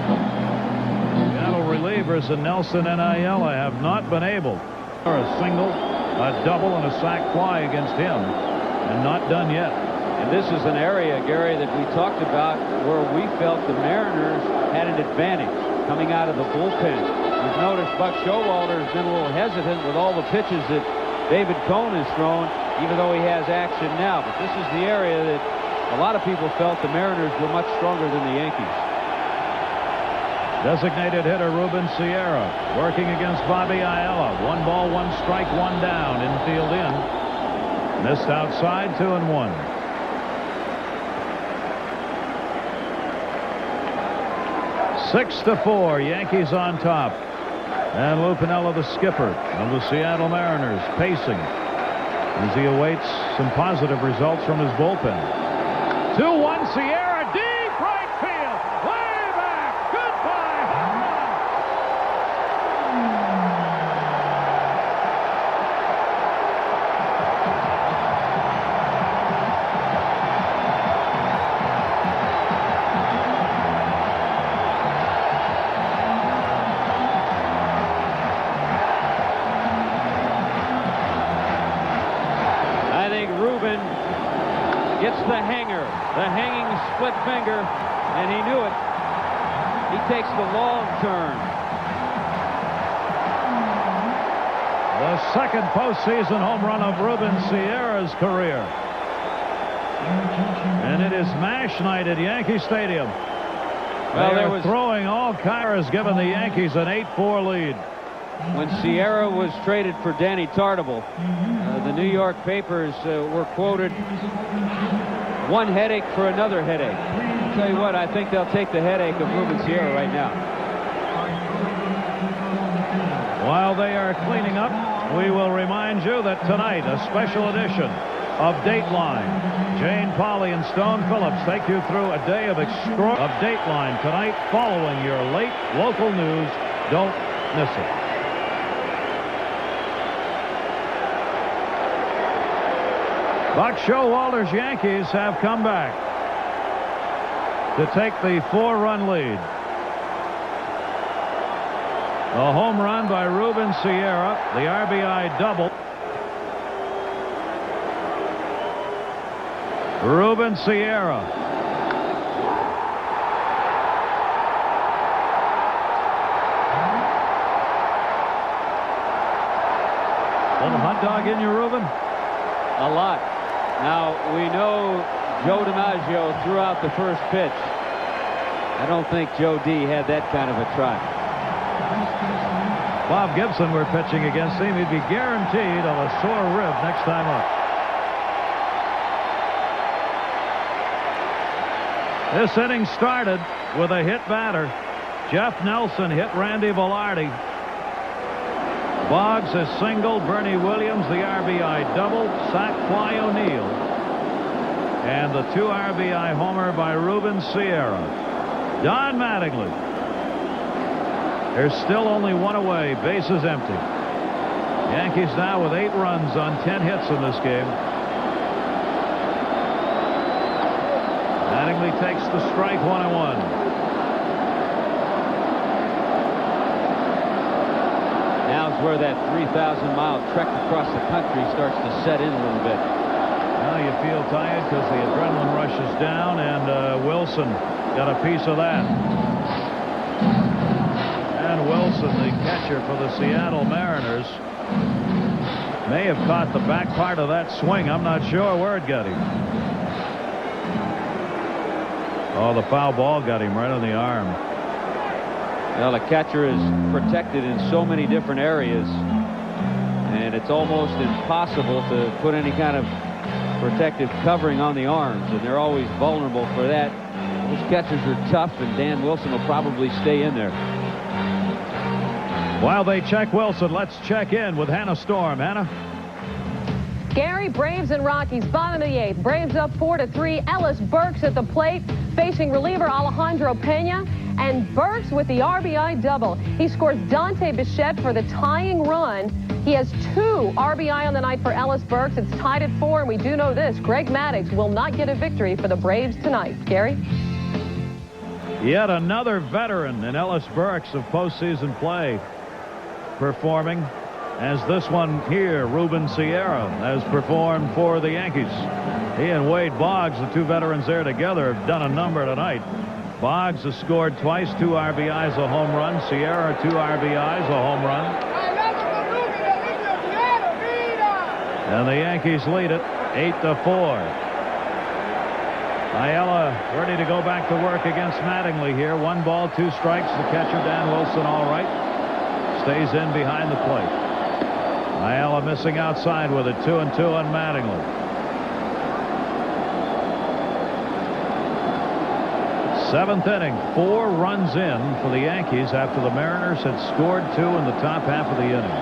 Seattle relievers and Nelson and Ayala have not been able. A single, a double, and a sac fly against him, and not done yet. And this is an area, Gary, that we talked about where we felt the Mariners had an advantage coming out of the bullpen. We've noticed Buck Showalter has been a little hesitant with all the pitches that David Cone has thrown, even though he has action now. But this is the area that a lot of people felt the Mariners were much stronger than the Yankees. Designated hitter Ruben Sierra working against Bobby Ayala. 1 ball, 1 strike, 1 down. Infield in. Missed outside. 2-1. .6-4. Yankees on top. And Lou Piniella, the skipper of the Seattle Mariners, pacing as he awaits some positive results from his bullpen. 2-1 Sierra, deep right field, way back, goodbye, home gets the hanger, the hanging split finger, and he knew it. He takes the long turn. The second postseason home run of Ruben Sierra's career. And it is MASH night at Yankee Stadium. Well, they were throwing all kinds, giving the Yankees an 8-4 lead. When Sierra was traded for Danny Tartabull, the New York papers were quoted, "One headache for another headache." I'll tell you what, I think they'll take the headache of Ruben Sierra right now. While they are cleaning up, we will remind you that tonight, a special edition of Dateline. Jane Pauley and Stone Phillips take you through a day of Dateline tonight following your late local news. Don't miss it. Buck Showalter's Yankees have come back to take the 4-run lead. A home run by Ruben Sierra, the RBI double. Ruben Sierra. Little hot dog in you, Ruben? A lot. Now, we know Joe DiMaggio threw out the first pitch. I don't think Joe D had that kind of a try. Bob Gibson were pitching against him. He'd be guaranteed of a sore rib next time up. This inning started with a hit batter. Jeff Nelson hit Randy Velarde. Boggs has singled Bernie Williams, the RBI double, sac fly O'Neill, and the 2 RBI homer by Ruben Sierra. Don Mattingly. There's still only 1 away. Bases empty. Yankees now with 8 runs on 10 hits in this game. Mattingly takes the strike 1-1. Now's where that 3,000-mile trek across the country starts to set in a little bit. Now you feel tired because the adrenaline rush is down, and Wilson got a piece of that. And Wilson, the catcher for the Seattle Mariners, may have caught the back part of that swing. I'm not sure where it got him. Oh, the foul ball got him right on the arm. Well, the catcher is protected in so many different areas, and it's almost impossible to put any kind of protective covering on the arms, and they're always vulnerable for that. Those catchers are tough, and Dan Wilson will probably stay in there. While they check Wilson, let's check in with Hannah Storm. Hannah? Gary, Braves and Rockies, bottom of the 8th. Braves up 4-3. Ellis Burks at the plate, facing reliever Alejandro Pena. And Burks with the RBI double. He scores Dante Bichette for the tying run. He has 2 RBI on the night for Ellis Burks. It's tied at 4, and we do know this. Greg Maddux will not get a victory for the Braves tonight. Gary? Yet another veteran in Ellis Burks of postseason play performing, as this one here, Ruben Sierra, has performed for the Yankees. He and Wade Boggs, the 2 veterans there together, have done a number tonight. Boggs has scored twice, 2 RBIs, a home run. Sierra, 2 RBIs, a home run. And the Yankees lead it 8-4. Ayala ready to go back to work against Mattingly here. 1 ball, 2 strikes. The catcher, Dan Wilson, all right. Stays in behind the plate. Ayala missing outside with it. 2-2 on Mattingly. 7th inning, 4 runs in for the Yankees after the Mariners had scored 2 in the top half of the inning.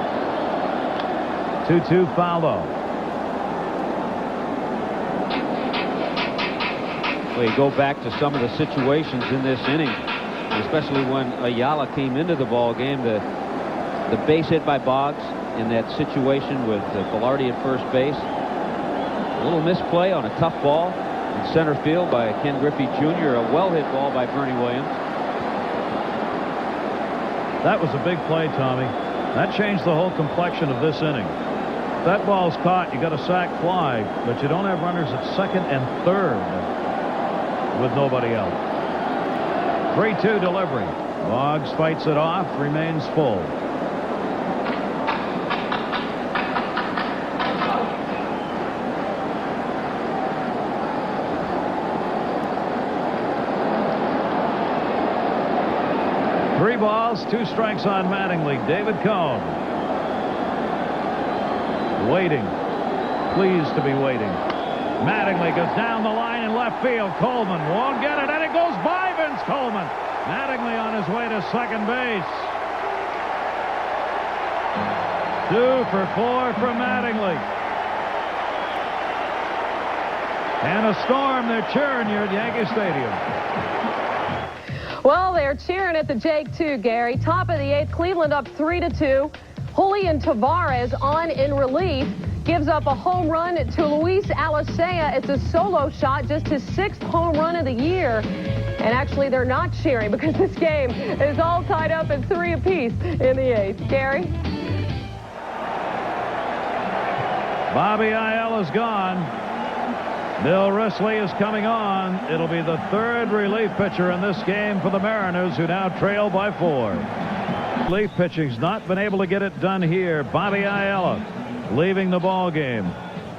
2-2 foul off. Well, you go back to some of the situations in this inning, especially when Ayala came into the ball game. The base hit by Boggs in that situation with Velarde at first base. A little misplay on a tough ball in center field by Ken Griffey Jr. A well-hit ball by Bernie Williams. That was a big play, Tommy. That changed the whole complexion of this inning. If that ball's caught, you got a sac fly, but you don't have runners at 2nd and 3rd with nobody out. 3-2 delivery. Boggs fights it off, remains full. Three balls, 2 strikes on Mattingly. David Cone. Waiting. Pleased to be waiting. Mattingly goes down the line in left field. Coleman won't get it, and it goes by Vince Coleman. Mattingly on his way to second base. 2 for 4 from Mattingly. And a storm. They're cheering here at Yankee Stadium. Well, they're cheering at the Jake, too, Gary. Top of the 8th, Cleveland up 3-2. Julian Tavares on in relief. gives up a home run to Luis Alicea. It's a solo shot, just his 6th home run of the year. And actually, they're not cheering because this game is all tied up at 3 apiece in the 8th. Gary? Bobby Ayala's gone. Bill Risley is coming on. It'll be the 3rd relief pitcher in this game for the Mariners, who now trail by 4. Relief pitching's not been able to get it done here. Bobby Ayala leaving the ball game,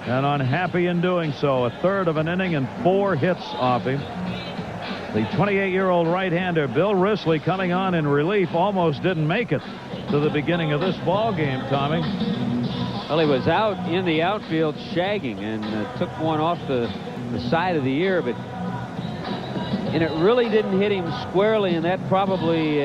and unhappy in doing so. A 1/3 of an inning and 4 hits off him. The 28-year-old right-hander Bill Risley coming on in relief almost didn't make it to the beginning of this ball game, Tommy. Well, he was out in the outfield shagging and took one off the side of the ear, and it really didn't hit him squarely, and that probably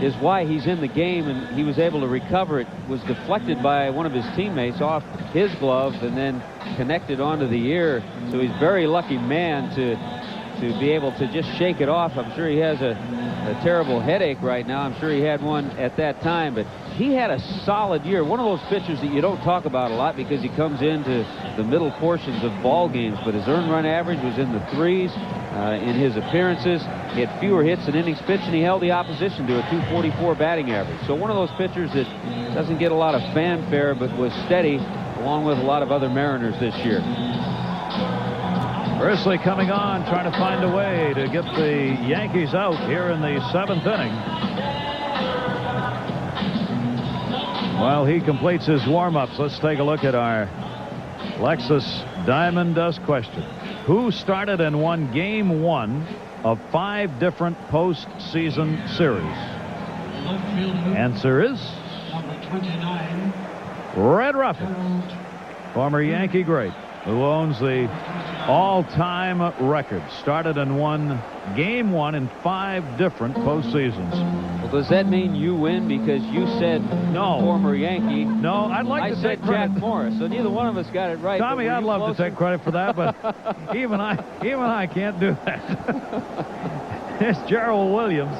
is why he's in the game, and he was able to recover. It was deflected by one of his teammates off his glove and then connected onto the ear. So he's a very lucky man to be able to just shake it off. I'm sure he has a terrible headache right now. I'm sure he had one at that time, but he had a solid year. One of those pitchers that you don't talk about a lot because he comes into the middle portions of ball games, but his earned run average was in the 3s in his appearances. He had fewer hits than innings pitched, and he held the opposition to a .244 batting average. So one of those pitchers that doesn't get a lot of fanfare, but was steady along with a lot of other Mariners this year. Risley coming on, trying to find a way to get the Yankees out here in the 7th inning. While he completes his warm-ups, let's take a look at our Lexus Diamond Dust question. Who started and won Game 1 of 5 different postseason series? Answer is Number 29. Red Ruffin, former Yankee great, who owns the all-time record. Started and won Game 1 in 5 different postseasons. Well, does that mean you win because you said No. former Yankee? No, I'd like to take I said Jack credit. Morris, so neither one of us got it right. Tommy, I'd love to take credit for that, but even I can't do that. It's Gerald Williams.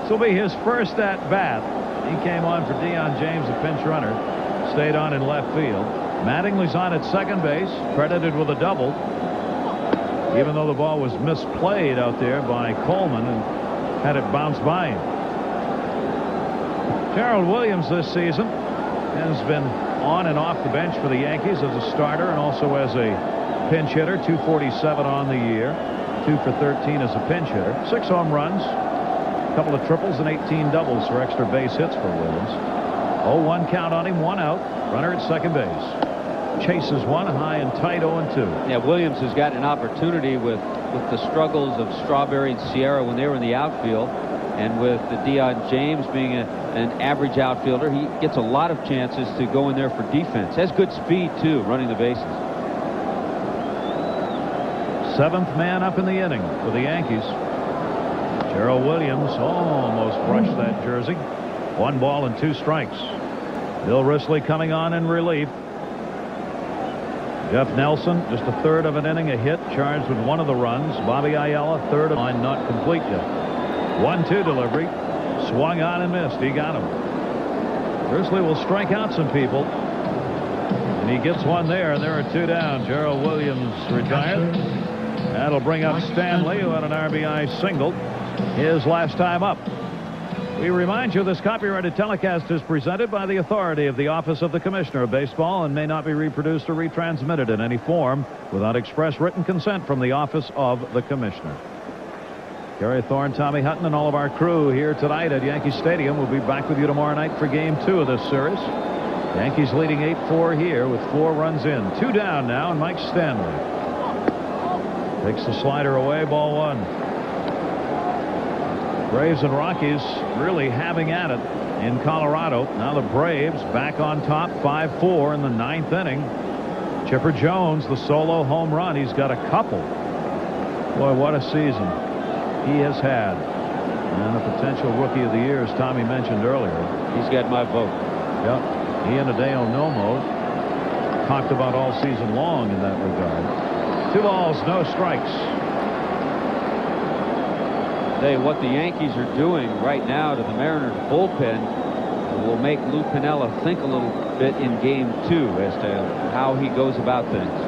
This will be his first at bat. He came on for Deion James, a pinch runner. Stayed on in left field. Mattingly's on at second base, credited with a double, even though the ball was misplayed out there by Coleman and had it bounce by him. Gerald Williams this season has been on and off the bench for the Yankees as a starter and also as a pinch hitter. .247 on the year, 2 for 13 as a pinch hitter. 6 home runs, a couple of triples, and 18 doubles for extra base hits for Williams. 0-1 count on him, 1 out, runner at second base. Chases one, high and tight, 0-2. Yeah, Williams has got an opportunity with the struggles of Strawberry and Sierra when they were in the outfield, and with the Deion James being an average outfielder, he gets a lot of chances to go in there for defense. Has good speed too, running the bases. 7th man up in the inning for the Yankees. Gerald Williams almost brushed that jersey. 1 ball and 2 strikes. Bill Risley coming on in relief. Jeff Nelson, just a 1/3 of an inning, a hit, charged with 1 of the runs. Bobby Ayala, 3rd of line, not complete yet. 1-2 delivery, swung on and missed. He got him. Risley will strike out some people, and he gets one there, and there are 2 down. Gerald Williams retired. That'll bring up Stanley, who had an RBI single his last time up. We remind you this copyrighted telecast is presented by the authority of the Office of the Commissioner of Baseball and may not be reproduced or retransmitted in any form without express written consent from the Office of the Commissioner. Gary Thorne, Tommy Hutton, and all of our crew here tonight at Yankee Stadium. We'll be back with you tomorrow night for Game 2 of this series. Yankees leading 8-4 here with 4 runs in. 2 down now, and Mike Stanley takes the slider away, ball 1. Braves and Rockies really having at it in Colorado. Now the Braves back on top, 5-4 in the 9th inning. Chipper Jones, the solo home run. He's got a couple. Boy, what a season he has had. And a potential rookie of the year, as Tommy mentioned earlier. He's got my vote. Yep. He and Hideo Nomo talked about all season long in that regard. 2 balls, no strikes. What the Yankees are doing right now to the Mariners bullpen will make Lou Piniella think a little bit in Game 2 as to how he goes about things.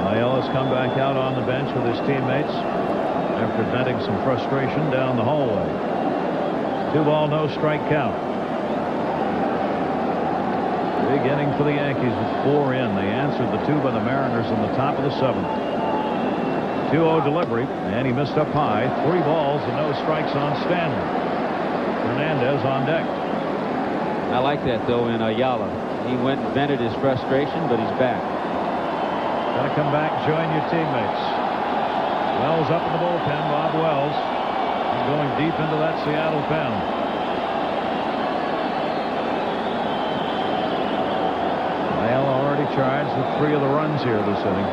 Ayala's come back out on the bench with his teammates after venting some frustration down the hallway. 2-ball, no strike count. Big inning for the Yankees with 4 in. They answered the 2 by the Mariners in the top of the 7th. 2-0 delivery, and he missed up high. 3 balls and no strikes on Stanley. Hernandez on deck. I like that, though, in Ayala. He went and vented his frustration, but he's back. Got to come back, join your teammates. Wells up in the bullpen. Bob Wells going deep into that Seattle pen. Ayala already charged with 3 of the runs here this inning.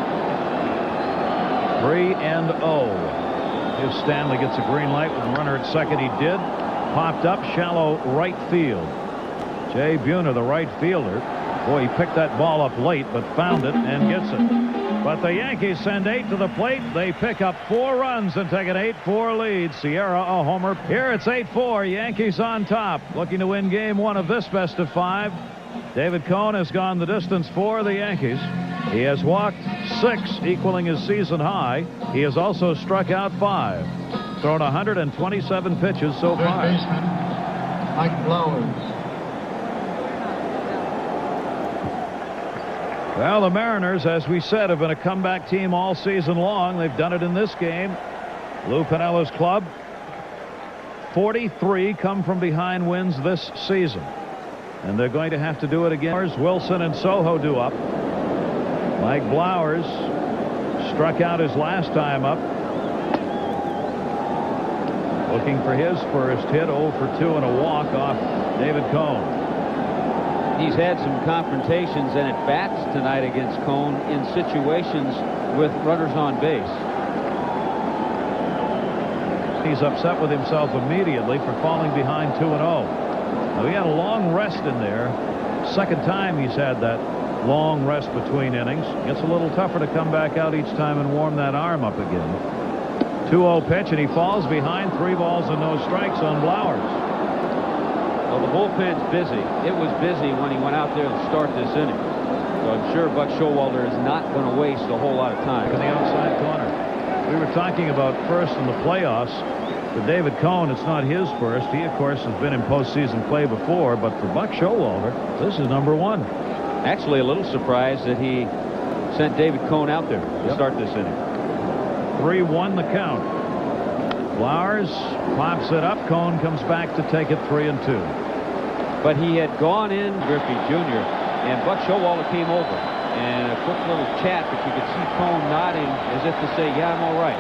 3-0. If Stanley gets a green light with a runner at second, he did. Popped up shallow right field. Jay Buhner, the right fielder. Boy, he picked that ball up late, but found it and gets it. But the Yankees send 8 to the plate. They pick up 4 runs and take an 8-4 lead. Sierra a homer. Here it's 8-4. Yankees on top, looking to win Game 1 of this best of 5. David Cone has gone the distance for the Yankees. He has walked 6, equaling his season high. He has also struck out 5. Thrown 127 pitches so far. Third baseman, Mike Flowers. Well, the Mariners, as we said, have been a comeback team all season long. They've done it in this game. Lou Piniella's club. 43 come from behind wins this season. And they're going to have to do it again. Wilson and Soho do up. Mike Blowers struck out his last time up. Looking for his first hit. 0 for 2 and a walk off David Cone. He's had some confrontations and at bats tonight against Cone in situations with runners on base. He's upset with himself immediately for falling behind 2-0. Now, he had a long rest in there. Second time he's had that long rest between innings. Gets a little tougher to come back out each time and warm that arm up again. 2-0 pitch, and he falls behind. 3 balls and no strikes on Blowers. Well, the bullpen's busy. It was busy when he went out there to start this inning. So I'm sure Buck Showalter is not going to waste a whole lot of time. In the outside corner. We were talking about first in the playoffs. For David Cone, it's not his first. He, of course, has been in postseason play before. But for Buck Showalter, this is number 1. Actually, a little surprised that he sent David Cone out there to start this inning. 3-1 the count. Flowers pops it up. Cone comes back to take it 3-2. But he had gone in Griffey Jr. and Buck Showalter came over. And a quick little chat, but you could see Cone nodding as if to say, yeah, I'm all right.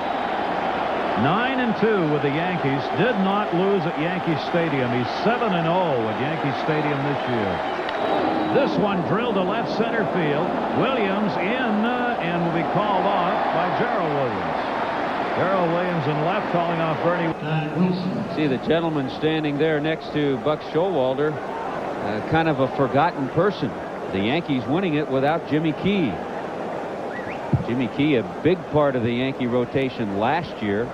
9-2 with the Yankees. Did not lose at Yankee Stadium. He's 7-0 at Yankee Stadium this year. This one drilled to left center field. Williams in and will be called off by Gerald Williams. Gerald Williams in left, calling off Bernie Wilson. See the gentleman standing there next to Buck Showalter, kind of a forgotten person. The Yankees winning it without Jimmy Key. Jimmy Key, a big part of the Yankee rotation last year.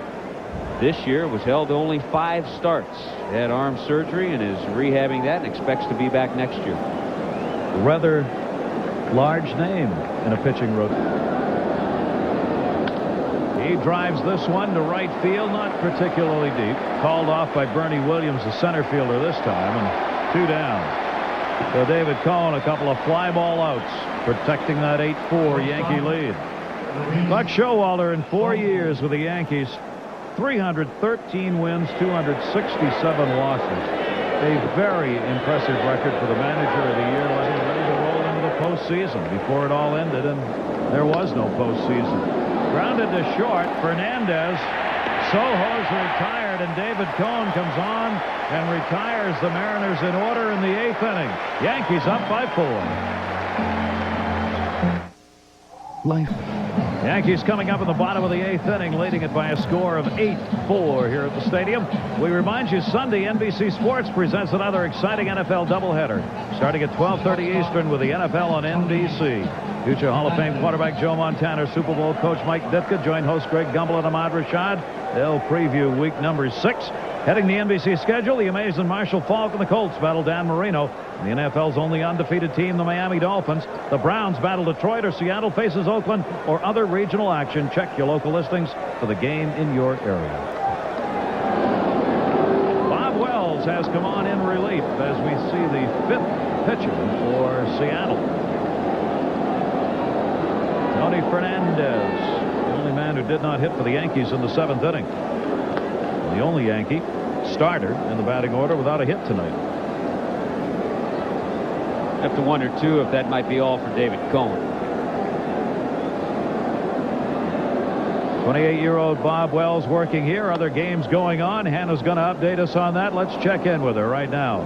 This year was held to only 5 starts. He had arm surgery and is rehabbing that and expects to be back next year. Rather large name in a pitching rotation. He drives this one to right field, not particularly deep. Called off by Bernie Williams, the center fielder this time, and 2 down. So David Cone, a couple of fly ball outs, protecting that 8-4 Yankee lead. Buck Showalter in 4 years with the Yankees, 313 wins, 267 losses. A very impressive record for the manager of the year. Wasn't ready to roll into the postseason before it all ended, and there was no postseason. Grounded to short. Fernandez. Soho's retired, and David Cone comes on and retires the Mariners in order in the 8th inning. Yankees up by 4. Life. Yankees coming up in the bottom of the 8th inning, leading it by a score of 8-4 here at the stadium. We remind you, Sunday, NBC Sports presents another exciting NFL doubleheader, starting at 12:30 Eastern with the NFL on NBC. Future Hall of Fame quarterback Joe Montana, Super Bowl coach Mike Ditka, join host Greg Gumbel and Ahmad Rashad. They'll preview week number 6. Heading the NBC schedule, the amazing Marshall Faulk and the Colts battle Dan Marino. The NFL's only undefeated team, the Miami Dolphins. The Browns battle Detroit, or Seattle faces Oakland, or other regional action. Check your local listings for the game in your area. Bob Wells has come on in relief as we see the 5th pitcher for Seattle. Tony Fernandez, the only man who did not hit for the Yankees in the 7th inning. The only Yankee starter in the batting order without a hit tonight. Have to wonder, too, if that might be all for David Cohn. 28-year-old Bob Wells working here. Other games going on. Hannah's going to update us on that. Let's check in with her right now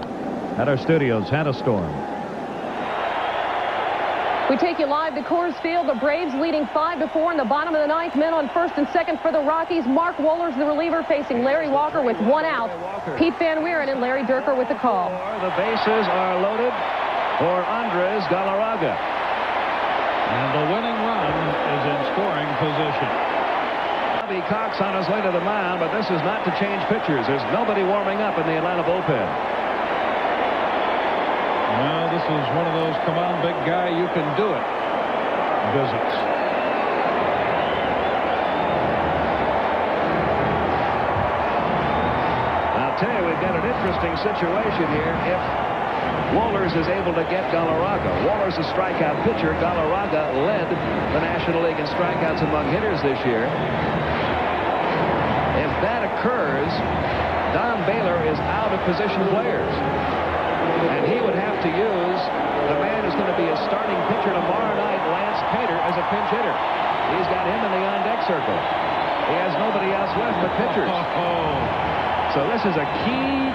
at our studios. Hannah Storm. We take you live to Coors Field. The Braves leading 5-4 in the bottom of the 9th. Men on first and second for the Rockies. Mark Wohlers, the reliever, facing Larry Walker with 1 out. Pete Van Wieren and Larry Dierker with the call. The bases are loaded for Andres Galarraga. And the winning run is in scoring position. Bobby Cox on his way to the mound, but this is not to change pitchers. There's nobody warming up in the Atlanta bullpen. Well, this is one of those come on big guy, you can do it visits. I'll tell you, we've got an interesting situation here. If Wohlers is able to get Galarraga, Wohlers a strikeout pitcher. Galarraga led the National League in strikeouts among hitters this year. If that occurs, Don Baylor is out of position players. And he would have to use the man who's going to be a starting pitcher tomorrow night, Lance Pater, as a pinch hitter. He's got him in the on-deck circle. He has nobody else left but pitchers. So this is a key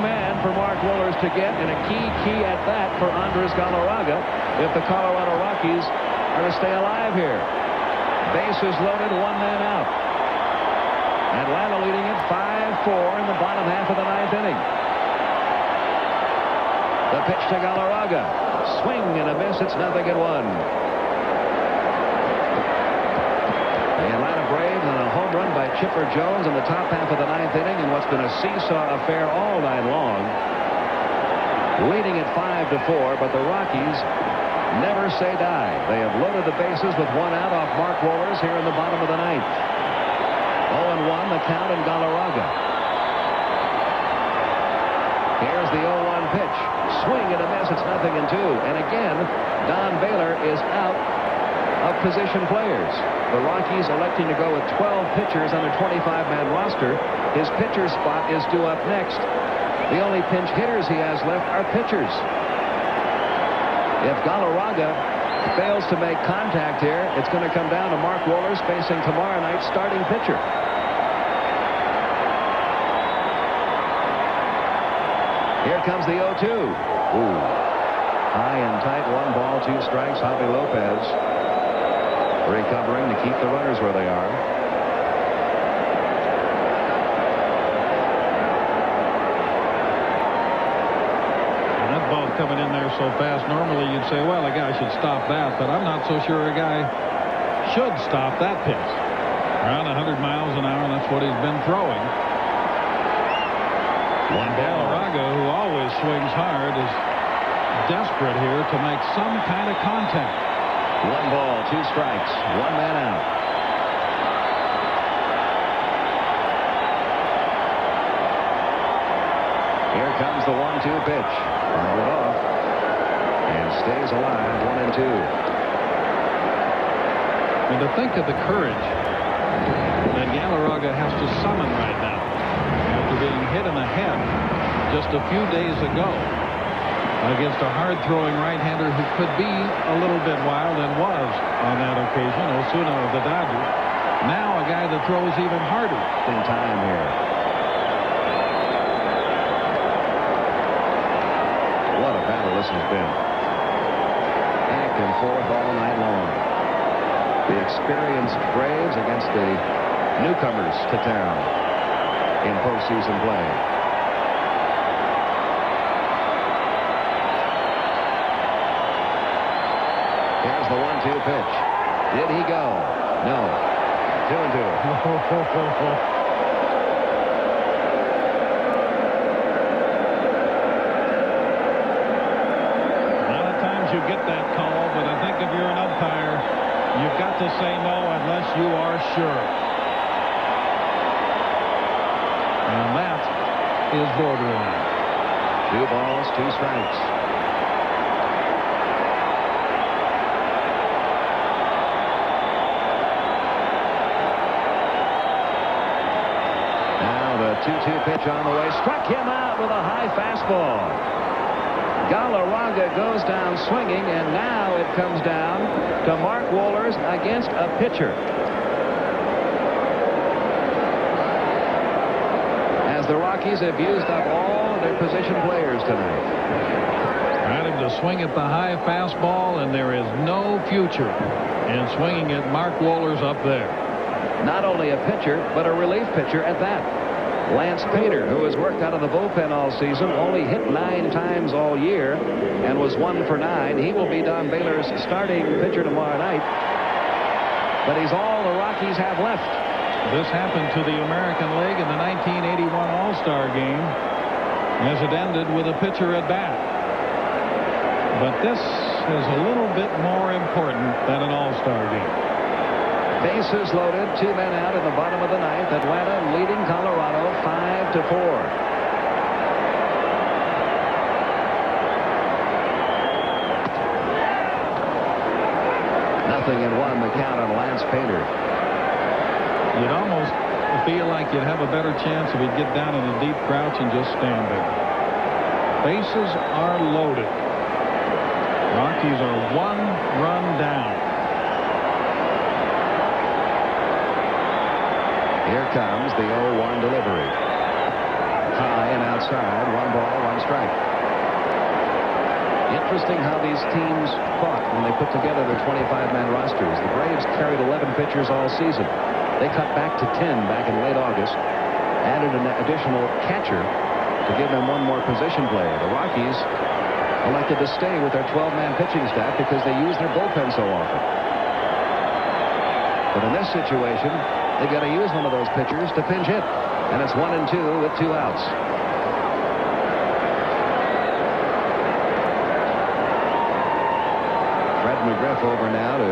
man for Mark Wohlers to get, and a key at bat for Andres Galarraga if the Colorado Rockies are to stay alive here. Bases loaded, 1 man out. Atlanta leading it 5-4 in the bottom half of the 9th inning. The pitch to Galarraga. Swing and a miss. It's 0-1. The Atlanta Braves on a home run by Chipper Jones in the top half of the 9th inning in what's been a seesaw affair all night long. Leading at 5-4, but the Rockies never say die. They have loaded the bases with 1 out off Mark Wohlers here in the bottom of the 9th. 0-1 the count in Galarraga. Here's the 0-1 pitch. Swing and a miss. It's 0-2. And again, Don Baylor is out of position players. The Rockies electing to go with 12 pitchers on a 25-man roster. His pitcher spot is due up next. The only pinch hitters he has left are pitchers. If Galarraga fails to make contact here, it's going to come down to Mark Wohlers facing tomorrow night's starting pitcher. Here comes the 0-2. Ooh. High and tight, 1 ball, 2 strikes. Javi Lopez recovering to keep the runners where they are. And that ball coming in there so fast, normally you'd say, well, a guy should stop that, but I'm not so sure a guy should stop that pitch. Around 100 miles an hour, and that's what he's been throwing. Galarraga, who always swings hard, is desperate here to make some kind of contact. 1 ball, 2 strikes, 1 man out. Here comes the 1-2 pitch. Fouled it off and stays alive. 1-2. And to think of the courage that Galarraga has to summon right now after being hit in the head just a few days ago against a hard-throwing right-hander who could be a little bit wild and was on that occasion, Osuna of the Dodgers. Now a guy that throws even harder. In time here. What a battle this has been. Back and forth all night long. The experienced Braves against the newcomers to town in postseason play. Here's the 1-2 pitch. Did he go? No. 2-2. make that call, but I think if you're an umpire, you've got to say no unless you are sure. And that is borderline. 2 balls, 2 strikes. Now the 2-2 pitch on the way. Struck him out with a high fastball. Galarraga goes down swinging, and now it comes down to Mark Wohlers against a pitcher. As the Rockies have used up all their position players tonight. Got him to swing at the high fastball, and there is no future in swinging at Mark Wohlers up there. Not only a pitcher, but a relief pitcher at that. Lance Pater, who has worked out of the bullpen all season, only hit 9 times all year and was 1 for 9. He will be Don Baylor's starting pitcher tomorrow night. But he's all the Rockies have left. This happened to the American League in the 1981 All-Star game as it ended with a pitcher at bat. But this is a little bit more important than an All-Star game. Bases loaded, 2 men out in the bottom of the 9th. Atlanta leading Colorado 5-4. Nothing in 1, the count on Lance Pater. You'd almost feel like you'd have a better chance if he'd get down in a deep crouch and just stand there. Bases are loaded. Rockies are 1 run down. Here comes the 0-1 delivery. High and outside, 1 ball, 1 strike. Interesting how these teams fought when they put together their 25-man rosters. The Braves carried 11 pitchers all season. They cut back to 10 back in late August, added an additional catcher to give them 1 more position player. The Rockies elected to stay with their 12-man pitching staff because they use their bullpen so often. But in this situation, they've got to use one of those pitchers to pinch hit. And it's 1-2 with 2 outs. Fred McGriff over now to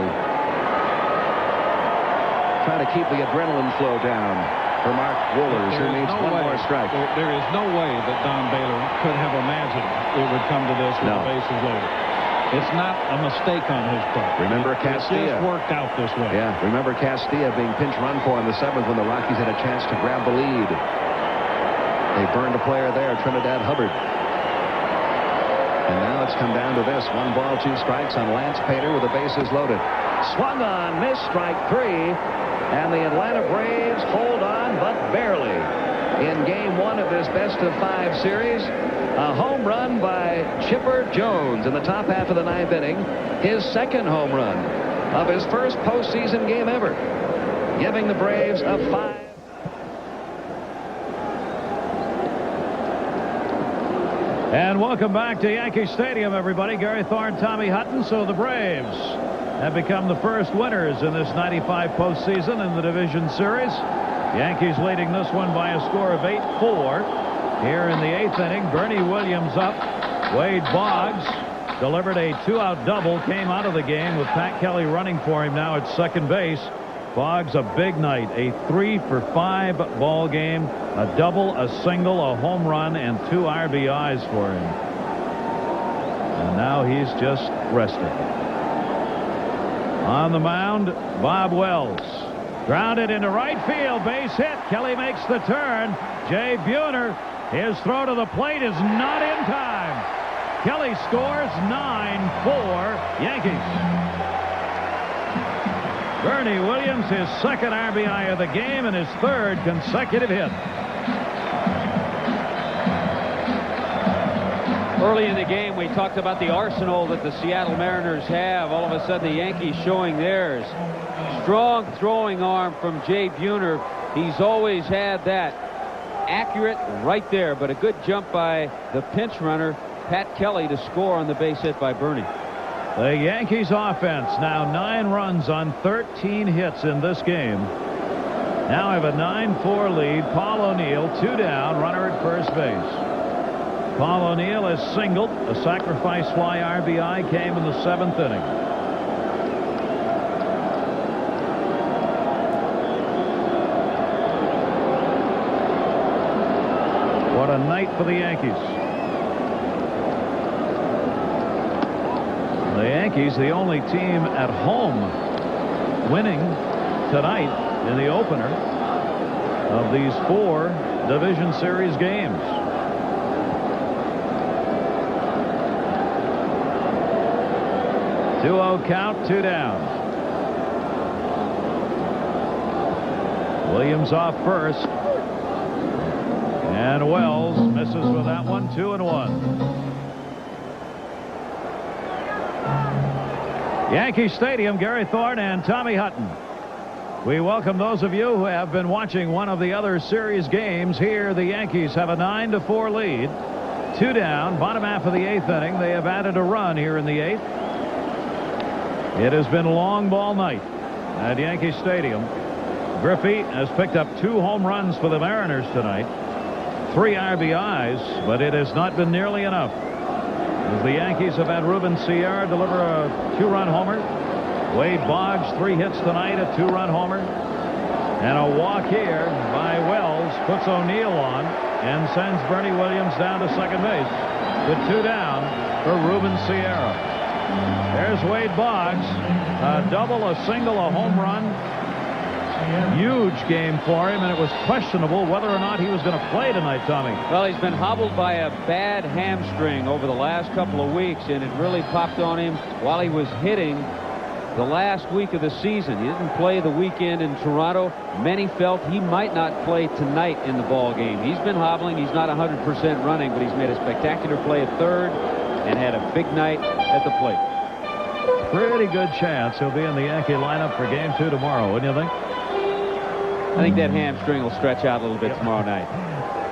try to keep the adrenaline flow down for Mark Wohlers, who needs 1 more strike. There is no way that Don Baylor could have imagined it would come to this with the bases loaded. It's not a mistake on his part. Remember Castilla. It just worked out this way. Yeah, remember Castilla being pinch run for in the 7th when the Rockies had a chance to grab the lead. They burned a player there, Trinidad Hubbard. And now it's come down to this. 1 ball, 2 strikes on Lance Pater with the bases loaded. Swung on, missed, strike 3. And the Atlanta Braves hold on, but barely. In game 1 of this best-of-5 series, a home run by Chipper Jones in the top half of the 9th inning. His 2nd home run of his first postseason game ever, giving the Braves a 5. And welcome back to Yankee Stadium, everybody. Gary Thorne, Tommy Hutton. So the Braves have become the first winners in this 95 postseason in the division series. Yankees leading this one by a score of 8-4. Here in the 8th inning, Bernie Williams up. Wade Boggs delivered a 2-out double, came out of the game with Pat Kelly running for him now at second base. Boggs, a big night, a 3-for-5 ball game, a double, a single, a home run, and 2 RBIs for him. And now he's just resting. On the mound, Bob Wells. Grounded into right field, base hit. Kelly makes the turn. Jay Buhner, his throw to the plate is not in time. Kelly scores 9-4 Yankees. Bernie Williams, his 2nd RBI of the game and his 3rd consecutive hit. Early in the game, we talked about the arsenal that the Seattle Mariners have. All of a sudden, the Yankees showing theirs. Strong throwing arm from Jay Buhner. He's always had that. Accurate right there, but a good jump by the pinch runner, Pat Kelly, to score on the base hit by Bernie. The Yankees offense now 9 runs on 13 hits in this game. Now have a 9-4 lead. Paul O'Neill, 2 down, runner at first base. Paul O'Neill is singled. A sacrifice fly RBI came in the 7th inning. What a night for the Yankees. The Yankees, the only team at home winning tonight in the opener of these 4 division series games. Two-0 count, 2 down. Williams off first. And Wells misses with that one. 2-1. Yankee Stadium, Gary Thorne and Tommy Hutton. We welcome those of you who have been watching one of the other series games. Here the Yankees have a 9-4 lead. 2 down, bottom half of the 8th inning. They have added a run here in the 8th. It has been long ball night at Yankee Stadium. Griffey has picked up 2 home runs for the Mariners tonight. 3 RBIs, but it has not been nearly enough. As the Yankees have had Ruben Sierra deliver a 2-run homer. Wade Boggs 3 hits tonight, a 2-run homer. And a walk here by Wells puts O'Neill on and sends Bernie Williams down to second base. With 2 down for Ruben Sierra. There's Wade Boggs. A double, a single, a home run. Huge game for him, and it was questionable whether or not he was going to play tonight, Tommy. Well, he's been hobbled by a bad hamstring over the last couple of weeks, and it really popped on him while he was hitting the last week of the season. He didn't play the weekend in Toronto. Many felt he might not play tonight in the ball game. He's been hobbling. He's not 100% running, but he's made a spectacular play at third and had a big night at the plate. Pretty good chance he'll be in the Yankee lineup for game 2 tomorrow, wouldn't you think? I think that hamstring will stretch out a little bit tomorrow night.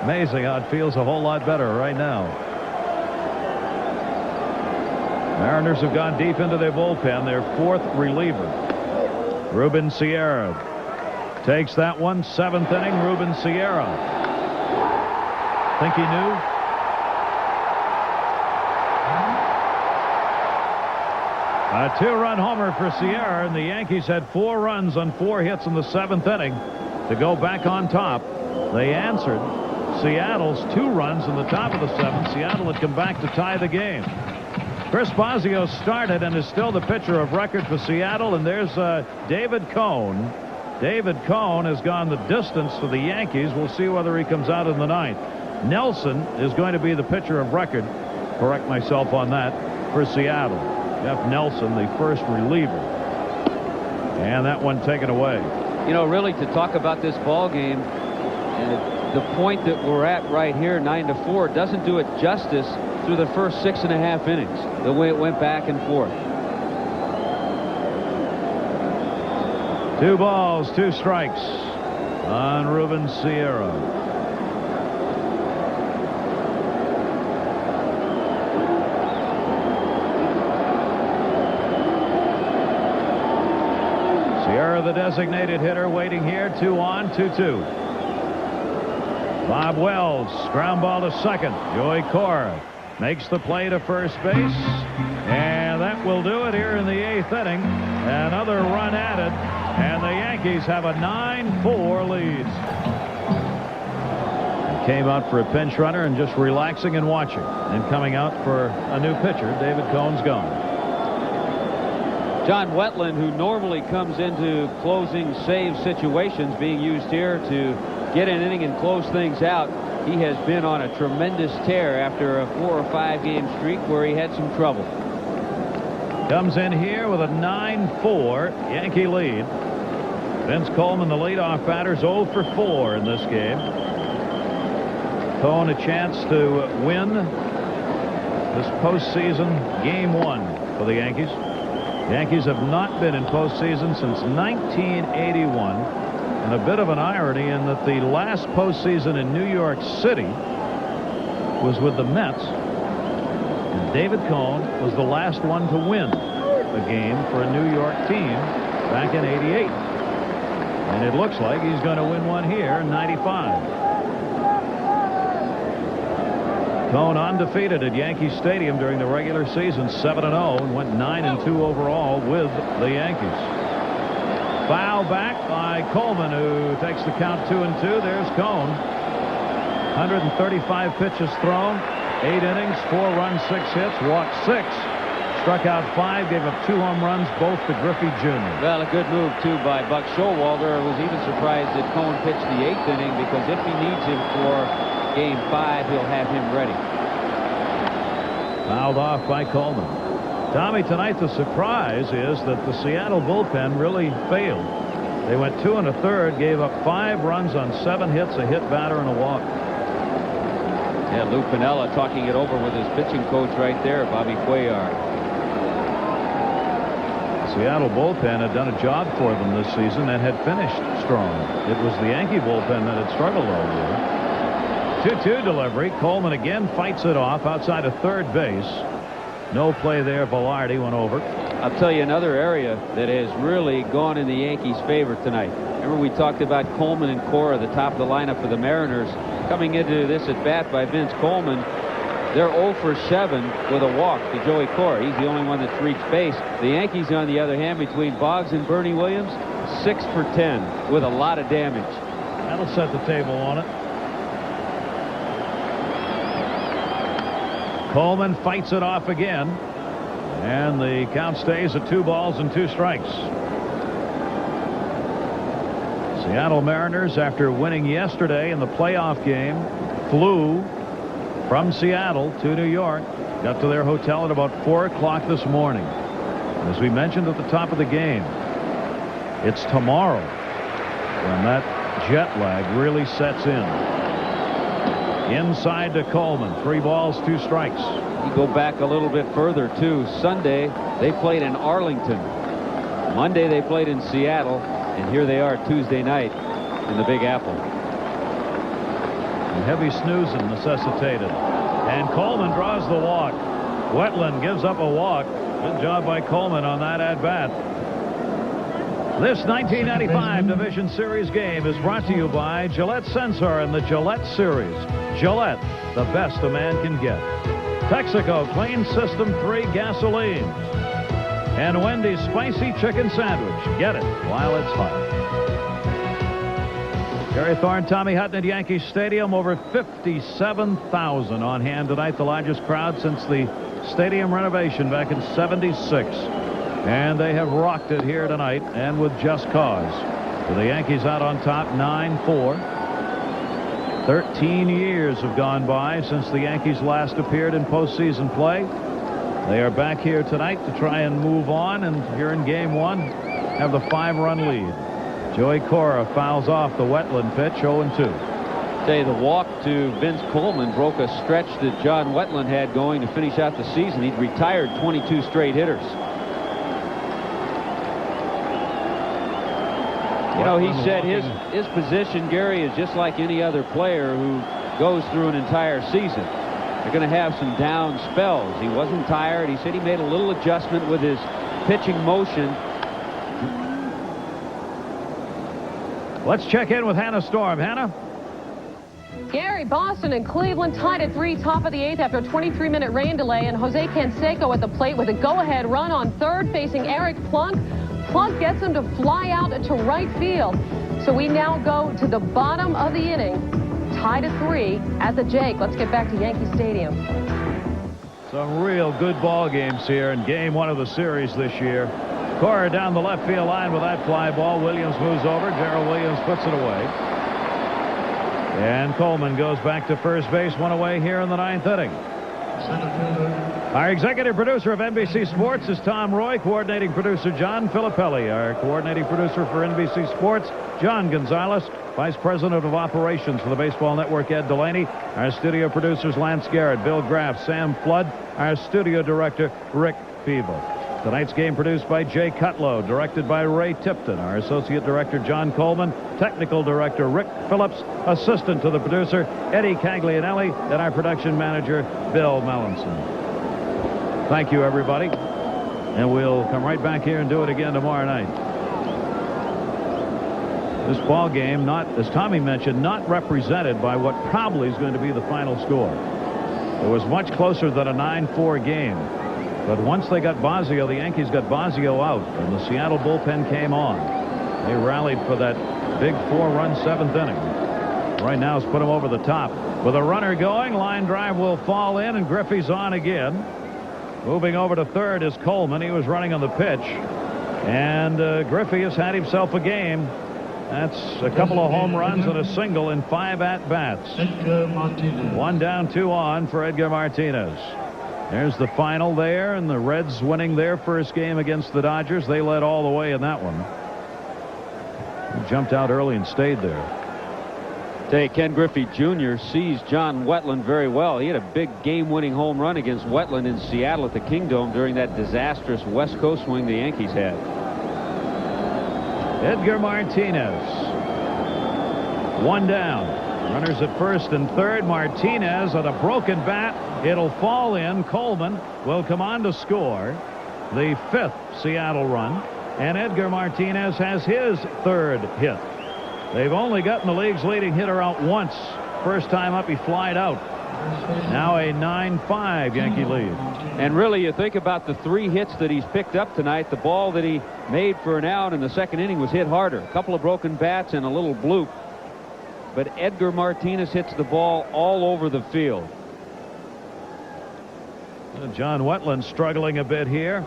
Amazing how it feels a whole lot better right now. Mariners have gone deep into their bullpen. Their 4th reliever, Ruben Sierra, takes that one. 7th inning, Ruben Sierra. Think he knew? A 2-run homer for Sierra, and the Yankees had 4 runs on 4 hits in the 7th inning to go back on top. They answered Seattle's 2 runs in the top of the 7th. Seattle had come back to tie the game. Chris Bosio started and is still the pitcher of record for Seattle, and there's David Cone. David Cone has gone the distance for the Yankees. We'll see whether he comes out in the 9th. Nelson is going to be the pitcher of record. Correct myself on that, for Seattle. Jeff Nelson, the first reliever. And that one taken away. You know, really, to talk about this ball game, the point that we're at right here, 9-4, doesn't do it justice through the first 6.5 innings, the way it went back and forth. 2 balls, 2 strikes on Ruben Sierra. Sierra, the designated hitter, waiting here. 2 on, 2-2. Bob Wells, ground ball to second. Joey Cora makes the play to first base, and that will do it here in the 8th inning. Another run added, and the Yankees have a 9-4 lead. Came out for a pinch runner and just relaxing and watching, and coming out for a new pitcher. David Cone's gone. John Wetland, who normally comes into closing save situations, being used here to get an inning and close things out. He has been on a tremendous tear after a 4 or 5 game streak where he had some trouble. Comes in here with a 9-4 Yankee lead. Vince Coleman, the leadoff batter, 0 for 4 in this game. Cone a chance to win this postseason game 1 for the Yankees. The Yankees have not been in postseason since 1981. And a bit of an irony in that the last postseason in New York City was with the Mets. And David Cone was the last one to win a game for a New York team back in '88. And it looks like he's going to win one here in '95. Cone undefeated at Yankee Stadium during the regular season, 7-0, and went 9-2 overall with the Yankees. Foul back by Coleman, who takes the count 2-2. There's Cone. 135 pitches thrown, 8 innings, 4 runs, 6 hits, walked 6. Struck out 5, gave up 2 home runs, both to Griffey Jr. Well, a good move, too, by Buck Showalter. I was even surprised that Cone pitched the 8th inning, because if he needs him for Game 5, he'll have him ready. Fouled off by Coleman. Tommy, tonight the surprise is that the Seattle bullpen really failed. They went 2 1/3, gave up 5 runs on 7 hits, a hit batter, and a walk. Yeah, Lou Piniella talking it over with his pitching coach right there, Bobby Cuellar. Seattle bullpen had done a job for them this season and had finished strong. It was the Yankee bullpen that had struggled all year. 2-2 delivery. Coleman again fights it off outside of third base. No play there. Velarde went over. I'll tell you another area that has really gone in the Yankees' favor tonight. Remember, we talked about Coleman and Cora, the top of the lineup for the Mariners. Coming into this at bat by Vince Coleman, they're 0 for 7 with a walk to Joey Cora. He's the only one that's reached base. The Yankees, on the other hand, between Boggs and Bernie Williams, 6 for 10 with a lot of damage. That'll set the table on it. Coleman fights it off again, and the count stays at 2 balls and 2 strikes. Seattle Mariners, after winning yesterday in the playoff game, flew from Seattle to New York, got to their hotel at about 4 o'clock this morning. As we mentioned at the top of the game, it's tomorrow when that jet lag really sets in. Inside to Coleman, 3 balls, 2 strikes. You go back a little bit further, too. Sunday, they played in Arlington. Monday, they played in Seattle. And here they are Tuesday night in the Big Apple. And heavy snoozing necessitated. And Coleman draws the walk. Wetland gives up a walk. Good job by Coleman on that at-bat. This 1995 Division Series game is brought to you by Gillette Sensor and the Gillette Series. Gillette, the best a man can get. Texaco Clean System 3 gasoline. And Wendy's Spicy Chicken Sandwich. Get it while it's hot. Gary Thorne, Tommy Hutton at Yankee Stadium. Over 57,000 on hand tonight. The largest crowd since the stadium renovation back in '76. And they have rocked it here tonight, and with just cause. With the Yankees out on top 9-4. 13 years have gone by since the Yankees last appeared in postseason play. They are back here tonight to try and move on, and here in Game 1 have the 5-run lead. Joey Cora fouls off the Wetland pitch, 0-2. Say the walk to Vince Coleman broke a stretch that John Wetland had going to finish out the season. He'd retired 22 straight hitters. You know, he said his position, Gary, is just like any other player who goes through an entire season. They're going to have some down spells. He wasn't tired. He said he made a little adjustment with his pitching motion. Let's check in with Hannah Storm. Hannah? Gary, Boston and Cleveland tied at 3, top of the 8th after a 23-minute rain delay, and Jose Canseco at the plate with a go-ahead run on third facing Eric Plunk. Plunk gets him to fly out to right field. So we now go to the bottom of the inning, tied at 3 at the Jake. Let's get back to Yankee Stadium. Some real good ball games here in Game 1 of the series this year. Cora down the left field line with that fly ball. Williams moves over. Gerald Williams puts it away. And Coleman goes back to first base, 1 away here in the 9th inning. Our executive producer of NBC Sports is Tom Roy. Coordinating producer John Filippelli. Our coordinating producer for NBC Sports, John Gonzalez. Vice President of Operations for the Baseball Network, Ed Delaney. Our studio producers, Lance Garrett, Bill Graff, Sam Flood. Our studio director, Rick Feeble. Tonight's game produced by Jay Cutlow, directed by Ray Tipton. Our associate director, John Coleman. Technical director, Rick Phillips. Assistant to the producer, Eddie Caglianelli. And our production manager, Bill Melanson. Thank you, everybody. And we'll come right back here and do it again tomorrow night. This ball game, not, as Tommy mentioned, not represented by what probably is going to be the final score. It was much closer than a 9-4 game. But once they got Bosio, the Yankees got Bosio out, and the Seattle bullpen came on. They rallied for that big 4-run 7th inning. Right now, it's put him over the top. With a runner going, line drive will fall in, and Griffey's on again. Moving over to third is Coleman. He was running on the pitch. And Griffey has had himself a game. That's a couple of home runs and a single in 5 at-bats. Edgar Martinez. 1 down, 2 on for Edgar Martinez. There's the final there, and the Reds winning their first game against the Dodgers. They led all the way in that one. He jumped out early and stayed there. Ken Griffey Jr. sees John Wetland very well. He had a big game-winning home run against Wetland in Seattle at the Kingdome during that disastrous West Coast swing the Yankees had. Edgar Martinez. 1 down. Runners at first and third. Martinez on a broken bat. It'll fall in. Coleman will come on to score the 5th Seattle run. And Edgar Martinez has his 3rd hit. They've only gotten the league's leading hitter out once. First time up, he flied out. Now a 9-5 Yankee lead. And really, you think about the 3 hits that he's picked up tonight. The ball that he made for an out in the 2nd inning was hit harder. A couple of broken bats and a little bloop. But Edgar Martinez hits the ball all over the field. John Wetland struggling a bit here.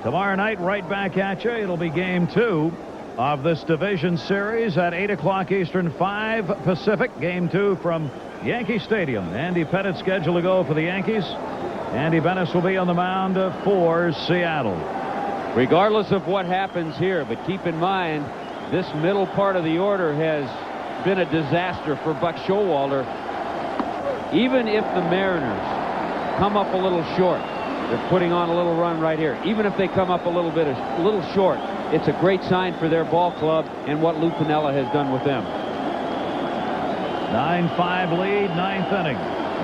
Tomorrow night, right back at you. It'll be game 2 of this division series at 8 o'clock Eastern, 5 Pacific. Game 2 from Yankee Stadium. Andy Pettitte scheduled to go for the Yankees. Andy Bennis will be on the mound for Seattle. Regardless of what happens here, but keep in mind, this middle part of the order has been a disaster for Buck Showalter. Even if the Mariners come up a little short, they're putting on a little run right here. Even if they come up a little short, it's a great sign for their ball club and what Lou Piniella has done with them. 9-5 lead, 9th inning.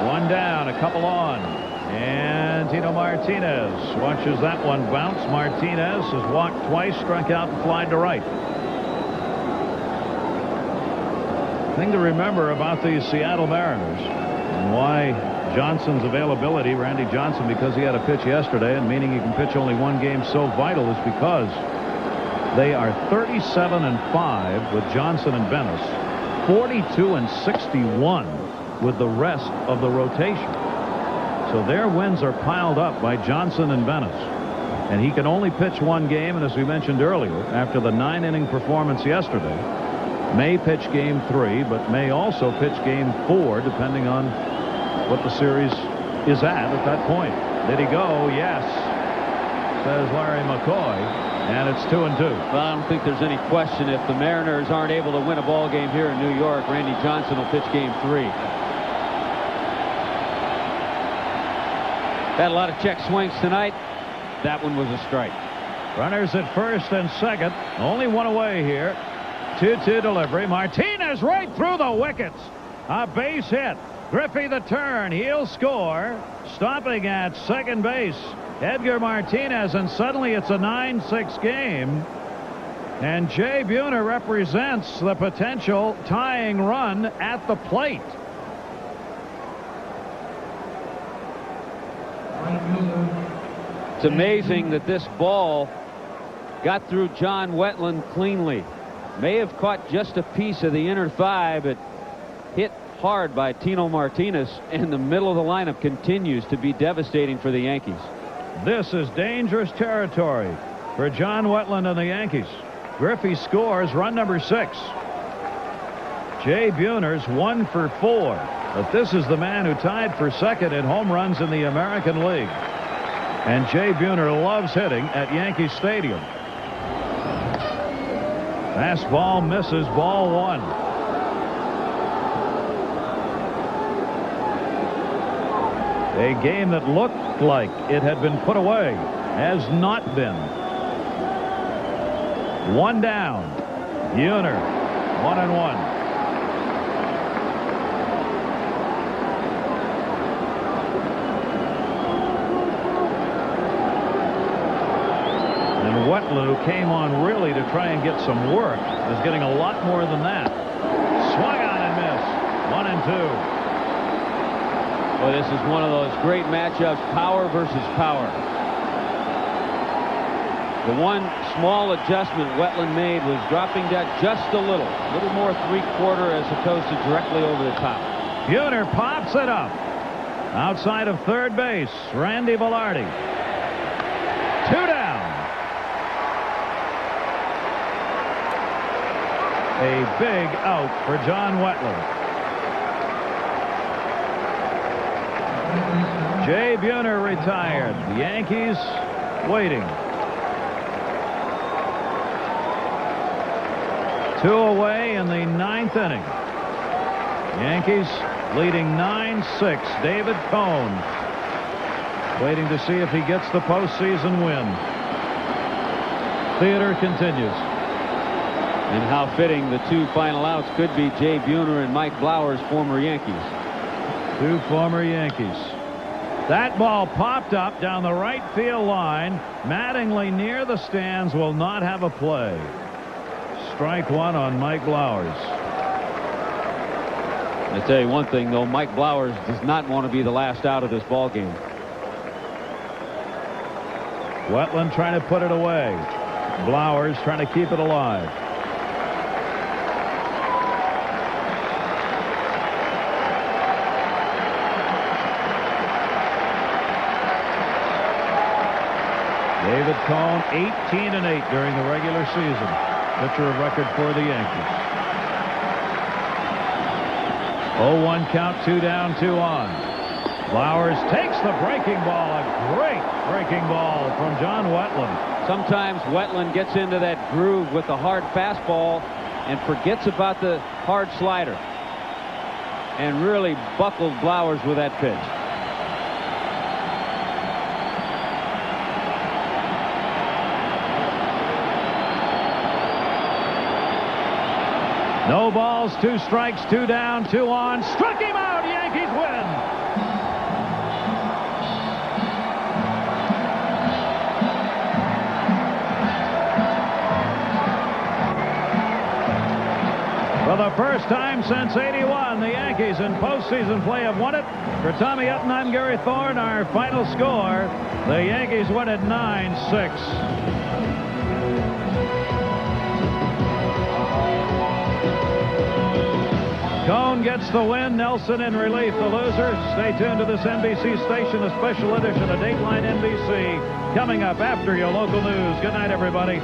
1 down, a couple on. And Tino Martinez watches that one bounce. Martinez has walked twice, struck out, and flied to right. Thing to remember about the Seattle Mariners and why Johnson's availability, Randy Johnson, because he had a pitch yesterday and meaning he can pitch only 1 game, so vital, is because they are 37-5 with Johnson and Bennis, 42-61 with the rest of the rotation. So their wins are piled up by Johnson and Bennis. And he can only pitch 1 game, and as we mentioned earlier, after the 9-inning performance yesterday, may pitch game 3, but may also pitch game 4, depending on what the series is at that point. Did he go? Yes, says Larry McCoy, and it's 2-2. Well, I don't think there's any question if the Mariners aren't able to win a ball game here in New York, Randy Johnson will pitch game 3. Had a lot of check swings tonight. That one was a strike. Runners at first and second. Only 1 away here. 2-2 delivery. Martinez right through the wickets. A base hit. Griffey the turn. He'll score. Stopping at second base, Edgar Martinez, and suddenly it's a 9-6 game. And Jay Buhner represents the potential tying run at the plate. It's amazing that this ball got through John Wetland cleanly. May have caught just a piece of the inner thigh, but hit hard by Tino Martinez, and the middle of the lineup continues to be devastating for the Yankees. This is dangerous territory for John Wetland and the Yankees. Griffey scores run number 6. Jay Buhner's 1 for 4. But this is the man who tied for second in home runs in the American League. And Jay Buhner loves hitting at Yankee Stadium. Fastball misses, ball 1. A game that looked like it had been put away has not been. 1 down. Buhner, 1-1. Wetland, who came on really to try and get some work, is getting a lot more than that. Swung on and missed. 1-2. Well, this is one of those great matchups, power versus power. The one small adjustment Wetland made was dropping that just a little more three-quarter as opposed to directly over the top. Buhner pops it up. Outside of third base, Randy Velarde. 2 down. A big out for John Wetland. Jay Buhner retired. The Yankees waiting. 2 away in the 9th inning. Yankees leading 9-6. David Cone waiting to see if he gets the postseason win. Theater continues. And how fitting the 2 final outs could be Jay Buhner and Mike Blowers, former Yankees. 2 former Yankees. That ball popped up down the right field line. Mattingly near the stands will not have a play. Strike 1 on Mike Blowers. I tell you one thing, though, Mike Blowers does not want to be the last out of this ball game. Wetland trying to put it away. Blowers trying to keep it alive. David Cone 18-8 during the regular season. Pitcher of record for the Yankees. 0-1 count, 2 down, 2 on. Blowers takes the breaking ball. A great breaking ball from John Wetland. Sometimes Wetland gets into that groove with the hard fastball and forgets about the hard slider. And really buckled Blowers with that pitch. No balls, 2 strikes, 2 down, 2 on. Struck him out. Yankees win. For the first time since '81, the Yankees in postseason play have won it. For Tommy Upton, I'm Gary Thorne. Our final score, the Yankees win it 9-6. Cone gets the win. Nelson in relief, the loser. Stay tuned to this NBC station, a special edition of Dateline NBC coming up after your local news. Good night, everybody.